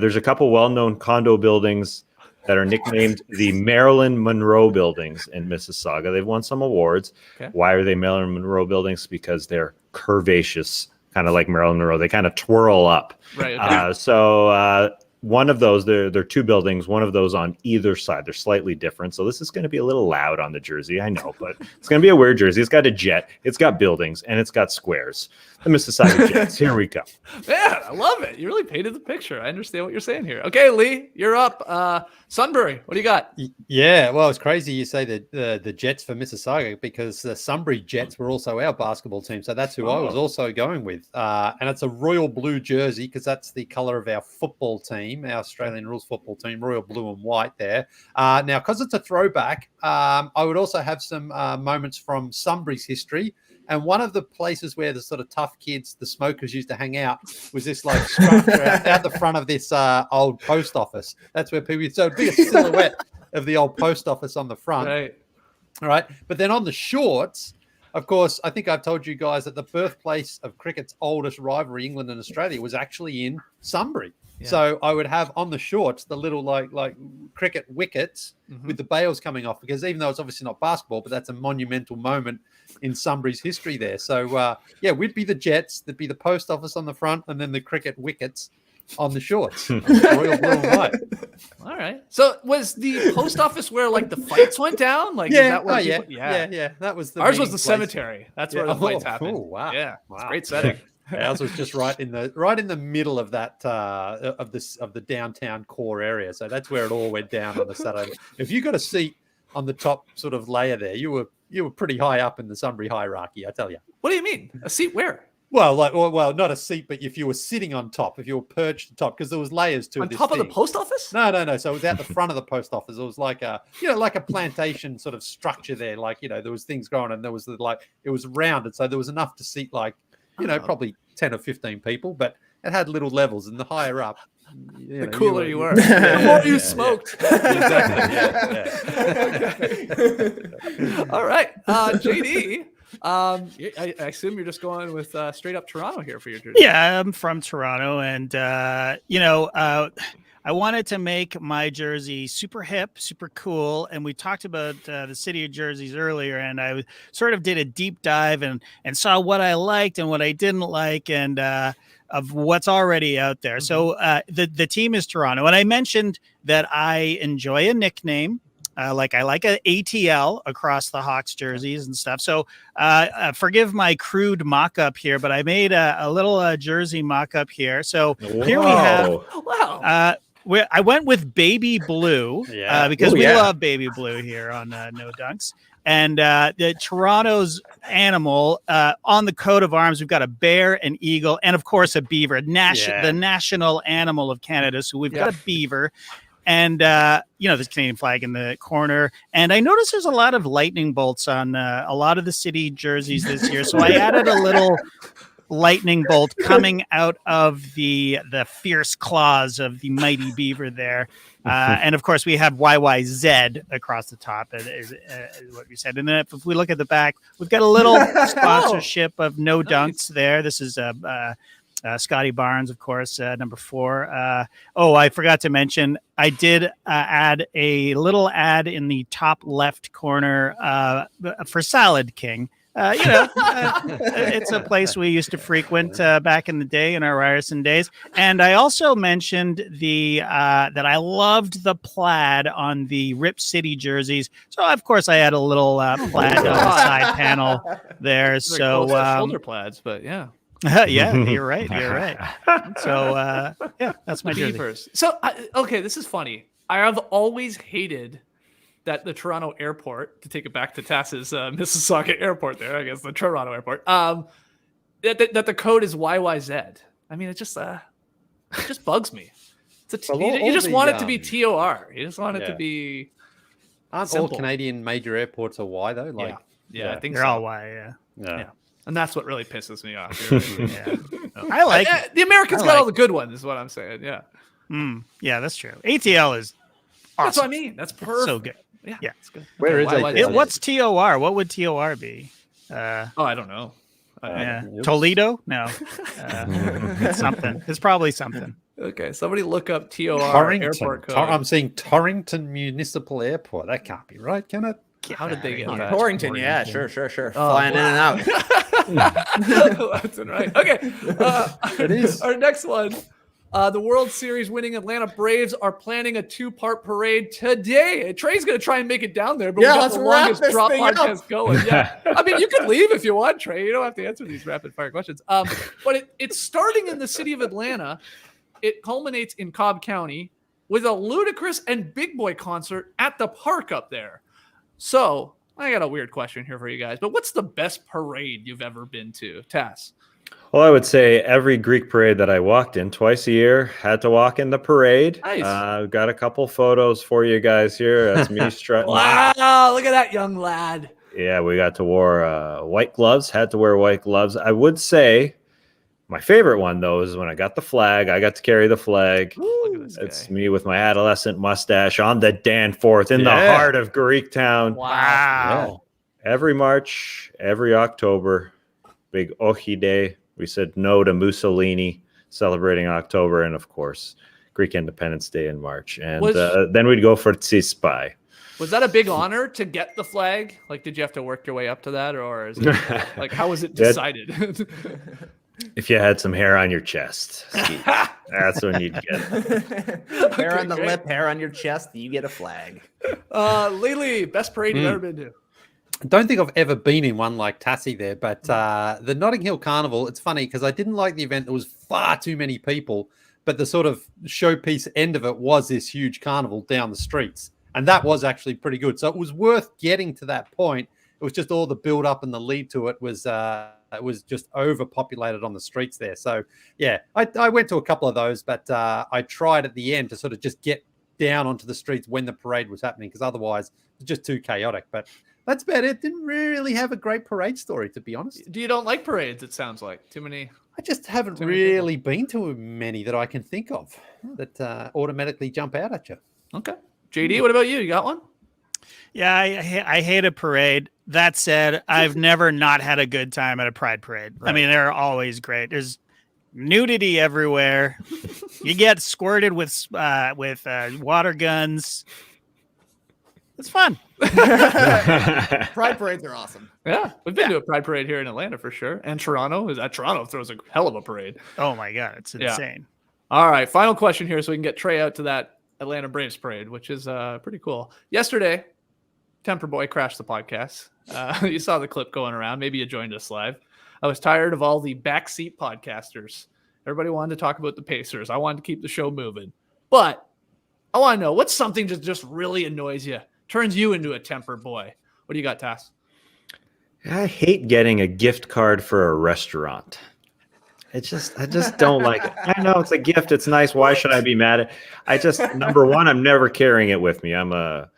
There's a couple well-known condo buildings that are nicknamed the Marilyn Monroe buildings in Mississauga. They've won some awards. Okay. Why are they Marilyn Monroe buildings? Because they're curvaceous, kind of like Marilyn Monroe. They kind of twirl up. Right. Okay. So one of those, there are two buildings, one of those on either side. They're slightly different. So this is going to be a little loud on the jersey, I know, but it's going to be a weird jersey. It's got a jet, it's got buildings, and it's got squares. The Mississauga Jets. Here we go. Man, I love it. You really painted the picture. I understand what you're saying here. Okay, Lee, you're up. Sunbury, what do you got? Yeah, well, it's crazy you say the Jets for Mississauga, because the Sunbury Jets were also our basketball team. So that's who I was also going with. And it's a royal blue jersey, because that's the color of our football team, our Australian rules football team, royal blue and white there. Now, because it's a throwback, I would also have some moments from Sunbury's history. And one of the places where the sort of tough kids, the smokers, used to hang out was this like structure out the front of this old post office. That's where people, so it'd be a silhouette of the old post office on the front. Right. All right. But then on the shorts, of course, I think I've told you guys that the birthplace of cricket's oldest rivalry, England and Australia, was actually in Sunbury. Yeah. So I would have on the shorts the little like cricket wickets with the bails coming off, because even though it's obviously not basketball, but that's a monumental moment in Sunbury's history there. So yeah, we'd be the Jets, there'd be the post office on the front, and then the cricket wickets on the shorts. Royal blue and white. All right. So was the post office where like the fights went down? Like, yeah, is that where yeah. That was the ours was the place. cemetery. That's where the fights happened. Oh, wow. Yeah. Wow. It's a great setting. Ours was just right in the middle of that of the downtown core area. So that's where it all went down on the Saturday. If you got a seat on the top sort of layer there, you were pretty high up in the Sunbury hierarchy, I tell you. What do you mean? A seat where? Well, not a seat, but if you were sitting on top, if you were perched on top, because there was layers to it. On top of the post office? No. So it was at the front of the post office. It was like a plantation sort of structure there. Like, there was things going on, and there was it was rounded. So there was enough to seat probably 10 or 15 people, but it had little levels, and the higher up, the cooler you were. The more you smoked. Exactly. All right. JD, I assume you're just going with straight up Toronto here for your jersey. Yeah, I'm from Toronto, and I wanted to make my jersey super hip, super cool, and we talked about the city of jerseys earlier, and I sort of did a deep dive and saw what I liked and what I didn't like, and of what's already out there. So the team is Toronto, and I mentioned that I enjoy a nickname. I like a ATL across the Hawks jerseys and stuff. So forgive my crude mock-up here, but I made a little jersey mock-up here. So here we have. Wow. I went with baby blue because we love baby blue here on No Dunks. And the Toronto's animal on the coat of arms, we've got a bear, an eagle, and of course a beaver, the national animal of Canada. So we've got a beaver. And, the Canadian flag in the corner. And I noticed there's a lot of lightning bolts on a lot of the city jerseys this year. So I added a little lightning bolt coming out of the fierce claws of the mighty beaver there. And, of course, we have YYZ across the top, is what we said. And then if we look at the back, we've got a little sponsorship of No Dunks there. This is Scotty Barnes, of course, number 4. I forgot to mention, I did add a little ad in the top left corner for Salad King. It's a place we used to frequent back in the day in our Ryerson days. And I also mentioned that I loved the plaid on the Rip City jerseys. So, of course, I had a little plaid on the side panel there. It's So shoulder plaids, but yeah. yeah, you're right. So, that's my jersey. Beavers. So, this is funny. I have always hated that the Toronto airport, to take it back to Tass's Mississauga airport there, I guess the Toronto airport, that the code is YYZ. I mean, it just bugs me. You just want it to be TOR. You just want it to be Aren't simple. all Canadian major airports are Y, though? Yeah, I think they're so. all Y, Yeah. And that's what really pisses me off. I like it. The Americans got all the good ones, is what I'm saying. Yeah. Yeah, that's true. ATL is awesome. That's what I mean. That's perfect. So good. Yeah, it's good. Where is YYZ? What's TOR? What would TOR be? I don't know. Toledo? No. It's something. It's probably something. Okay, somebody look up TOR airport code. I'm seeing Torrington Municipal Airport. That can't be right, can it? How did they get that? Torrington, yeah, sure. Flying in and out. That's right. Okay. It is. Our next one. The World Series winning Atlanta Braves are planning a 2-part parade today. Trey's going to try and make it down there, but we got the longest drop podcast going. Yeah. I mean, you can leave if you want, Trey. You don't have to answer these rapid fire questions. But it's starting in the city of Atlanta. It culminates in Cobb County with a ludicrous and big boy concert at the park up there. So I got a weird question here for you guys, but what's the best parade you've ever been to, Tass? Well, I would say every Greek parade that I walked in twice a year had to walk in the parade. Nice. I've got a couple photos for you guys here. That's me strutting. Wow, look at that young lad. Yeah, we got to wear white gloves, had to wear white gloves. I would say my favorite one, though, is when I got the flag. I got to carry the flag. Look at this guy. It's me with my adolescent mustache on the Danforth in the heart of Greek town. Wow. Yeah. Every March, every October, big Ohi Day. We said no to Mussolini, celebrating October, and of course, Greek Independence Day in March. And then we'd go for Tsispy. Was that a big honor to get the flag? Like, did you have to work your way up to that, or is it like how was it decided? If you had some hair on your chest, Skeets, that's when you'd get it. Hair on the lip, hair on your chest, you get a flag. Leigh, best parade you've ever been to? I don't think I've ever been in one like Tassie there, but the Notting Hill Carnival, it's funny because I didn't like the event. There was far too many people, but the sort of showpiece end of it was this huge carnival down the streets. And that was actually pretty good. So it was worth getting to that point. It was just all the build up and the lead to it was just overpopulated on the streets there. So, yeah, I went to a couple of those, but I tried at the end to sort of just get down onto the streets when the parade was happening because otherwise it was just too chaotic. But that's about it. Didn't really have a great parade story, to be honest. You don't like parades, it sounds like. Too many. I just haven't really been to many that I can think of that automatically jump out at you. Okay. JD, what about you? You got one? Yeah, I hate a parade. That said, I've never not had a good time at a pride parade. Right. I mean, they're always great. There's nudity everywhere. You get squirted with water guns. It's fun. Pride parades are awesome. Yeah, we've been to a pride parade here in Atlanta for sure. And Toronto throws a hell of a parade. Oh my God, it's insane. All right, final question here so we can get Trey out to that Atlanta Braves parade, which is pretty cool. Yesterday, Temper Boy crashed the podcast. You saw the clip going around. Maybe you joined us live. I was tired of all the backseat podcasters. Everybody wanted to talk about the Pacers. I wanted to keep the show moving. But I want to know, what's something that just really annoys you, turns you into a Temper Boy? What do you got, Tass? I hate getting a gift card for a restaurant. I just don't like it. I know it's a gift. It's nice. Why should I be mad at? Number one, I'm never carrying it with me. I'm a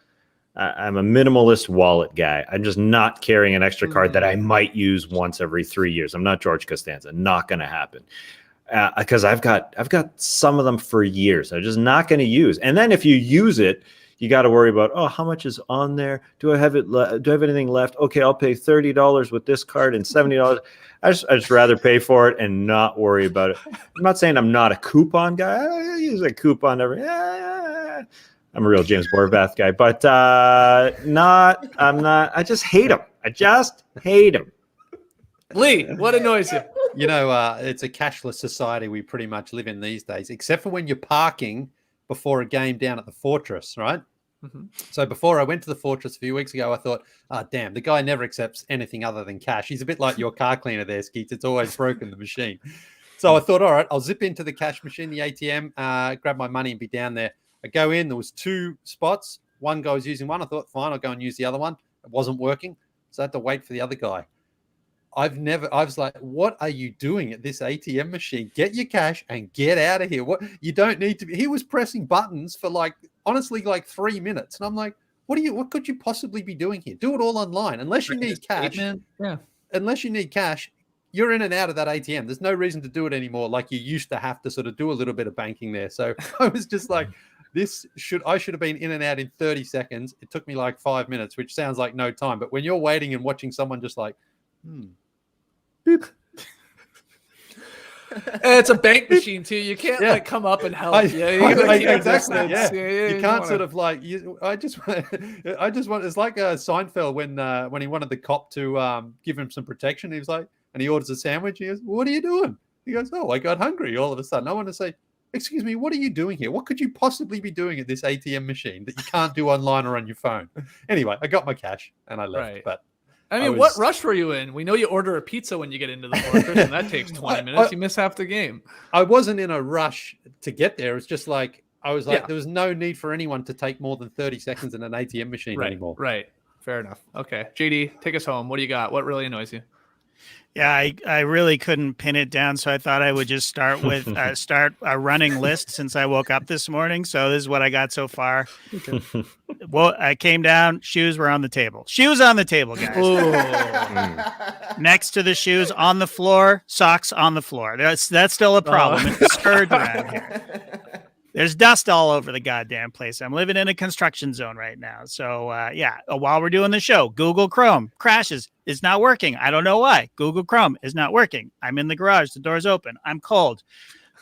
minimalist wallet guy. I'm just not carrying an extra card that I might use once every 3 years. I'm not George Costanza. Not going to happen. Because I've got some of them for years. I'm just not going to use. And then if you use it, you got to worry about, how much is on there? Do I have it? Do I have anything left? Okay, I'll pay $30 with this card and $70. I just rather pay for it and not worry about it. I'm not saying I'm not a coupon guy. I use a coupon every. I'm a real James Borbath guy, but I'm not. I just hate them. I just hate them. Leigh, what annoys you? You know, it's a cashless society we pretty much live in these days, except for when you're parking before a game down at the Fortress, right? Mm-hmm. So before I went to the Fortress a few weeks ago, I thought, damn, the guy never accepts anything other than cash. He's a bit like your car cleaner there, Skeets. It's always broken, the machine. So I thought, all right, I'll zip into the cash machine, the ATM, grab my money and be down there. I go in, there was 2 spots. One guy was using one. I thought, fine, I'll go and use the other one. It wasn't working. So I had to wait for the other guy. I was like, what are you doing at this ATM machine? Get your cash and get out of here. What you don't need to be. He was pressing buttons for honestly 3 minutes. And I'm like, what could you possibly be doing here? Do it all online. Unless you need cash. Yeah. Unless you need cash, you're in and out of that ATM. There's no reason to do it anymore. Like you used to have to sort of do a little bit of banking there. So I was just like, I should have been in and out in 30 seconds. It took me 5 minutes, which sounds like no time. But when you're waiting and watching someone just boop. It's a bank machine too. You can't come up and help. Exactly. Yeah. You can't sort of I just want. It's like Seinfeld when he wanted the cop to give him some protection. He was like, and he orders a sandwich. He goes, "What are you doing?" He goes, "Oh, I got hungry." All of a sudden, I want to say, "Excuse me, what are you doing here? What could you possibly be doing at this ATM machine that you can't do online or on your phone?" Anyway, I got my cash and I left. Right. But I mean, what rush were you in? We know you order a pizza when you get into the Fortress, and that takes 20 minutes. You miss half the game. I wasn't in a rush to get there. It was just there was no need for anyone to take more than 30 seconds in an ATM machine anymore. Right. Fair enough. Okay. JD, take us home. What do you got? What really annoys you? Yeah, I really couldn't pin it down, so I thought I would just start with a running list since I woke up this morning. So this is what I got so far. Well, I came down, shoes were on the table. Shoes on the table, guys. Next to the shoes on the floor, socks on the floor. That's still a problem. It's discouraged around here. There's dust all over the goddamn place. I'm living in a construction zone right now. So, while we're doing the show, Google Chrome crashes. It's not working. I don't know why. Google Chrome is not working. I'm in the garage. The door's open. I'm cold.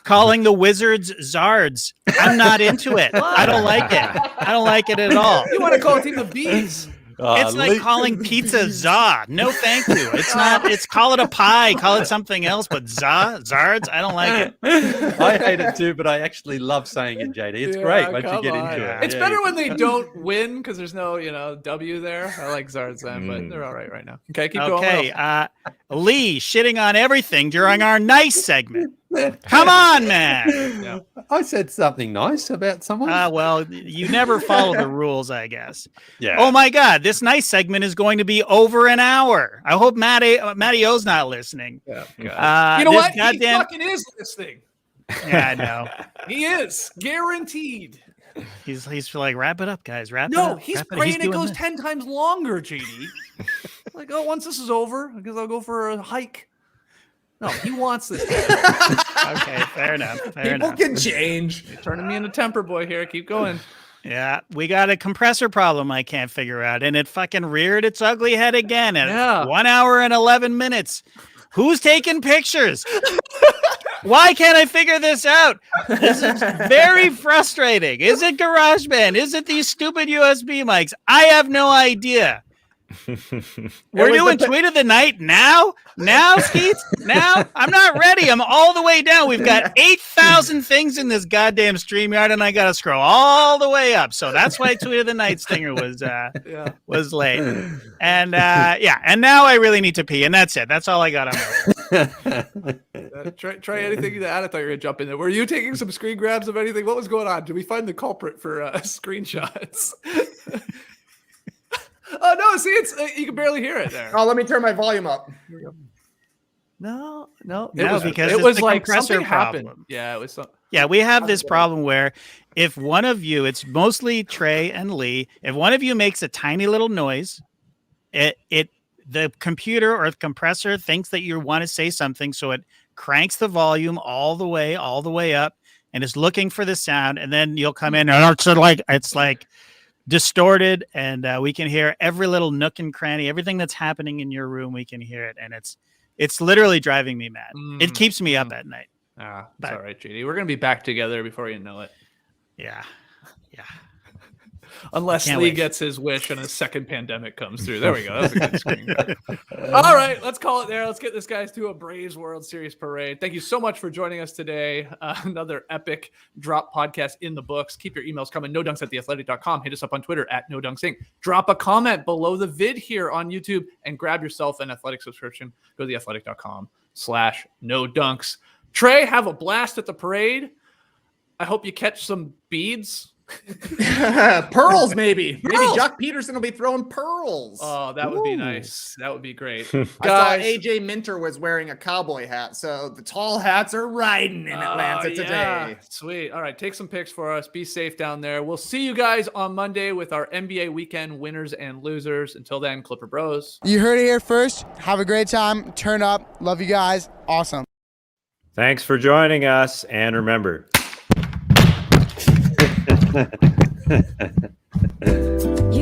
Calling the Wizards Zards. I'm not into it. I don't like it. I don't like it at all. You want to call a team of bees? It's like calling pizza za. No, thank you. It's not. It's call it a pie. Call it something else. But zards, I don't like it. I hate it too, but I actually love saying it, JD. It's great once you get into it. It's better when they don't win because there's no, W there. I like zards then, but they're all right now. Okay, keep going. Okay, Leigh shitting on everything during our nice segment. Come on, man. Yeah. I said something nice about someone. Well, you never follow the rules, I guess. Yeah. Oh my God, this nice segment is going to be over an hour. I hope Matty O's not listening. Yeah. You know what? He fucking is listening. Yeah, I know. He is guaranteed. He's like, wrap it up, guys. Wrap it No, up. he's praying it goes 10 times longer, JD. Once this is over, I guess I'll go for a hike. No, he wants this. Okay, fair enough. People can change. You're turning me into temper boy here. Keep going. Yeah, we got a compressor problem I can't figure out, and it fucking reared its ugly head again at 1 hour and 11 minutes. Who's taking pictures? Why can't I figure this out? This is very frustrating. Is it GarageBand? Is it these stupid USB mics? I have no idea. We're doing tweet of the night now, Skeets. Now I'm not ready. I'm all the way down. We've got 8,000 things in this goddamn StreamYard, and I got to scroll all the way up. So that's why tweet of the night stinger was late. And and now I really need to pee, and that's it. That's all I got on that. Trey, anything to add? I thought you were gonna jump in there. Were you taking some screen grabs of anything? What was going on? Did we find the culprit for screenshots? Oh no! See, it's you can barely hear it there. Oh, let me turn my volume up. No, because it it's was the like compressor something happened. problem. Yeah, it was some. Yeah, we have this problem where if one of you, it's mostly Trey and Leigh, if one of you makes a tiny little noise, the computer or the compressor thinks that you want to say something, so it cranks the volume all the way up and is looking for the sound, and then you'll come in and it's like distorted, and we can hear every little nook and cranny, everything that's happening in your room, we can hear it, and it's literally driving me mad. It keeps me up at night. It's all right, JD. We're gonna be back together before you know it. Yeah. Unless Can't Leigh wait. gets his wish and a second pandemic comes through. There we go. That was a good screen grab. All right, let's call it there. Let's get this guys to a Braves World Series parade. Thank you so much for joining us today. Another epic drop podcast in the books. Keep your emails coming. NoDunks@theathletic.com. Hit us up on Twitter @NoDunksInc. Drop a comment below the vid here on YouTube and grab yourself an Athletic subscription. Go to theathletic.com/NoDunks. Trey, have a blast at the parade. I hope you catch some beads. Pearls, maybe. Pearls. Maybe Jock Peterson will be throwing pearls. Oh, that would be nice. That would be great. I saw Guys, AJ Minter was wearing a cowboy hat, so the tall hats are riding in Atlanta today. Yeah. Sweet. All right, take some pics for us. Be safe down there. We'll see you guys on Monday with our NBA weekend winners and losers. Until then, Clipper Bros. You heard it here first. Have a great time. Turn up. Love you guys. Awesome. Thanks for joining us, and remember. You